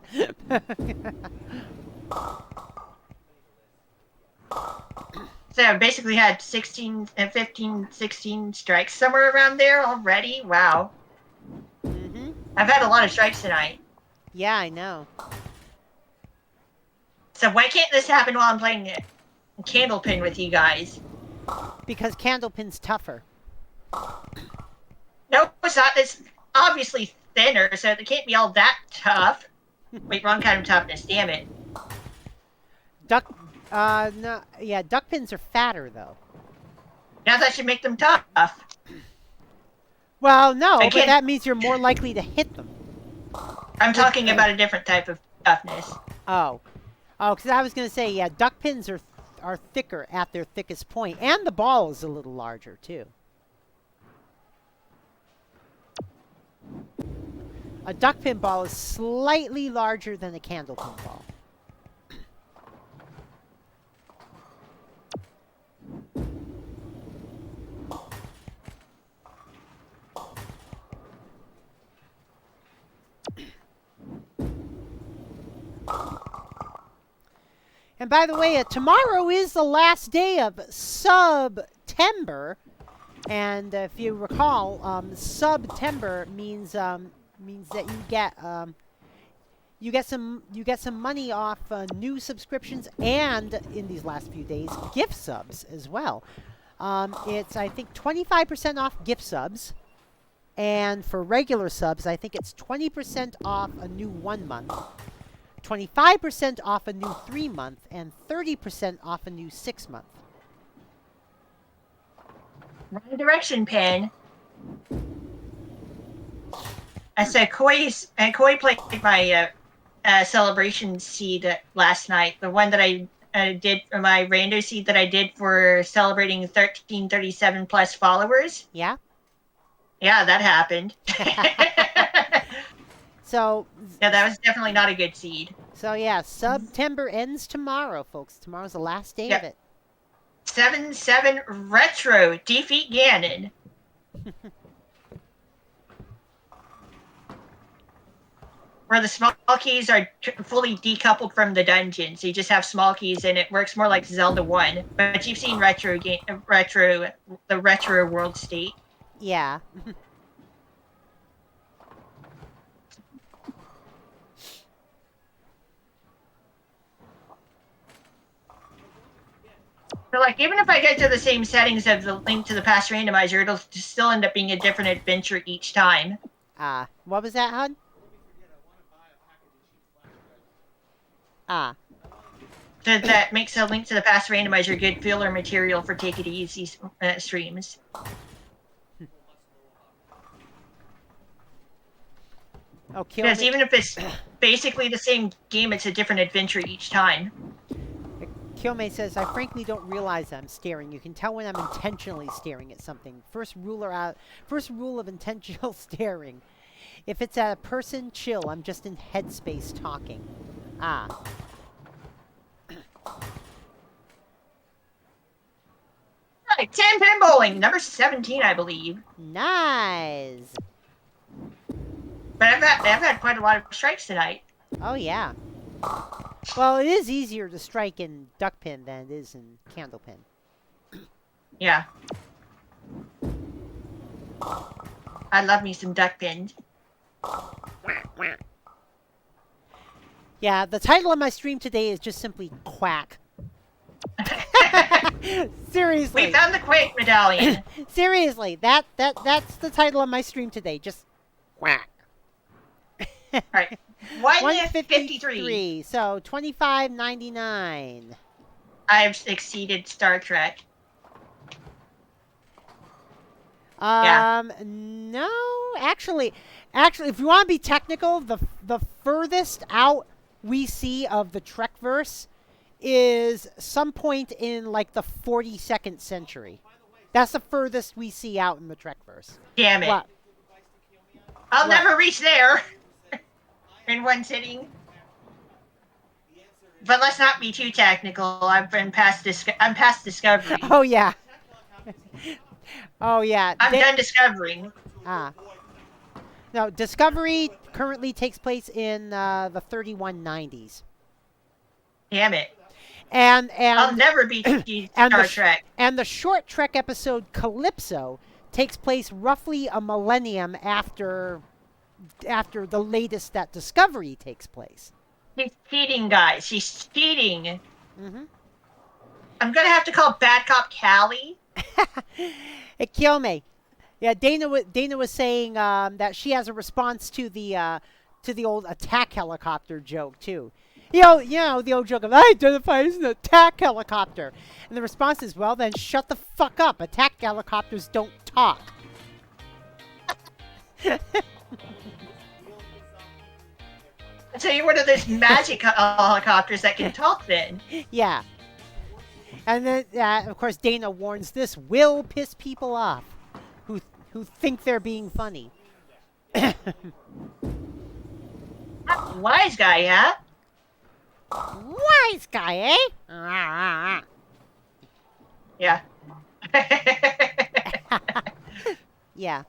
Speaker 2: So I basically had 16 and 15, 16 strikes somewhere around there already. Wow.
Speaker 1: Mhm.
Speaker 2: I've had a lot of strikes tonight.
Speaker 1: Yeah, I know.
Speaker 2: So why can't this happen while I'm playing Candlepin with you guys?
Speaker 1: Because Candlepin's tougher.
Speaker 2: No, it's not. It's obviously thinner, so it can't be all that tough. Wait, wrong kind of toughness. Damn it.
Speaker 1: No, yeah, Duckpins are fatter though.
Speaker 2: Now that should make them tough.
Speaker 1: Well, no,
Speaker 2: I
Speaker 1: but
Speaker 2: can't-
Speaker 1: that means you're more likely to hit them.
Speaker 2: I'm talking about a different type of toughness.
Speaker 1: Oh, because I was gonna say, yeah, Duckpins are thicker at their thickest point, and the ball is a little larger too. A duckpin ball is slightly larger than a candlepin ball. And by the way, tomorrow is the last day of September, and if you recall, September means that you get some money off new subscriptions, and in these last few days, gift subs as well. It's I think 25% off gift subs, and for regular subs, I think it's 20% off a new 1 month. 25% off a new 3 month, and 30% off a new 6 month.
Speaker 2: Wrong direction, Pen. I said Koi played my celebration seed last night. The one that I did for my rando seed that I did for celebrating 1337 plus followers.
Speaker 1: Yeah?
Speaker 2: Yeah, that happened.
Speaker 1: So,
Speaker 2: Yeah, that was definitely not a good seed.
Speaker 1: so yeah, September ends tomorrow, folks. Tomorrow's the last day of it.
Speaker 2: 7-7 retro defeat Ganon. Where the small keys are fully decoupled from the dungeon, so you just have small keys, and it works more like Zelda 1. But you've seen the retro world state.
Speaker 1: Yeah.
Speaker 2: So, like, even if I get to the same settings of the Link to the Past randomizer, it'll still end up being a different adventure each time.
Speaker 1: What was that, hon? Ah.
Speaker 2: So that makes a Link to the Past randomizer good filler material for Take It Easy streams.
Speaker 1: Oh,
Speaker 2: Because
Speaker 1: Kill Me.
Speaker 2: even if it's basically the same game, it's a different adventure each time.
Speaker 1: Kyome says, I frankly don't realize I'm staring. You can tell when I'm intentionally staring at something. First rule of intentional staring. If it's at a person, chill. I'm just in headspace talking. Ah.
Speaker 2: Right, 10-pin bowling, number 17, I believe.
Speaker 1: Nice.
Speaker 2: But I've had quite a lot of strikes tonight.
Speaker 1: Oh, yeah. Well, it is easier to strike in Duckpin than it is in Candlepin.
Speaker 2: Yeah. I love me some Duckpins.
Speaker 1: Yeah, the title of my stream today is just simply QUACK. Seriously.
Speaker 2: We found the Quake medallion.
Speaker 1: Seriously, that's the title of my stream today. Just QUACK.
Speaker 2: Right. 153.
Speaker 1: So 25.99.
Speaker 2: I've exceeded Star Trek.
Speaker 1: No, actually, if you want to be technical, the furthest out we see of the Trekverse is some point in like the 42nd century. That's the furthest we see out in the Trekverse.
Speaker 2: Damn it.
Speaker 1: What?
Speaker 2: I'll
Speaker 1: What?
Speaker 2: never reach there in one sitting. But let's not be too technical. I'm past discovery.
Speaker 1: Oh yeah. Oh yeah.
Speaker 2: I'm done discovering.
Speaker 1: Ah. No, Discovery currently takes place in the 3190s.
Speaker 2: Damn it.
Speaker 1: And
Speaker 2: I'll never be Star Trek.
Speaker 1: And the short Trek episode Calypso takes place roughly a millennium after the latest that Discovery takes place.
Speaker 2: She's cheating, guys. She's cheating.
Speaker 1: Mm-hmm.
Speaker 2: I'm gonna have to call Bad Cop Callie.
Speaker 1: Hey, Kyome. Yeah, Dana was saying that she has a response to the old attack helicopter joke too. You know the old joke of I identify as an attack helicopter, and the response is, well then shut the fuck up. Attack helicopters don't talk.
Speaker 2: So you're one of those magic helicopters that can talk then.
Speaker 1: Yeah. And then, of course, Dana warns this will piss people off who think they're being funny.
Speaker 2: Wise guy, huh?
Speaker 1: Wise guy, eh?
Speaker 2: Yeah.
Speaker 1: Yeah.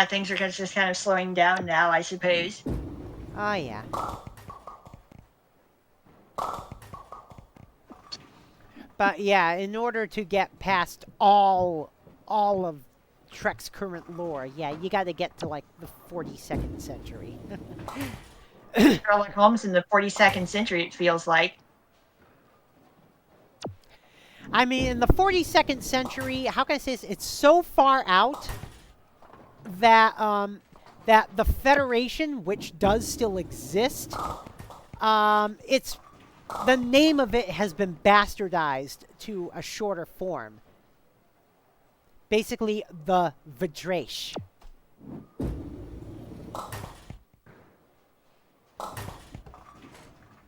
Speaker 2: Things are just kind of slowing down now, I suppose.
Speaker 1: Oh, yeah. But yeah, in order to get past all of Trek's current lore, yeah, you got to get to like the 42nd century.
Speaker 2: Sherlock Holmes in the 42nd century, it feels like.
Speaker 1: I mean, in the 42nd century, how can I say this? It's so far out that that the Federation, which does still exist, it's the name of it has been bastardized to a shorter form. Basically, the Vajrash.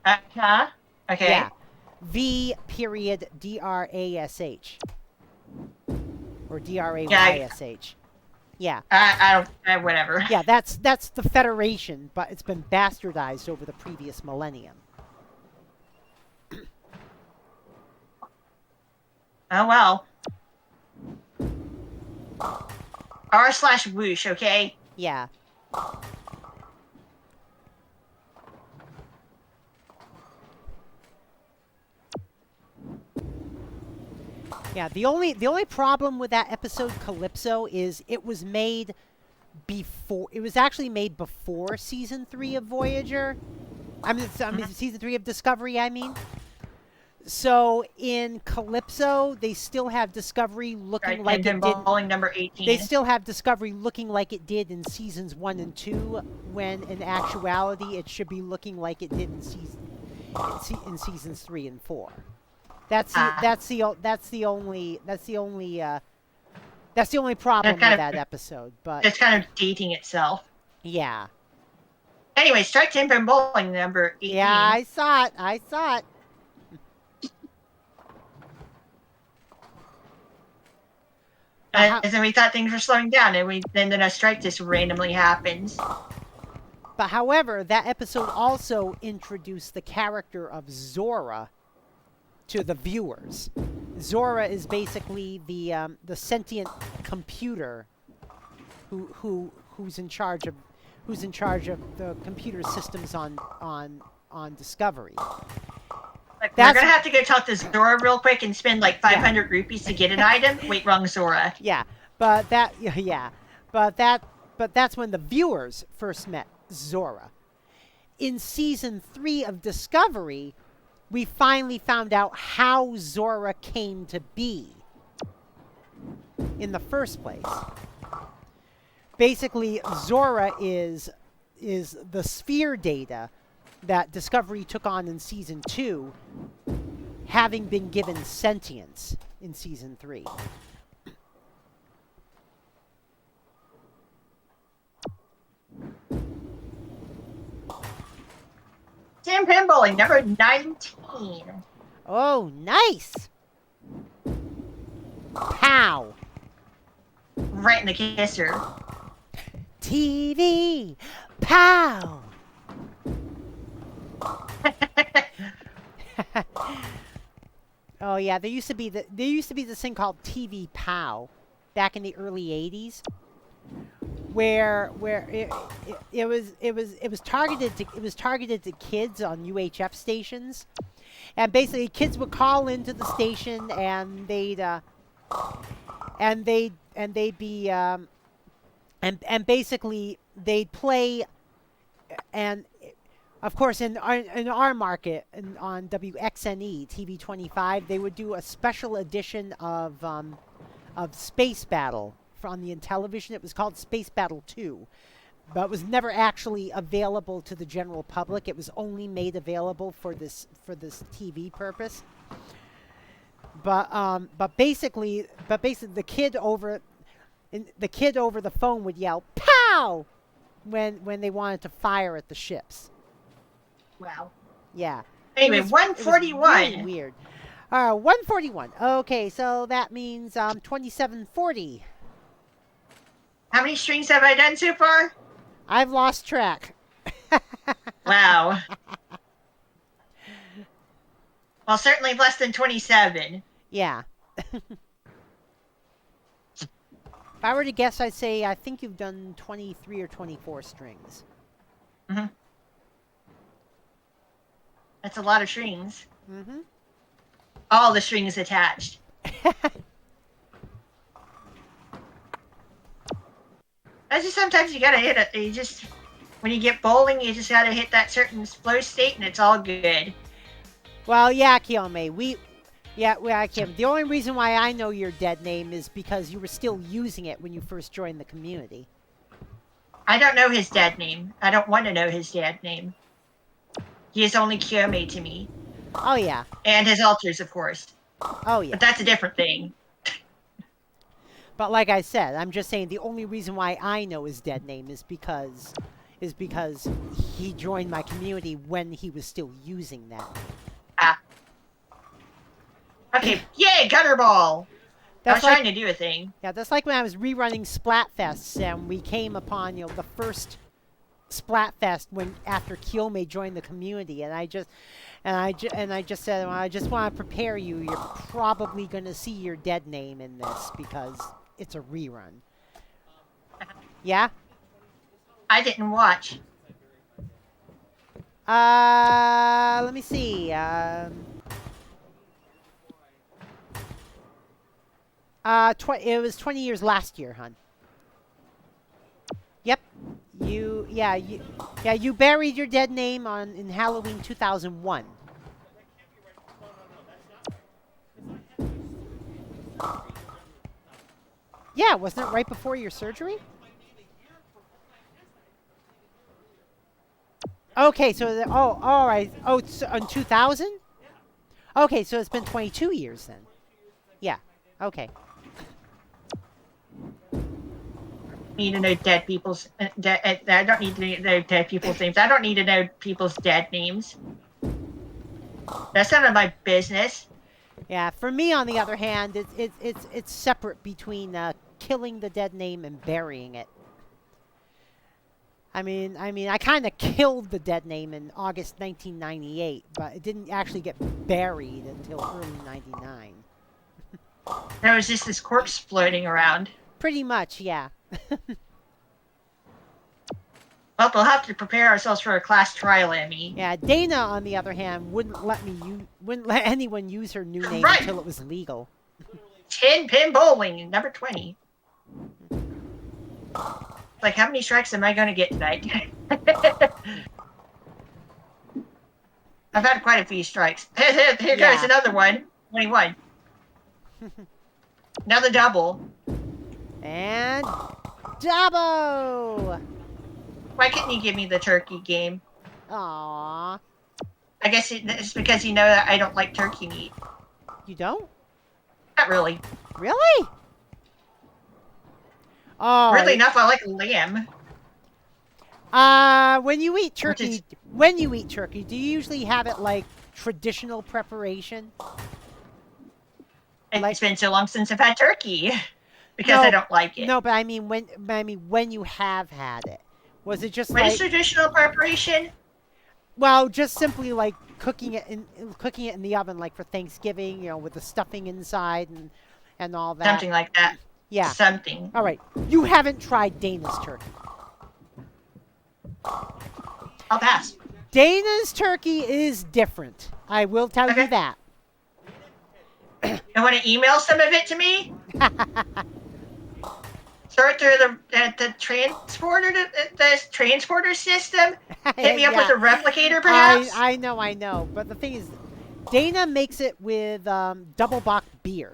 Speaker 2: Huh? Okay.
Speaker 1: Yeah. V.DRASH. Or DRAYSH. Yeah.
Speaker 2: I don't. Whatever.
Speaker 1: Yeah, that's the Federation, but it's been bastardized over the previous millennium.
Speaker 2: Oh well. R/whoosh, okay?
Speaker 1: Yeah. Yeah, the only problem with that episode Calypso is it was made before. It was actually made before season 3 of Voyager. I mean season 3 of Discovery. I mean, So in Calypso, they still have Discovery looking
Speaker 2: Right,
Speaker 1: like it did.
Speaker 2: Bowling number 18.
Speaker 1: They still have Discovery looking like it did in seasons 1 and 2, when in actuality it should be looking like it did in seasons 3 and 4. That's the only problem with that episode. But
Speaker 2: it's kind of dating itself.
Speaker 1: yeah.
Speaker 2: Anyway, Strike Timber Bowling number 18.
Speaker 1: Yeah, I saw it.
Speaker 2: And then we thought things were slowing down, and then a strike just randomly happens.
Speaker 1: But however, that episode also introduced the character of Zora to the viewers. Zora is basically the sentient computer who's in charge of the computer systems on Discovery.
Speaker 2: Like, we're gonna have to go talk to Zora real quick and spend like 500 rupees to get an item. Wait, wrong Zora.
Speaker 1: Yeah, but that's when the viewers first met Zora. In season 3 of Discovery, we finally found out how Zora came to be in the first place. Basically, Zora is the sphere data that Discovery took on in season 2, having been given sentience in season 3.
Speaker 2: Sam Pinbowling, number 19.
Speaker 1: Oh, nice! Pow!
Speaker 2: Right in the kisser.
Speaker 1: TV! Pow! Oh yeah, there used to be this thing called TV Pow back in the early 80s, where it was targeted to kids on UHF stations, and basically kids would call into the station and they'd basically they'd play, and of course in our market on WXNE TV 25 they would do a special edition of Space Battle on the Intellivision. It was called Space Battle 2, but it was never actually available to the general public. It was only made available for this TV purpose. But basically the kid over the phone would yell "Pow!" when they wanted to fire at the ships.
Speaker 2: Wow.
Speaker 1: Yeah.
Speaker 2: Anyway,
Speaker 1: It was
Speaker 2: 141.
Speaker 1: really weird. 141. Okay, so that means 2740.
Speaker 2: How many strings have I done so far?
Speaker 1: I've lost track.
Speaker 2: Wow. Well, certainly less than 27.
Speaker 1: Yeah. If I were to guess, I'd say I think you've done 23 or 24 strings.
Speaker 2: Mm-hmm. That's a lot of strings.
Speaker 1: Mm-hmm.
Speaker 2: All the strings attached. That's just sometimes you gotta hit it. You just, when you get bowling, you just gotta hit that certain flow state, and it's all good.
Speaker 1: Well, yeah, Kiyome, Kim. The only reason why I know your dead name is because you were still using it when you first joined the community.
Speaker 2: I don't know his dead name. I don't want to know his dead name. He is only Kiyome to me.
Speaker 1: Oh, yeah.
Speaker 2: And his alters, of course.
Speaker 1: Oh, yeah.
Speaker 2: But that's a different thing.
Speaker 1: But like I said, I'm just saying the only reason why I know his dead name is because he joined my community when he was still using that name.
Speaker 2: Ah. Okay, yay, Gutterball! I was
Speaker 1: like,
Speaker 2: trying to do a thing.
Speaker 1: Yeah, that's like when I was rerunning Splatfests and we came upon, the first Splatfest after Kiyome joined the community, and I just said, well, I just want to prepare you. You're probably going to see your dead name in this because it's a rerun. Yeah?
Speaker 2: I didn't watch.
Speaker 1: Let me see. It was 20 years last year, hon. Yep. You buried your dead name in Halloween 2001. Yeah, wasn't it right before your surgery? Okay, so all right. Oh, it's in 2000. Okay, so it's been 22 years then. Yeah. Okay.
Speaker 2: Need to know dead people's. I don't need to know dead people's names. I don't need to know people's dead names. That's none of my business.
Speaker 1: Yeah. For me, on the other hand, it's separate between killing the dead name and burying it. I mean, I kind of killed the dead name in August 1998, but it didn't actually get buried until early '99.
Speaker 2: There was just this corpse floating around.
Speaker 1: Pretty much, yeah.
Speaker 2: Well, we'll have to prepare ourselves for a class trial, Emmy.
Speaker 1: Yeah, Dana, on the other hand, wouldn't let anyone use her new name
Speaker 2: Right.
Speaker 1: until it was legal.
Speaker 2: 10-pin bowling, number 20. Like, how many strikes am I going to get tonight? I've had quite a few strikes. Here goes another one. 21. Another double.
Speaker 1: And double.
Speaker 2: Why couldn't you give me the turkey game?
Speaker 1: Aww.
Speaker 2: I guess it's because you know that I don't like turkey meat.
Speaker 1: You don't?
Speaker 2: Not really.
Speaker 1: Really? Oh.
Speaker 2: Really enough, I like lamb.
Speaker 1: When you eat turkey, do you usually have it like traditional preparation?
Speaker 2: It's been so long since I've had turkey because I don't like it.
Speaker 1: No, but I mean when you have had it, was it just
Speaker 2: What
Speaker 1: like
Speaker 2: is traditional preparation?
Speaker 1: well, just simply like cooking it in the oven, like for Thanksgiving, you know, with the stuffing inside and all that.
Speaker 2: Something like that.
Speaker 1: Yeah.
Speaker 2: Something.
Speaker 1: All right. You haven't tried Dana's turkey.
Speaker 2: I'll pass.
Speaker 1: Dana's turkey is different. I will tell you that.
Speaker 2: You want to email some of it to me? Sort through the transporter system. Hit me up with a replicator, perhaps.
Speaker 1: I know. But the thing is, Dana makes it with double bock beer.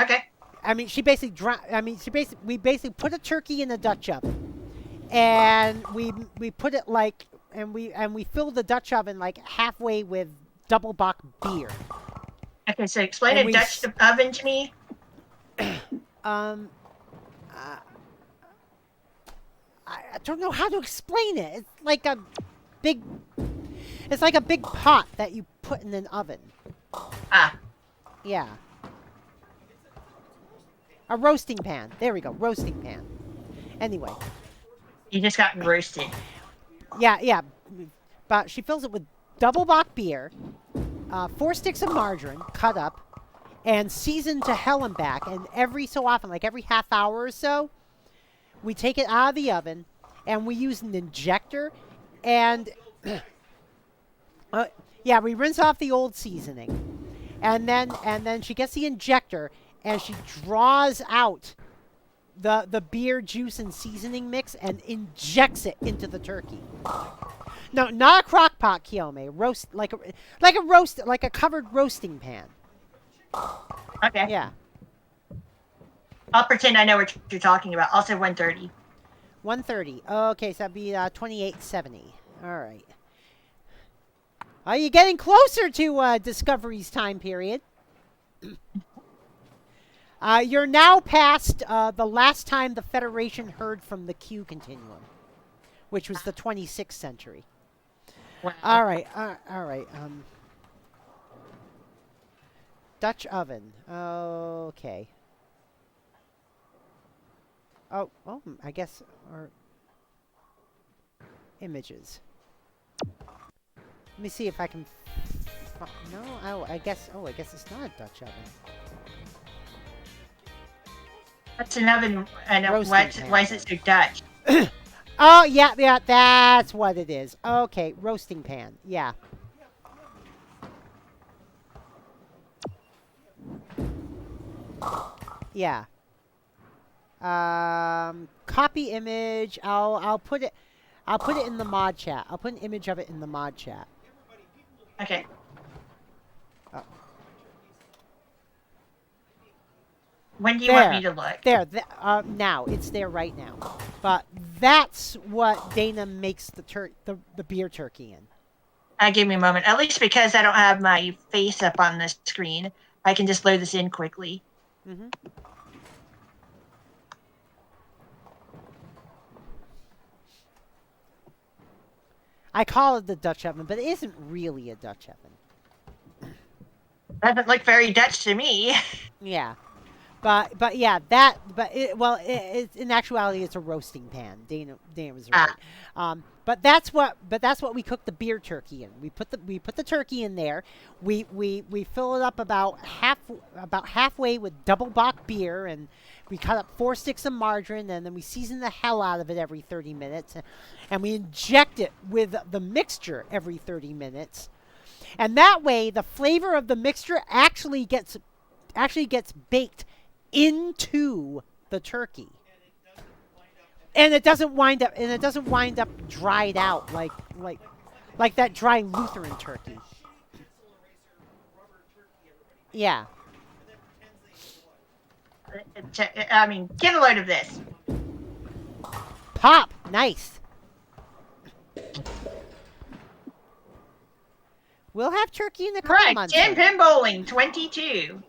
Speaker 2: Okay.
Speaker 1: I mean, we basically put a turkey in a Dutch oven, and we put it like, and we fill the Dutch oven like halfway with double bock beer.
Speaker 2: Okay, so explain
Speaker 1: And
Speaker 2: a Dutch oven to me.
Speaker 1: I don't know how to explain it. It's like a big pot that you put in an oven.
Speaker 2: Ah.
Speaker 1: Yeah. A roasting pan. There we go. Roasting pan. Anyway.
Speaker 2: You just got roasted.
Speaker 1: Yeah. But she fills it with double bock beer, 4 sticks of margarine cut up, and seasoned to hell and back. And every so often, like every half hour or so, we take it out of the oven and we use an injector. And we rinse off the old seasoning. And then she gets the injector and she draws out the beer juice and seasoning mix and injects it into the turkey. No, not a crock pot, Kiyome. Roast like a covered roasting pan.
Speaker 2: Okay.
Speaker 1: Yeah.
Speaker 2: I'll pretend I know what you're talking about. I'll say 130.
Speaker 1: 130. Okay, so that'd be 2870. All right. Are you getting closer to Discovery's time period? You're now past the last time the Federation heard from the Q continuum, which was the 26th century.
Speaker 2: Wow.
Speaker 1: All right. Dutch oven. Okay. Oh, I guess, or images. Let me see if I can. No, I guess it's not a Dutch oven.
Speaker 2: What's an oven? I know.
Speaker 1: Roasting
Speaker 2: Why is it so Dutch?
Speaker 1: Oh, yeah, that's what it is. Okay, roasting pan. Yeah. Yeah. Copy image. I'll put it in the mod chat. I'll put an image of it in the mod chat.
Speaker 2: Okay. When do you want me to look?
Speaker 1: There, now. It's there right now. But that's what Dana makes the beer turkey in.
Speaker 2: Give me a moment. At least because I don't have my face up on the screen, I can just load this in quickly.
Speaker 1: Mm-hmm. I call it the Dutch oven, but it isn't really a Dutch oven.
Speaker 2: Doesn't look very Dutch to me.
Speaker 1: Yeah. But in actuality it's a roasting pan. Dana was right. But that's what we cook the beer turkey in. We put the turkey in there. We fill it up about halfway with double bock beer, and we cut up 4 sticks of margarine, and then we season the hell out of it every 30 minutes, and we inject it with the mixture every 30 minutes. And that way the flavor of the mixture actually gets baked into the turkey, and it doesn't wind up dried out like that dry Lutheran turkey. Yeah.
Speaker 2: I mean, get a load of this.
Speaker 1: Pop, nice. We'll have turkey in a couple months.
Speaker 2: Jim Pin Bowling 22.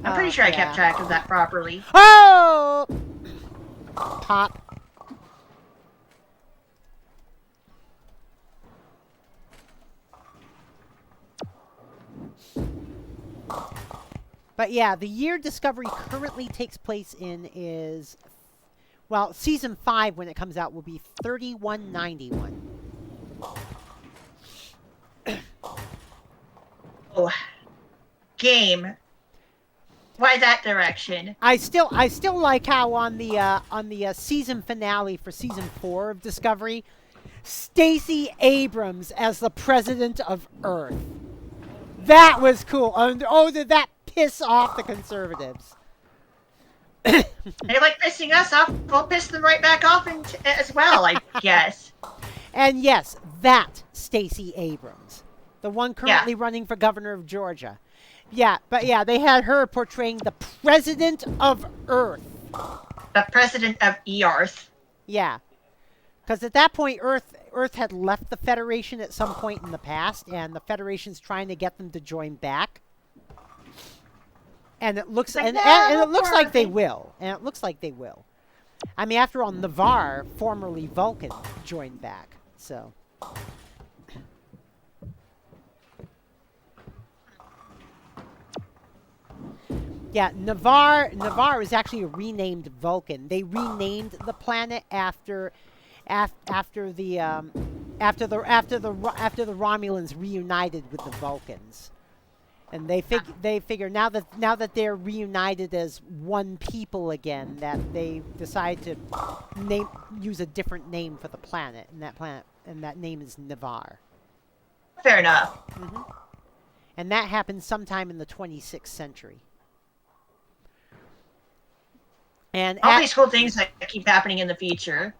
Speaker 2: I'm pretty sure I kept track of that properly.
Speaker 1: Oh! Pop. But yeah, the year Discovery currently takes place in is, well, season 5 when it comes out will be 3191.
Speaker 2: Oh, game. Why that direction?
Speaker 1: I still like how on the season finale for season 4 of Discovery, Stacey Abrams as the president of Earth. That was cool. And, oh, did that piss off the conservatives?
Speaker 2: They like pissing us off. We'll piss them right back off as well, I guess.
Speaker 1: And yes, that Stacey Abrams, the one currently running for governor of Georgia. Yeah, but yeah, they had her portraying the president of Earth.
Speaker 2: The president of Earth.
Speaker 1: Yeah. Because at that point, Earth had left the Federation at some point in the past, and the Federation's trying to get them to join back. And it looks and it looks like they will. And it looks like they will. I mean, after all, Navarre, formerly Vulcan, joined back. So. Yeah, Navarre is actually a renamed Vulcan. They renamed the planet after the Romulans reunited with the Vulcans, and they figure now that they're reunited as one people again, that they decide to use a different name for the planet, and that name is Navarre.
Speaker 2: Fair enough.
Speaker 1: Mm-hmm. And that happened sometime in the 26th century. And
Speaker 2: all these cool things that keep happening in the future.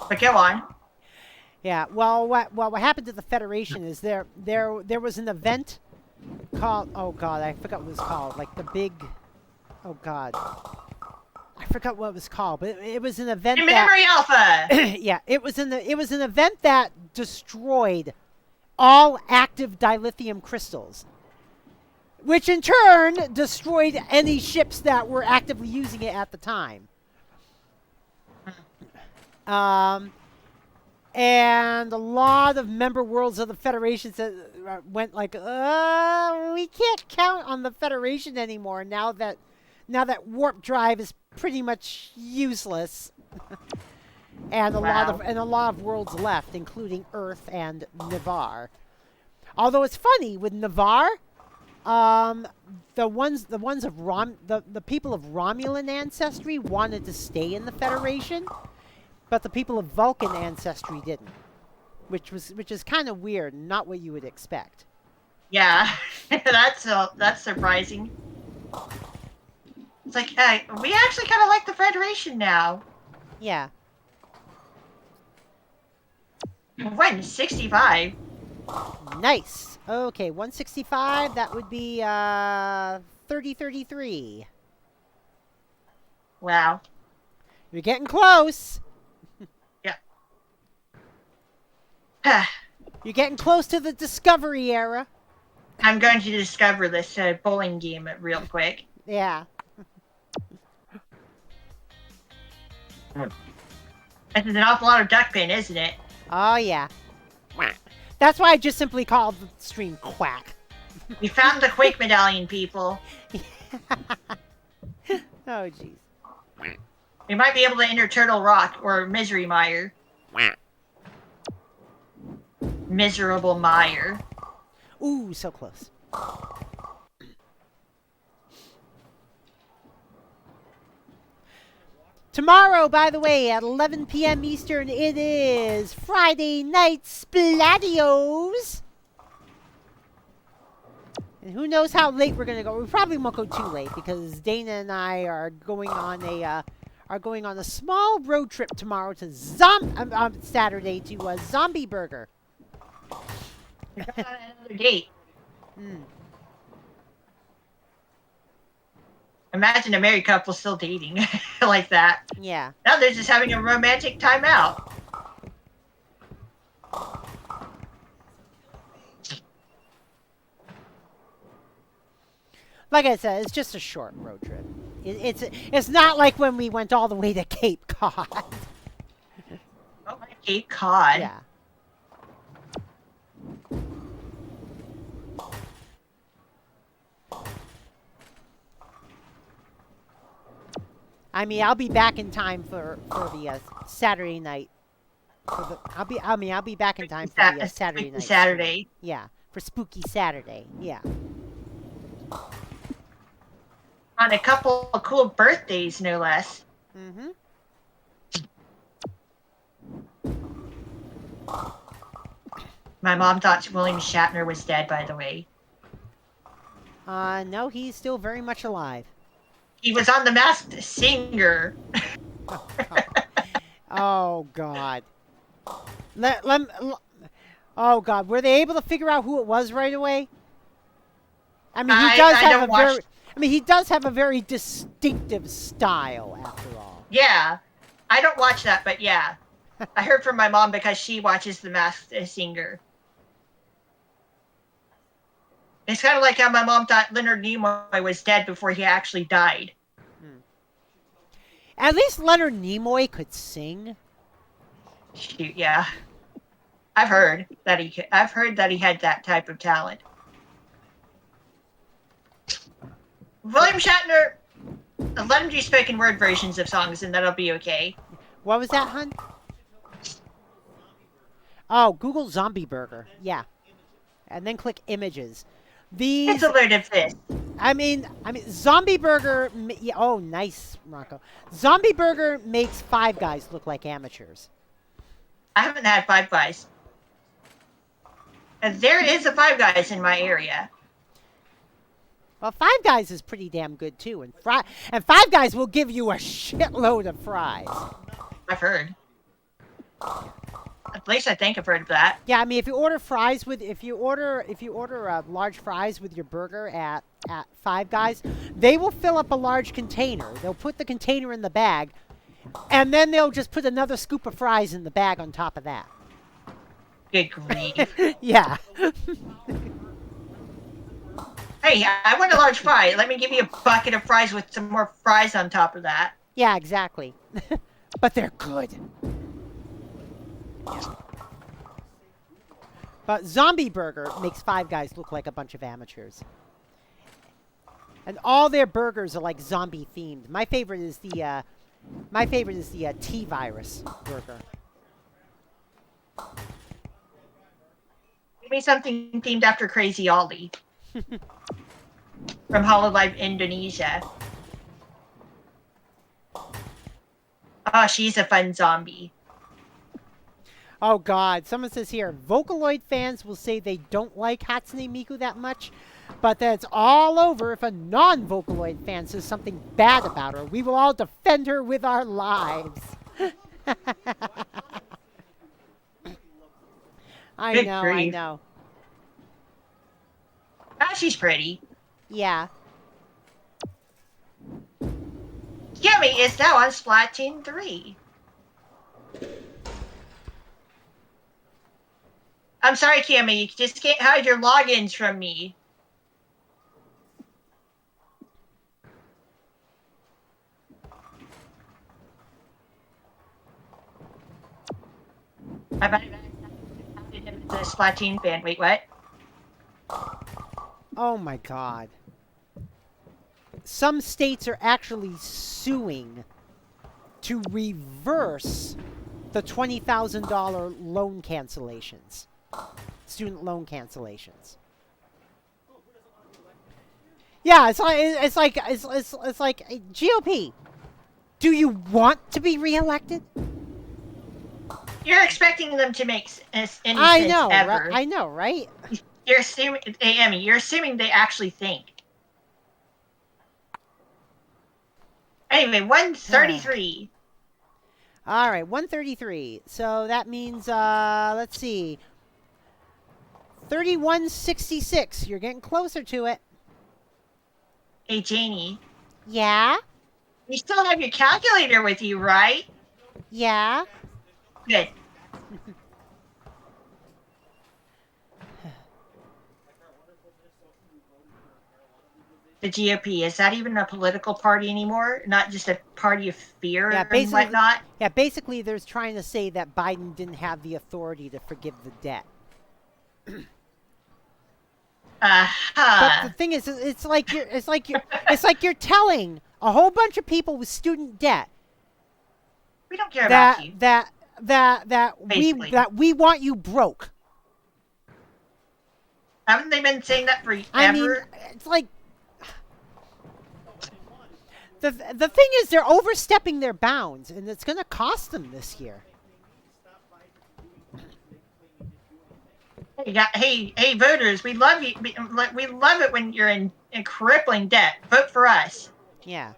Speaker 2: But go on.
Speaker 1: Yeah, well, what happened to the Federation is there was an event called, oh god, I forgot what it was called, like the big, oh god, I forgot what it was called, but it was an event.
Speaker 2: Memory Alpha.
Speaker 1: Yeah, it was an event that destroyed all active dilithium crystals, which in turn destroyed any ships that were actively using it at the time. And a lot of member worlds of the Federation went like, we can't count on the Federation anymore now that warp drive is pretty much useless. And a lot of worlds left, including Earth and Navarre. Although it's funny with Navarre, the people of Romulan ancestry wanted to stay in the Federation, but the people of Vulcan ancestry didn't, which is kind of weird and not what you would expect.
Speaker 2: Yeah, that's surprising. It's like, hey, we actually kind of like the Federation now.
Speaker 1: Yeah.
Speaker 2: When 65.
Speaker 1: Nice. Okay, 165. That would be 3033.
Speaker 2: Wow.
Speaker 1: You're getting close.
Speaker 2: Yeah.
Speaker 1: You're getting close to the discovery era.
Speaker 2: I'm going to discover this bowling game real quick.
Speaker 1: Yeah.
Speaker 2: This is an awful lot of duckpin, isn't it?
Speaker 1: Oh, yeah. That's why I just simply called the stream Quack.
Speaker 2: We found the Quake medallion, people.
Speaker 1: Oh, jeez.
Speaker 2: We might be able to enter Turtle Rock or Misery Mire. Miserable Mire.
Speaker 1: Ooh, so close. Tomorrow, by the way, at 11 p.m. Eastern, it is Friday Night Splatios. And who knows how late we're gonna go? We probably won't go too late because Dana and I are going on a small road trip tomorrow to Saturday to Zombie Burger.
Speaker 2: We got another date. Imagine a married couple still dating like that.
Speaker 1: Yeah.
Speaker 2: Now they're just having a romantic time out.
Speaker 1: Like I said, it's just a short road trip. It's not like when we went all the way to Cape Cod.
Speaker 2: Oh, my Cape Cod.
Speaker 1: Yeah. I mean, I'll be back in time for the Saturday night. I'll be back in time for the Saturday night.
Speaker 2: Saturday.
Speaker 1: Yeah, for Spooky Saturday. Yeah.
Speaker 2: On a couple of cool birthdays, no less.
Speaker 1: Mm-hmm.
Speaker 2: My mom thought William Shatner was dead, by the way.
Speaker 1: No, he's still very much alive.
Speaker 2: He was on The Masked Singer.
Speaker 1: Oh God. Oh God, were they able to figure out who it was right away? I mean, he does have a very distinctive style, after all.
Speaker 2: Yeah, I don't watch that, but yeah, I heard from my mom because she watches The Masked Singer. It's kind of like how my mom thought Leonard Nimoy was dead before he actually died.
Speaker 1: At least Leonard Nimoy could sing.
Speaker 2: Shoot, yeah. I've heard that he had that type of talent. William Shatner, let him do spoken word versions of songs, and that'll be okay.
Speaker 1: What was that, hun? Oh, Google Zombie Burger. Yeah, and then click images.
Speaker 2: It's a load of this.
Speaker 1: I mean, Zombie Burger. Yeah, oh, nice, Ranko. Zombie Burger makes Five Guys look like amateurs.
Speaker 2: I haven't had Five Guys. And there is a Five Guys in my area.
Speaker 1: Well, Five Guys is pretty damn good too, and Five Guys will give you a shitload of fries.
Speaker 2: I've heard. At least I think I've heard of that.
Speaker 1: Yeah, I mean, if you order large fries with your burger at Five Guys, they will fill up a large container. They'll put the container in the bag, and then they'll just put another scoop of fries in the bag on top of that.
Speaker 2: Good grief.
Speaker 1: Yeah.
Speaker 2: Hey, I want a large fry. Let me give you a bucket of fries with some more fries on top of that.
Speaker 1: Yeah, exactly. But they're good. But Zombie Burger makes Five Guys look like a bunch of amateurs. And all their burgers are like zombie themed. My favorite is the T-Virus burger.
Speaker 2: Give me something themed after Crazy Ollie. From Hololive Indonesia. Oh, she's a fun zombie.
Speaker 1: Oh God, someone says here, Vocaloid fans will say they don't like Hatsune Miku that much, but that's all over if a non-Vocaloid fan says something bad about her. We will all defend her with our lives. I know.
Speaker 2: Ah, she's pretty.
Speaker 1: Yeah.
Speaker 2: Yummy is now on Splatoon 3. I'm sorry, Kimmy, you just can't hide your logins from me. I bet I him as a Splatoon fan. Wait, what?
Speaker 1: Oh my God. Some states are actually suing to reverse the $20,000 loan cancellations, student loan cancellations. Yeah, it's like GOP. Do you want to be reelected?
Speaker 2: You're expecting them to make any
Speaker 1: I
Speaker 2: sense
Speaker 1: know,
Speaker 2: ever.
Speaker 1: right? I know, right?
Speaker 2: You're assuming, Amy, you're assuming they actually think. Anyway, 133.
Speaker 1: All right, 133. So that means, let's see, 3166. You're getting closer to it.
Speaker 2: Hey, Janie,
Speaker 1: Yeah?
Speaker 2: you still have your calculator with you, right?
Speaker 1: Yeah?
Speaker 2: Good. The GOP, is that even a political party anymore? Not just a party of fear
Speaker 1: Yeah,
Speaker 2: and whatnot?
Speaker 1: basically they're trying to say that Biden didn't have the authority to forgive the debt. But the thing is, it's like you're telling a whole bunch of people with student debt
Speaker 2: We don't care about
Speaker 1: that
Speaker 2: you. Basically.
Speaker 1: that we want you broke.
Speaker 2: Haven't they been saying that forever?
Speaker 1: I mean, it's like the thing is they're overstepping their bounds, and it's going to cost them this year.
Speaker 2: Hey, voters, we love you. We love it when you're in crippling debt. Vote for us
Speaker 1: Yeah,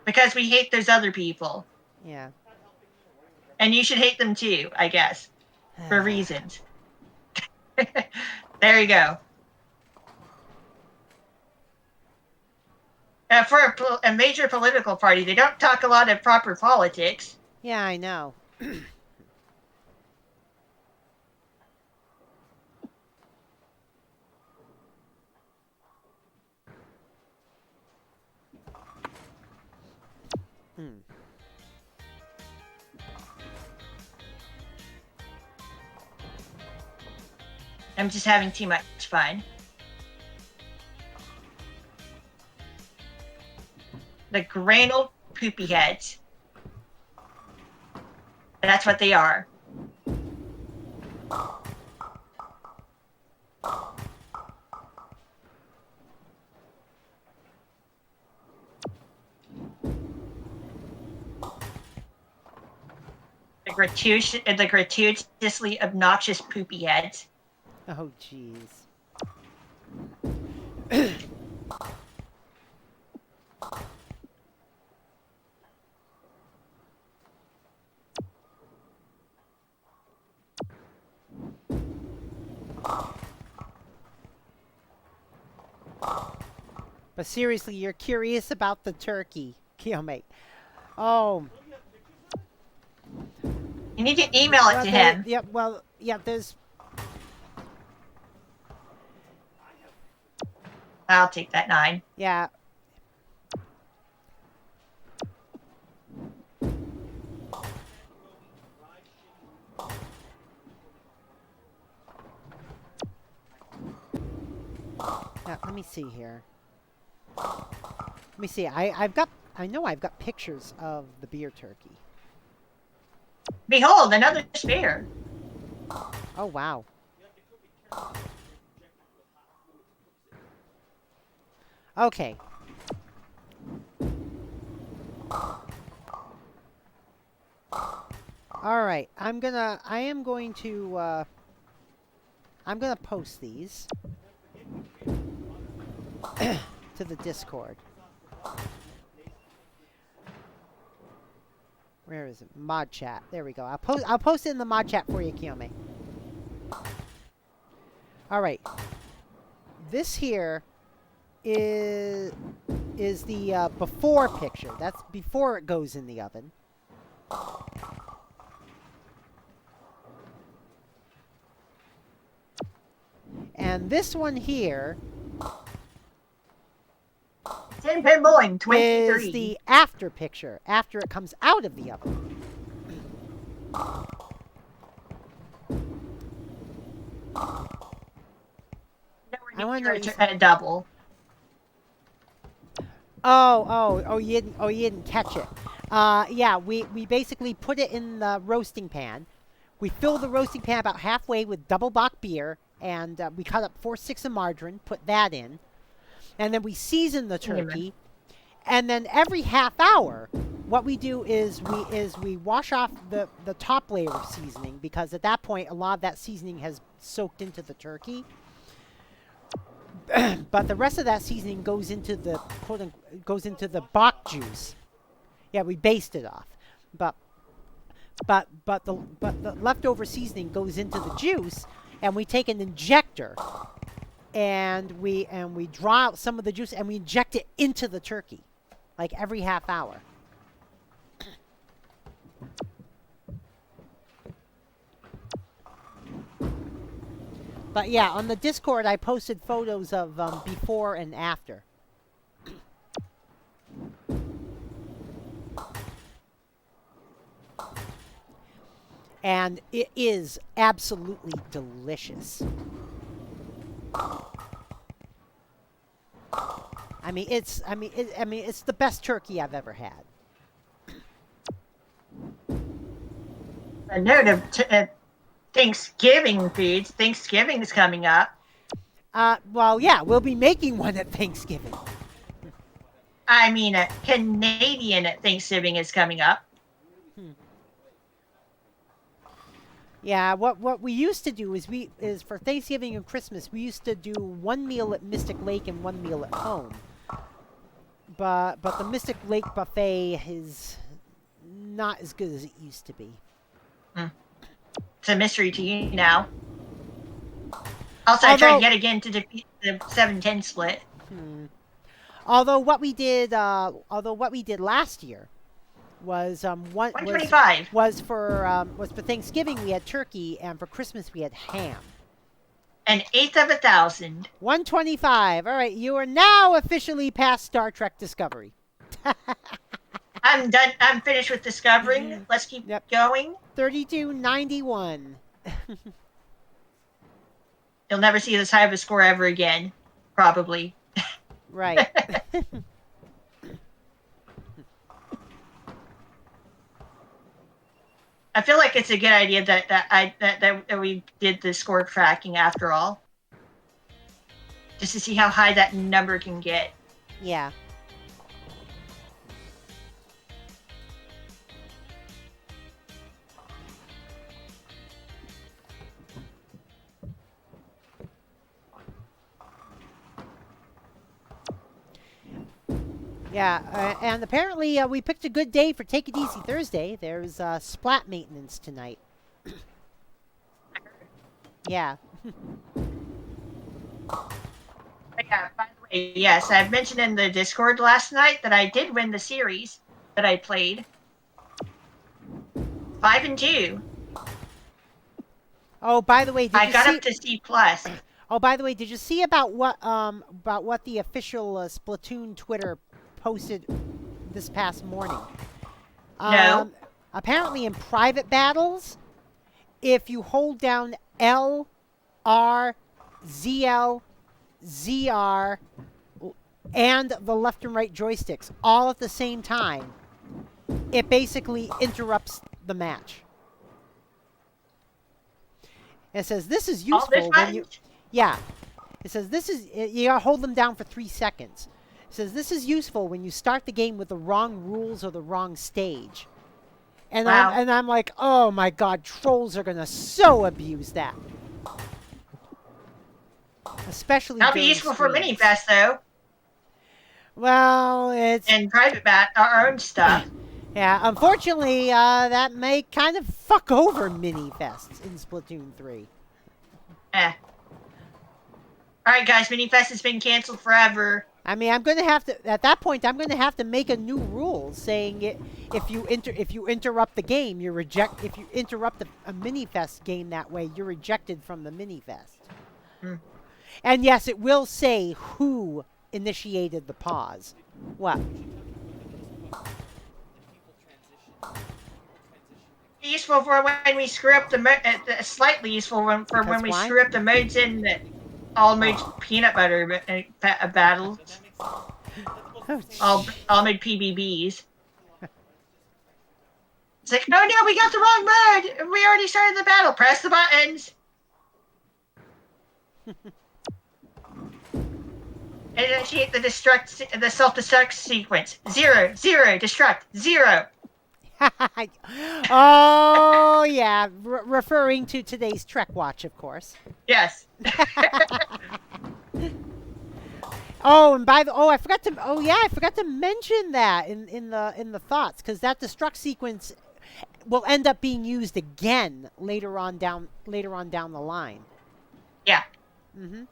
Speaker 2: because we hate those other people,
Speaker 1: yeah.
Speaker 2: and you should hate them too, I guess, for reasons. There you go. For a major political party, they don't talk a lot of proper politics.
Speaker 1: Yeah, I know.
Speaker 2: I'm just having too much fun. The grand old poopy heads. That's what they are. The gratuitously obnoxious poopy heads.
Speaker 1: Oh, jeez. But seriously, you're curious about the turkey, Kiyomate. Oh.
Speaker 2: You need to email it to him.
Speaker 1: Yeah, well, yeah, there's...
Speaker 2: I'll take that 9.
Speaker 1: Yeah. Yeah, let me see here. Let me see. I know I've got pictures of the beer turkey.
Speaker 2: Behold, another spare.
Speaker 1: Oh, wow. Okay. All right. I am going to post these to the Discord. Where is it? Mod chat. There we go. I'll post it in the mod chat for you, Kiyome. All right. this here is the before picture. That's before it goes in the oven. And this one here
Speaker 2: 10 pin bowling,
Speaker 1: is
Speaker 2: 23.
Speaker 1: the after picture, after it comes out of the oven. I wonder
Speaker 2: A double.
Speaker 1: Oh, you didn't catch it. Yeah, we basically put it in the roasting pan. We fill the roasting pan about halfway with double bock beer, and we cut up 4 sticks of margarine, put that in, and then we season the turkey. And then every half hour, what we do is we wash off the top layer of seasoning, because at that point a lot of that seasoning has soaked into the turkey. But the rest of that seasoning goes into the bok juice. Yeah, we baste it off, but the leftover seasoning goes into the juice, and we take an injector, and we draw out some of the juice, and we inject it into the turkey, like every half hour. But yeah, on the Discord, I posted photos of before and after. And it is absolutely delicious. It's the best turkey I've ever had.
Speaker 2: A note of Thanksgiving foods. Thanksgiving is coming up.
Speaker 1: Well, yeah, we'll be making one at Thanksgiving.
Speaker 2: I mean, Canadian Thanksgiving is coming up.
Speaker 1: Yeah, what we used to do is for Thanksgiving and Christmas, we used to do one meal at Mystic Lake and one meal at home. But the Mystic Lake buffet is not as good as it used to be.
Speaker 2: It's a mystery to you now. Also, I tried yet again to defeat the 7-10 split.
Speaker 1: Although what we did last year was
Speaker 2: 125
Speaker 1: was for Thanksgiving we had turkey, and for Christmas we had ham.
Speaker 2: An eighth of 1,000.
Speaker 1: 125. All right, you are now officially past Star Trek Discovery.
Speaker 2: I'm done. I'm finished with discovering. Let's keep going.
Speaker 1: 3291.
Speaker 2: You'll never see this high of a score ever again, probably.
Speaker 1: Right.
Speaker 2: I feel like it's a good idea that we did the score tracking after all, just to see how high that number can get.
Speaker 1: Yeah. Yeah, and apparently we picked a good day for Take It Easy Thursday. There's splat maintenance tonight. Yeah.
Speaker 2: Yeah, by the way, yes, I mentioned in the Discord last night that I did win the series that I played. 5-2.
Speaker 1: Oh, by the way,
Speaker 2: I got up to C+.
Speaker 1: Oh, by the way, did you see about what the official Splatoon Twitter posted this past morning?
Speaker 2: No.
Speaker 1: Apparently in private battles, if you hold down L, R, ZL, ZR, and the left and right joysticks all at the same time, it basically interrupts the match. It says this is useful when you... Yeah. It says this is... You gotta hold them down for 3 seconds. It says this is useful when you start the game with the wrong rules or the wrong stage. And
Speaker 2: wow.
Speaker 1: I'm like, oh my god, trolls are gonna so abuse that. Especially
Speaker 2: that'll be useful for Minifest, though.
Speaker 1: Well, it's...
Speaker 2: And private our own stuff.
Speaker 1: Yeah, unfortunately, that may kind of fuck over Minifests in Splatoon 3.
Speaker 2: All right, guys, Minifest has been canceled forever.
Speaker 1: I mean, I'm gonna have to. At that point, I'm gonna have to make a new rule saying if you interrupt the game, you're reject. If you interrupt a Minifest game that way, you're rejected from the Minifest.
Speaker 2: Mm.
Speaker 1: And yes, it will say who initiated the pause. What?
Speaker 2: Useful for when we screw up slightly useful for when we
Speaker 1: why?
Speaker 2: screw up the modes in the all modes peanut butter battles.
Speaker 1: Oh,
Speaker 2: All mode PBBs. It's like, no, we got the wrong mode. We already started the battle. Press the buttons. And initiate the self-destruct sequence. 0, 0, destruct, 0.
Speaker 1: Oh yeah, referring to today's Trek Watch, of course.
Speaker 2: Yes.
Speaker 1: Oh, and I forgot to. Oh yeah, I forgot to mention that in the thoughts, because that destruct sequence will end up being used again later on down the line.
Speaker 2: Yeah.
Speaker 1: Mm-hmm.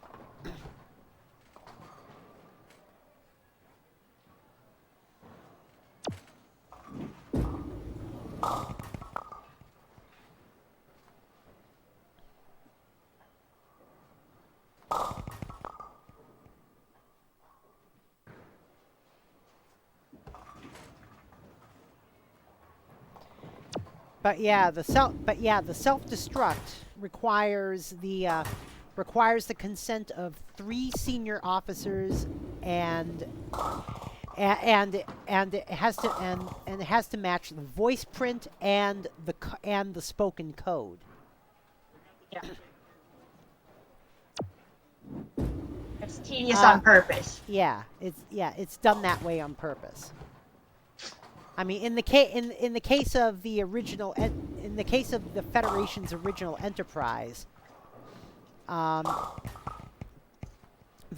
Speaker 1: But yeah, the self-destruct requires the consent of 3 senior officers and it has to match the voice print and the spoken code.
Speaker 2: Yeah. It's tedious on purpose.
Speaker 1: Yeah, it's done that way on purpose. I mean, in the case of the original, in the case of the Federation's original Enterprise, the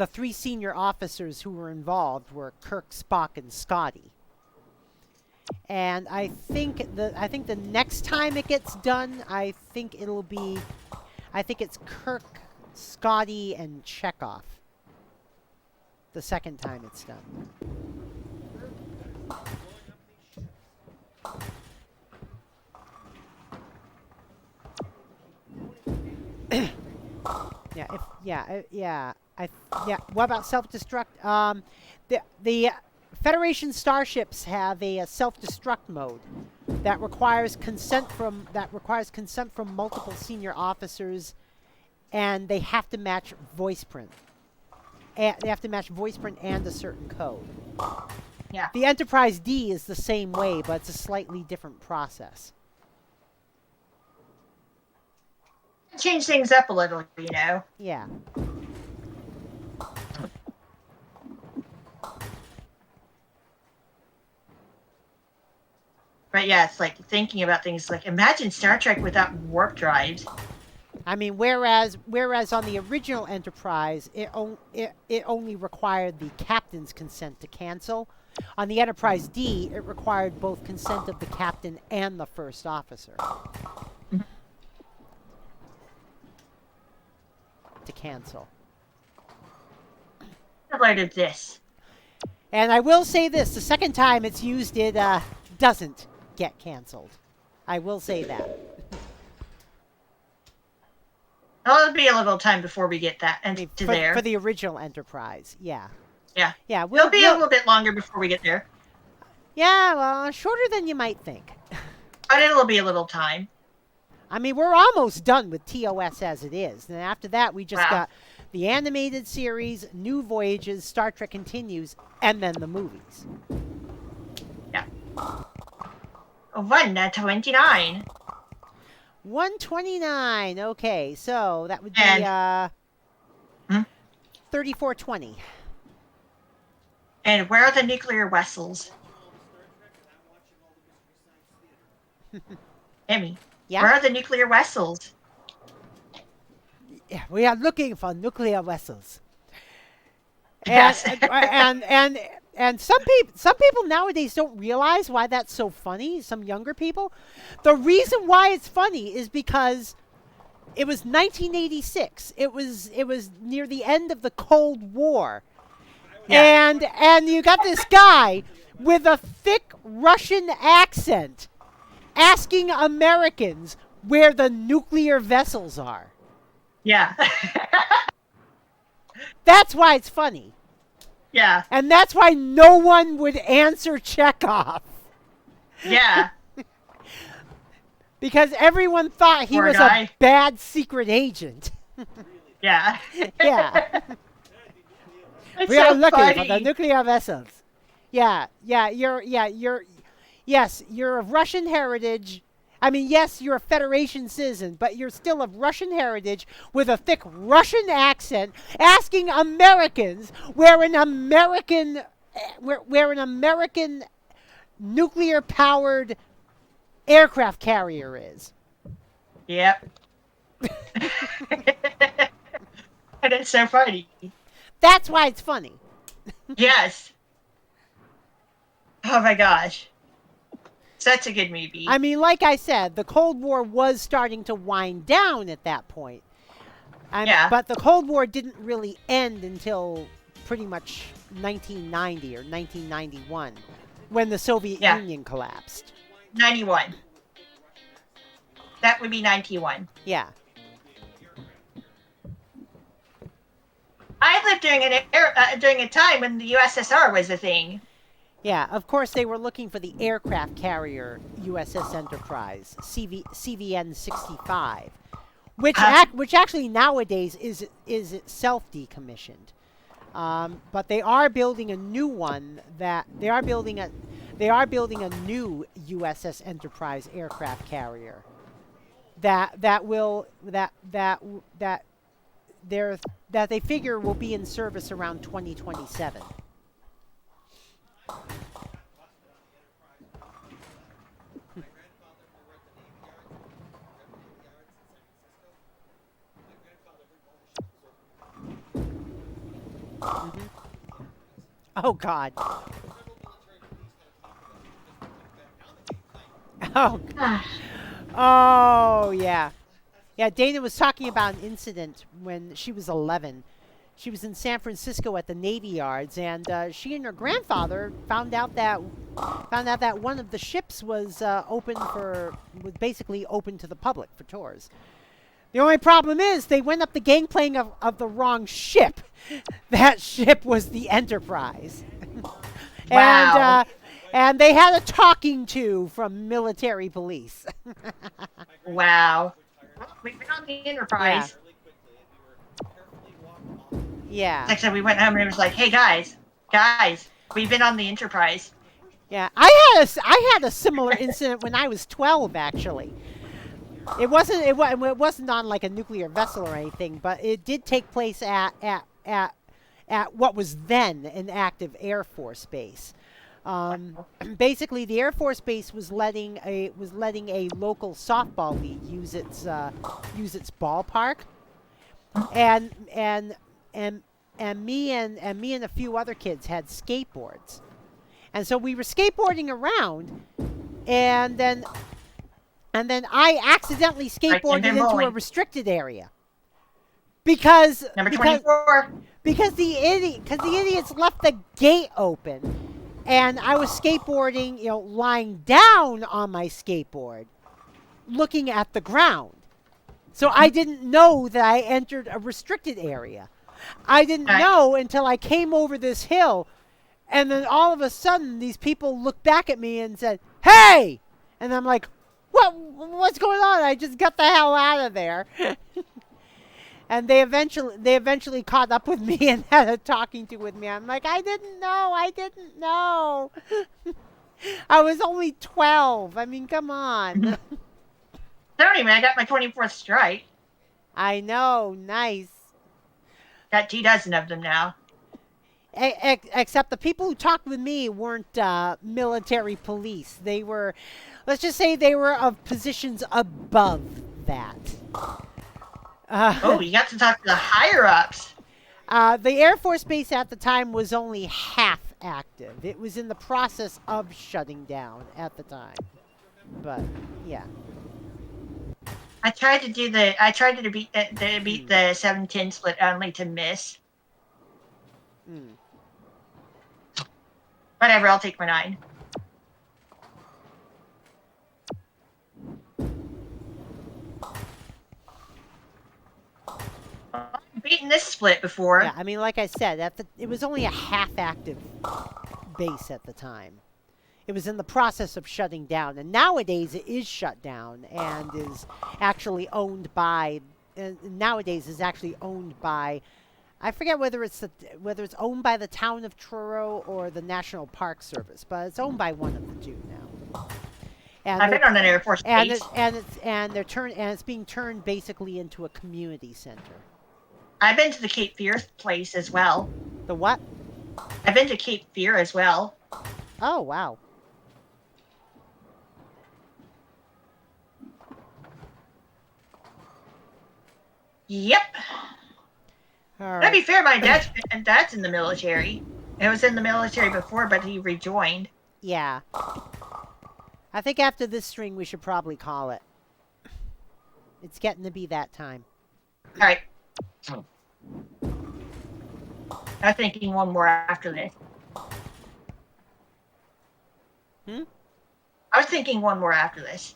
Speaker 1: 3 senior officers who were involved were Kirk, Spock, and Scotty. And I think the next time it gets done, I think it's Kirk, Scotty, and Chekhov. The second time it's done. What about self-destruct? The Federation starships have a self-destruct mode that requires consent from multiple senior officers, and they have to match voice print. They have to match voice print and a certain code.
Speaker 2: Yeah.
Speaker 1: The Enterprise D is the same way, but it's a slightly different process.
Speaker 2: Change things up a little, you know.
Speaker 1: Yeah.
Speaker 2: But yeah, it's like thinking about things like, imagine Star Trek without warp drives.
Speaker 1: I mean, whereas on the original Enterprise, it only required the captain's consent to cancel. On the Enterprise D, it required both consent of the captain and the first officer to cancel.
Speaker 2: Similar to this.
Speaker 1: And I will say this: the second time it's used, it doesn't get canceled. I will say that.
Speaker 2: Well, it'll be a little time before we get that there.
Speaker 1: For the original Enterprise, yeah.
Speaker 2: Yeah.
Speaker 1: Yeah,
Speaker 2: it'll be a little bit longer before we get there.
Speaker 1: Yeah, well, shorter than you might think.
Speaker 2: But it'll be a little time.
Speaker 1: I mean, we're almost done with TOS as it is. And after that, we just got the animated series, New Voyages, Star Trek Continues, and then the movies.
Speaker 2: Yeah. 129.
Speaker 1: 129. Okay, so that would be 3420.
Speaker 2: And where are the nuclear vessels? Emmy.
Speaker 1: Yeah?
Speaker 2: Where are the nuclear vessels?
Speaker 1: Yeah, we are looking for nuclear vessels.
Speaker 2: Yes.
Speaker 1: And some people nowadays don't realize why that's so funny. Some younger people, the reason why it's funny is because It was 1986. It was near the end of the Cold War.
Speaker 2: Yeah.
Speaker 1: And you got this guy with a thick Russian accent asking Americans where the nuclear vessels are.
Speaker 2: Yeah.
Speaker 1: That's why it's funny.
Speaker 2: Yeah.
Speaker 1: And that's why no one would answer Chekhov.
Speaker 2: Yeah.
Speaker 1: Because everyone thought he
Speaker 2: Poor
Speaker 1: was
Speaker 2: guy.
Speaker 1: a bad secret agent.
Speaker 2: Yeah.
Speaker 1: Yeah.
Speaker 2: It's
Speaker 1: We are
Speaker 2: so
Speaker 1: looking for the
Speaker 2: funny.
Speaker 1: nuclear vessels. You're of Russian heritage. I mean, yes, you're a Federation citizen, but you're still of Russian heritage with a thick Russian accent, asking Americans where an American nuclear-powered aircraft carrier is.
Speaker 2: Yep. And it's so funny.
Speaker 1: That's why it's funny.
Speaker 2: Yes. Oh my gosh. Such a good movie.
Speaker 1: I mean, like I said, the Cold War was starting to wind down at that point.
Speaker 2: Yeah.
Speaker 1: But the Cold War didn't really end until pretty much 1990 or 1991, when the Soviet
Speaker 2: Yeah.
Speaker 1: Union collapsed.
Speaker 2: 91. That would be 91.
Speaker 1: Yeah.
Speaker 2: I lived during a time when the USSR was a thing.
Speaker 1: Yeah, of course they were looking for the aircraft carrier USS Enterprise, CVN-65, which actually nowadays is itself decommissioned. But they are building a new one they are building a new USS Enterprise aircraft carrier that they figure will be in service around 2027. Oh God. Oh. Oh yeah. Yeah, Dana was talking about an incident when she was 11. She was in San Francisco at the Navy Yards, and she and her grandfather found out that one of the ships was basically open to the public for tours. The only problem is they went up the gangplank of the wrong ship. That ship was the Enterprise.
Speaker 2: Wow.
Speaker 1: And they had a talking to from military police.
Speaker 2: Wow. We've been on the Enterprise.
Speaker 1: Yeah.
Speaker 2: Like I said, we went home and it was like, hey guys, we've been on the Enterprise.
Speaker 1: Yeah. I had a similar incident when I was 12, actually. It wasn't on like a nuclear vessel or anything, but it did take place at what was then an active Air Force base. Basically, the Air Force base was letting a local softball league use its ballpark, and me and a few other kids had skateboards, and so we were skateboarding around, and then I accidentally skateboarded into a
Speaker 2: bowling.
Speaker 1: restricted area because
Speaker 2: Number 24.
Speaker 1: because the idiots left the gate open. And I was skateboarding, lying down on my skateboard, looking at the ground. So I didn't know that I entered a restricted area. I didn't know until I came over this hill, and then all of a sudden these people looked back at me and said, "Hey!" And I'm like, "What's going on? I just got the hell out of there." And they eventually caught up with me and had a talking to with me. I'm like, I didn't know. I was only 12. I mean, come on.
Speaker 2: Sorry, man, I got my 24th strike.
Speaker 1: I know. Nice.
Speaker 2: Got 2 dozen of them now.
Speaker 1: Except the people who talked with me weren't military police. They were, let's just say they were of positions above that.
Speaker 2: Oh, you got to talk to the higher-ups.
Speaker 1: The Air Force Base at the time was only half active. It was in the process of shutting down at the time. But, yeah.
Speaker 2: I tried to do the. I tried to beat the 7-10 split only to miss.
Speaker 1: Mm.
Speaker 2: Whatever. I'll take my 9. I've beaten this split before.
Speaker 1: Yeah, I mean, like I said, it was only a half-active base at the time. It was in the process of shutting down, and nowadays it is shut down and is actually owned by. Nowadays is actually owned by. I forget whether it's owned by the town of Truro or the National Park Service, but it's owned by one of the two now. And
Speaker 2: I've been on an Air Force base.
Speaker 1: It's being turned basically into a community center.
Speaker 2: I've been to the Cape Fear place as well.
Speaker 1: The what?
Speaker 2: I've been to Cape Fear as well.
Speaker 1: Oh, wow.
Speaker 2: Yep.
Speaker 1: All
Speaker 2: To
Speaker 1: right.
Speaker 2: be fair, my dad's in the military. He was in the military before, but he rejoined.
Speaker 1: Yeah. I think after this string, we should probably call it. It's getting to be that time.
Speaker 2: All right. I'm thinking one more after this.
Speaker 1: Hmm?
Speaker 2: I was thinking one more after this.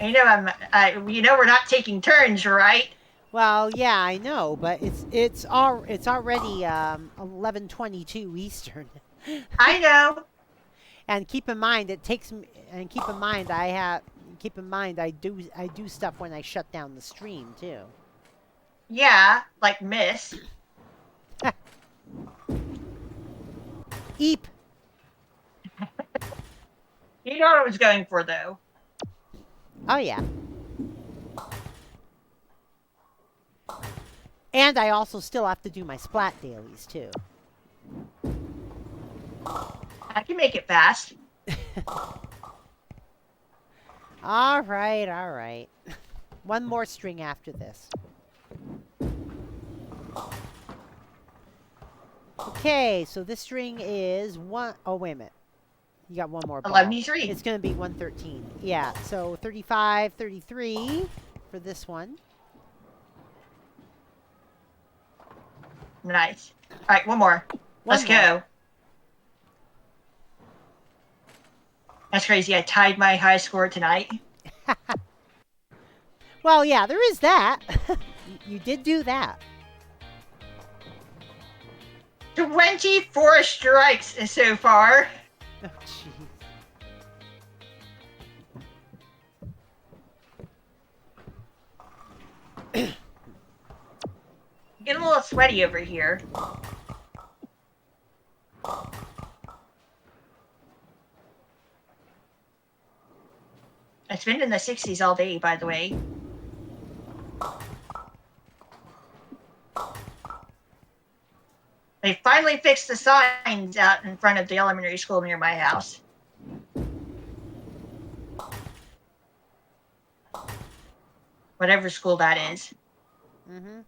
Speaker 2: You know, we're not taking turns, right?
Speaker 1: Well, yeah, I know, but it's already 11:22 Eastern.
Speaker 2: I know.
Speaker 1: And keep in mind, I do stuff when I shut down the stream too.
Speaker 2: Yeah, like miss.
Speaker 1: Eep.
Speaker 2: You know what I was going for, though.
Speaker 1: Oh yeah. And I also still have to do my splat dailies too.
Speaker 2: I can make it fast.
Speaker 1: All right. One more string after this. Okay, so this string is one. Oh, wait a minute. You got one more ball.
Speaker 2: 11-3.
Speaker 1: It's going to be 113. Yeah, so 35, 33 for this one.
Speaker 2: Nice. All right, one more. Let's go. That's crazy. I tied my high score tonight.
Speaker 1: Well, yeah, there is that. You did do that.
Speaker 2: 24 strikes so far.
Speaker 1: Oh, jeez.
Speaker 2: Getting a little sweaty over here. It's been in the 60s all day, by the way. They finally fixed the signs out in front of the elementary school near my house. Whatever school that is.
Speaker 1: Mm-hmm.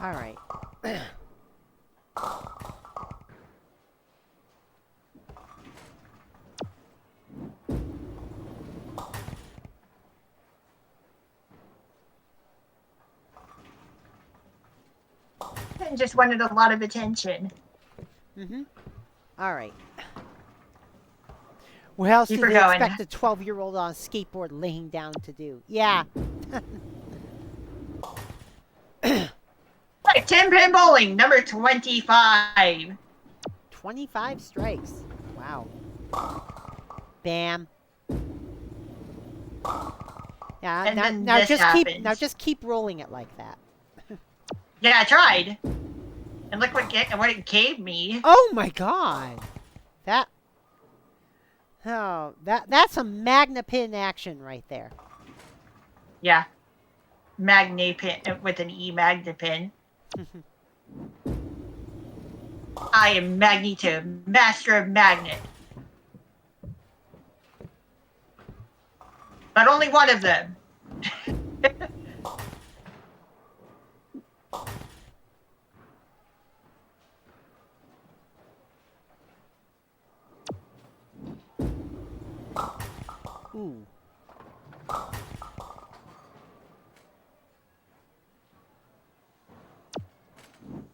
Speaker 1: All right.
Speaker 2: And just wanted a lot of attention.
Speaker 1: Mm-hmm. All right. What else do
Speaker 2: Keep her
Speaker 1: they
Speaker 2: going.
Speaker 1: expect a 12-year-old on a skateboard laying down to do? Yeah.
Speaker 2: Right, 10-pin bowling, number 25.
Speaker 1: 25 strikes. Wow. Wow. Bam. Yeah.
Speaker 2: And then
Speaker 1: Now
Speaker 2: this happens.
Speaker 1: just keep rolling it like that.
Speaker 2: Yeah, I tried. And look what it gave me.
Speaker 1: Oh my god. That's a magna pin action right there.
Speaker 2: Yeah. Magnapin with an E, Magnapin. I am Magneto, master of magnet. But only one of them.
Speaker 1: Ooh.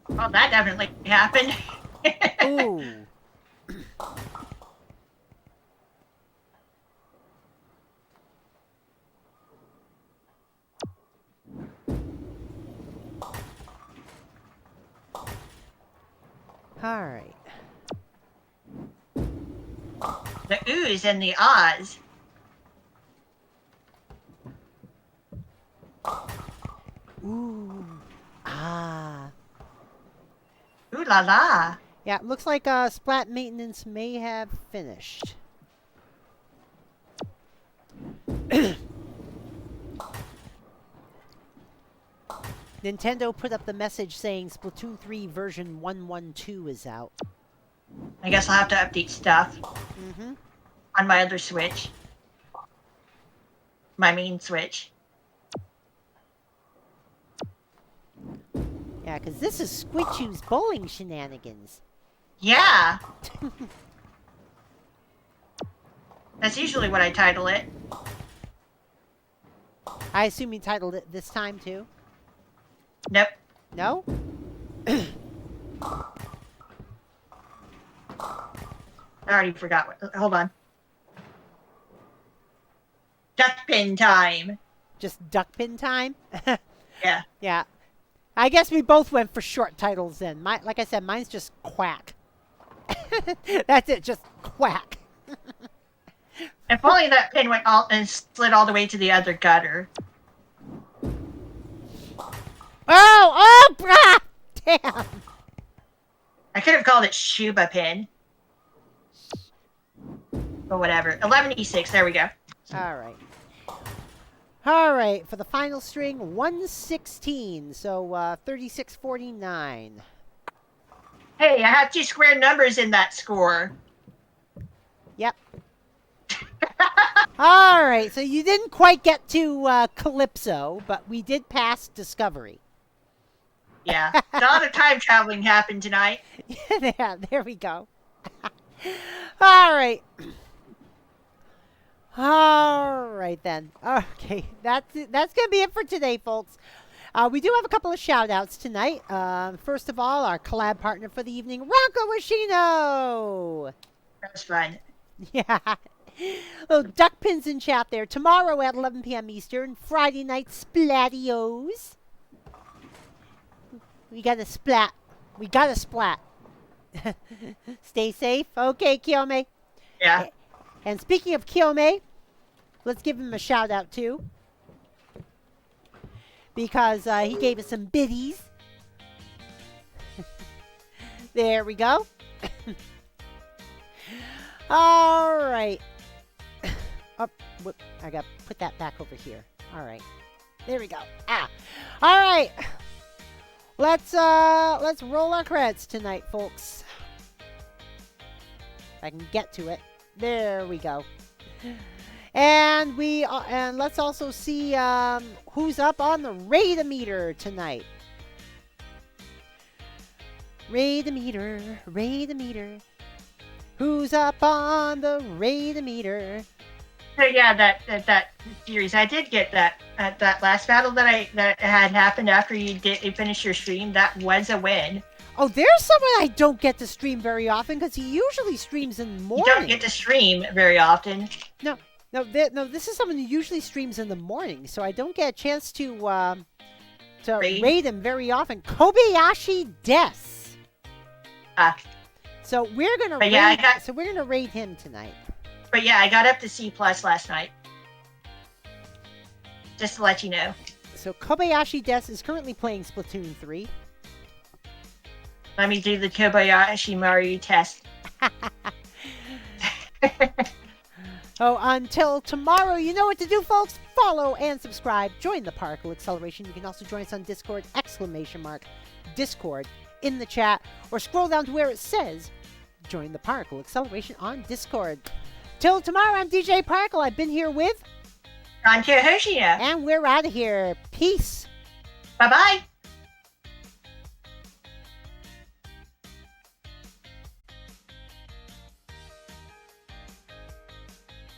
Speaker 2: Well, that definitely happened.
Speaker 1: Ooh. All right.
Speaker 2: The oohs and the ahs.
Speaker 1: Ooh. Ah.
Speaker 2: Ooh la la.
Speaker 1: Yeah, it looks like splat maintenance may have finished. Nintendo put up the message saying Splatoon 3 version 112 is out.
Speaker 2: I guess I'll have to update stuff
Speaker 1: Mm-hmm.
Speaker 2: on my other Switch. My main Switch.
Speaker 1: Yeah, because this is Squidchew's bowling shenanigans.
Speaker 2: Yeah. That's usually what I title it.
Speaker 1: I assume you titled it this time, too?
Speaker 2: Nope.
Speaker 1: No?
Speaker 2: I already forgot what. Hold on. Duckpin time.
Speaker 1: Just Duckpin time?
Speaker 2: Yeah.
Speaker 1: Yeah. I guess we both went for short titles then. Like I said, mine's just QUACK. That's it, just QUACK.
Speaker 2: If only that pin went all and slid all the way to the other gutter.
Speaker 1: Oh! Ah, damn!
Speaker 2: I could have called it Shuba pin. But whatever. 11E6, there we go.
Speaker 1: Alright. Alright, for the final string, 116. So, 3649.
Speaker 2: Hey, I have two square numbers in that score.
Speaker 1: Yep. Alright, so you didn't quite get to Calypso, but we did pass Discovery.
Speaker 2: Yeah. A lot of time traveling happened tonight.
Speaker 1: Yeah, there we go. Alright. Alright then. Okay, that's going to be it for today, folks. We do have a couple of shout-outs tonight. First of all, our collab partner for the evening, RankoHoshino!
Speaker 2: That was fun.
Speaker 1: Yeah. Little Duckpins in chat there. Tomorrow at 11 p.m. Eastern. Friday night Splatios. We got a splat. We got a splat. Stay safe. Okay, Kiyome.
Speaker 2: Yeah.
Speaker 1: And speaking of Kiyome, let's give him a shout out too. Because he gave us some biddies. There we go. All right. Oh, whoop, I got to put that back over here. All right. There we go. Ah. All right. Let's roll our credits tonight, folks. If I can get to it. There we go. And and let's also see who's up on the Raid-a-meter tonight. Raid-a-meter, Raid-a-meter. Who's up on the Raid-a-meter?
Speaker 2: So yeah, that series. I did get that that last battle that had happened after you finished your stream. That was a win.
Speaker 1: Oh, there's someone I don't get to stream very often because he usually streams in the morning.
Speaker 2: You don't get to stream very often.
Speaker 1: No, this is someone who usually streams in the morning, so I don't get a chance to raid him very often. Kobayashi Des.
Speaker 2: Ah.
Speaker 1: So we're gonna
Speaker 2: But yeah,
Speaker 1: we're gonna raid him tonight.
Speaker 2: But yeah, I got up to C+ last night. Just to let you know.
Speaker 1: So Kobayashi Des is currently playing Splatoon 3.
Speaker 2: Let me do the Kobayashi Maru test.
Speaker 1: Oh, until tomorrow, you know what to do, folks. Follow and subscribe. Join the Particle Acceleration. You can also join us on Discord, !Discord in the chat, or scroll down to where it says join the Particle Acceleration on Discord. Till tomorrow, I'm DJ Particle. I've been here with
Speaker 2: RankoHoshino.
Speaker 1: and we're out of here. Peace.
Speaker 2: Bye-bye.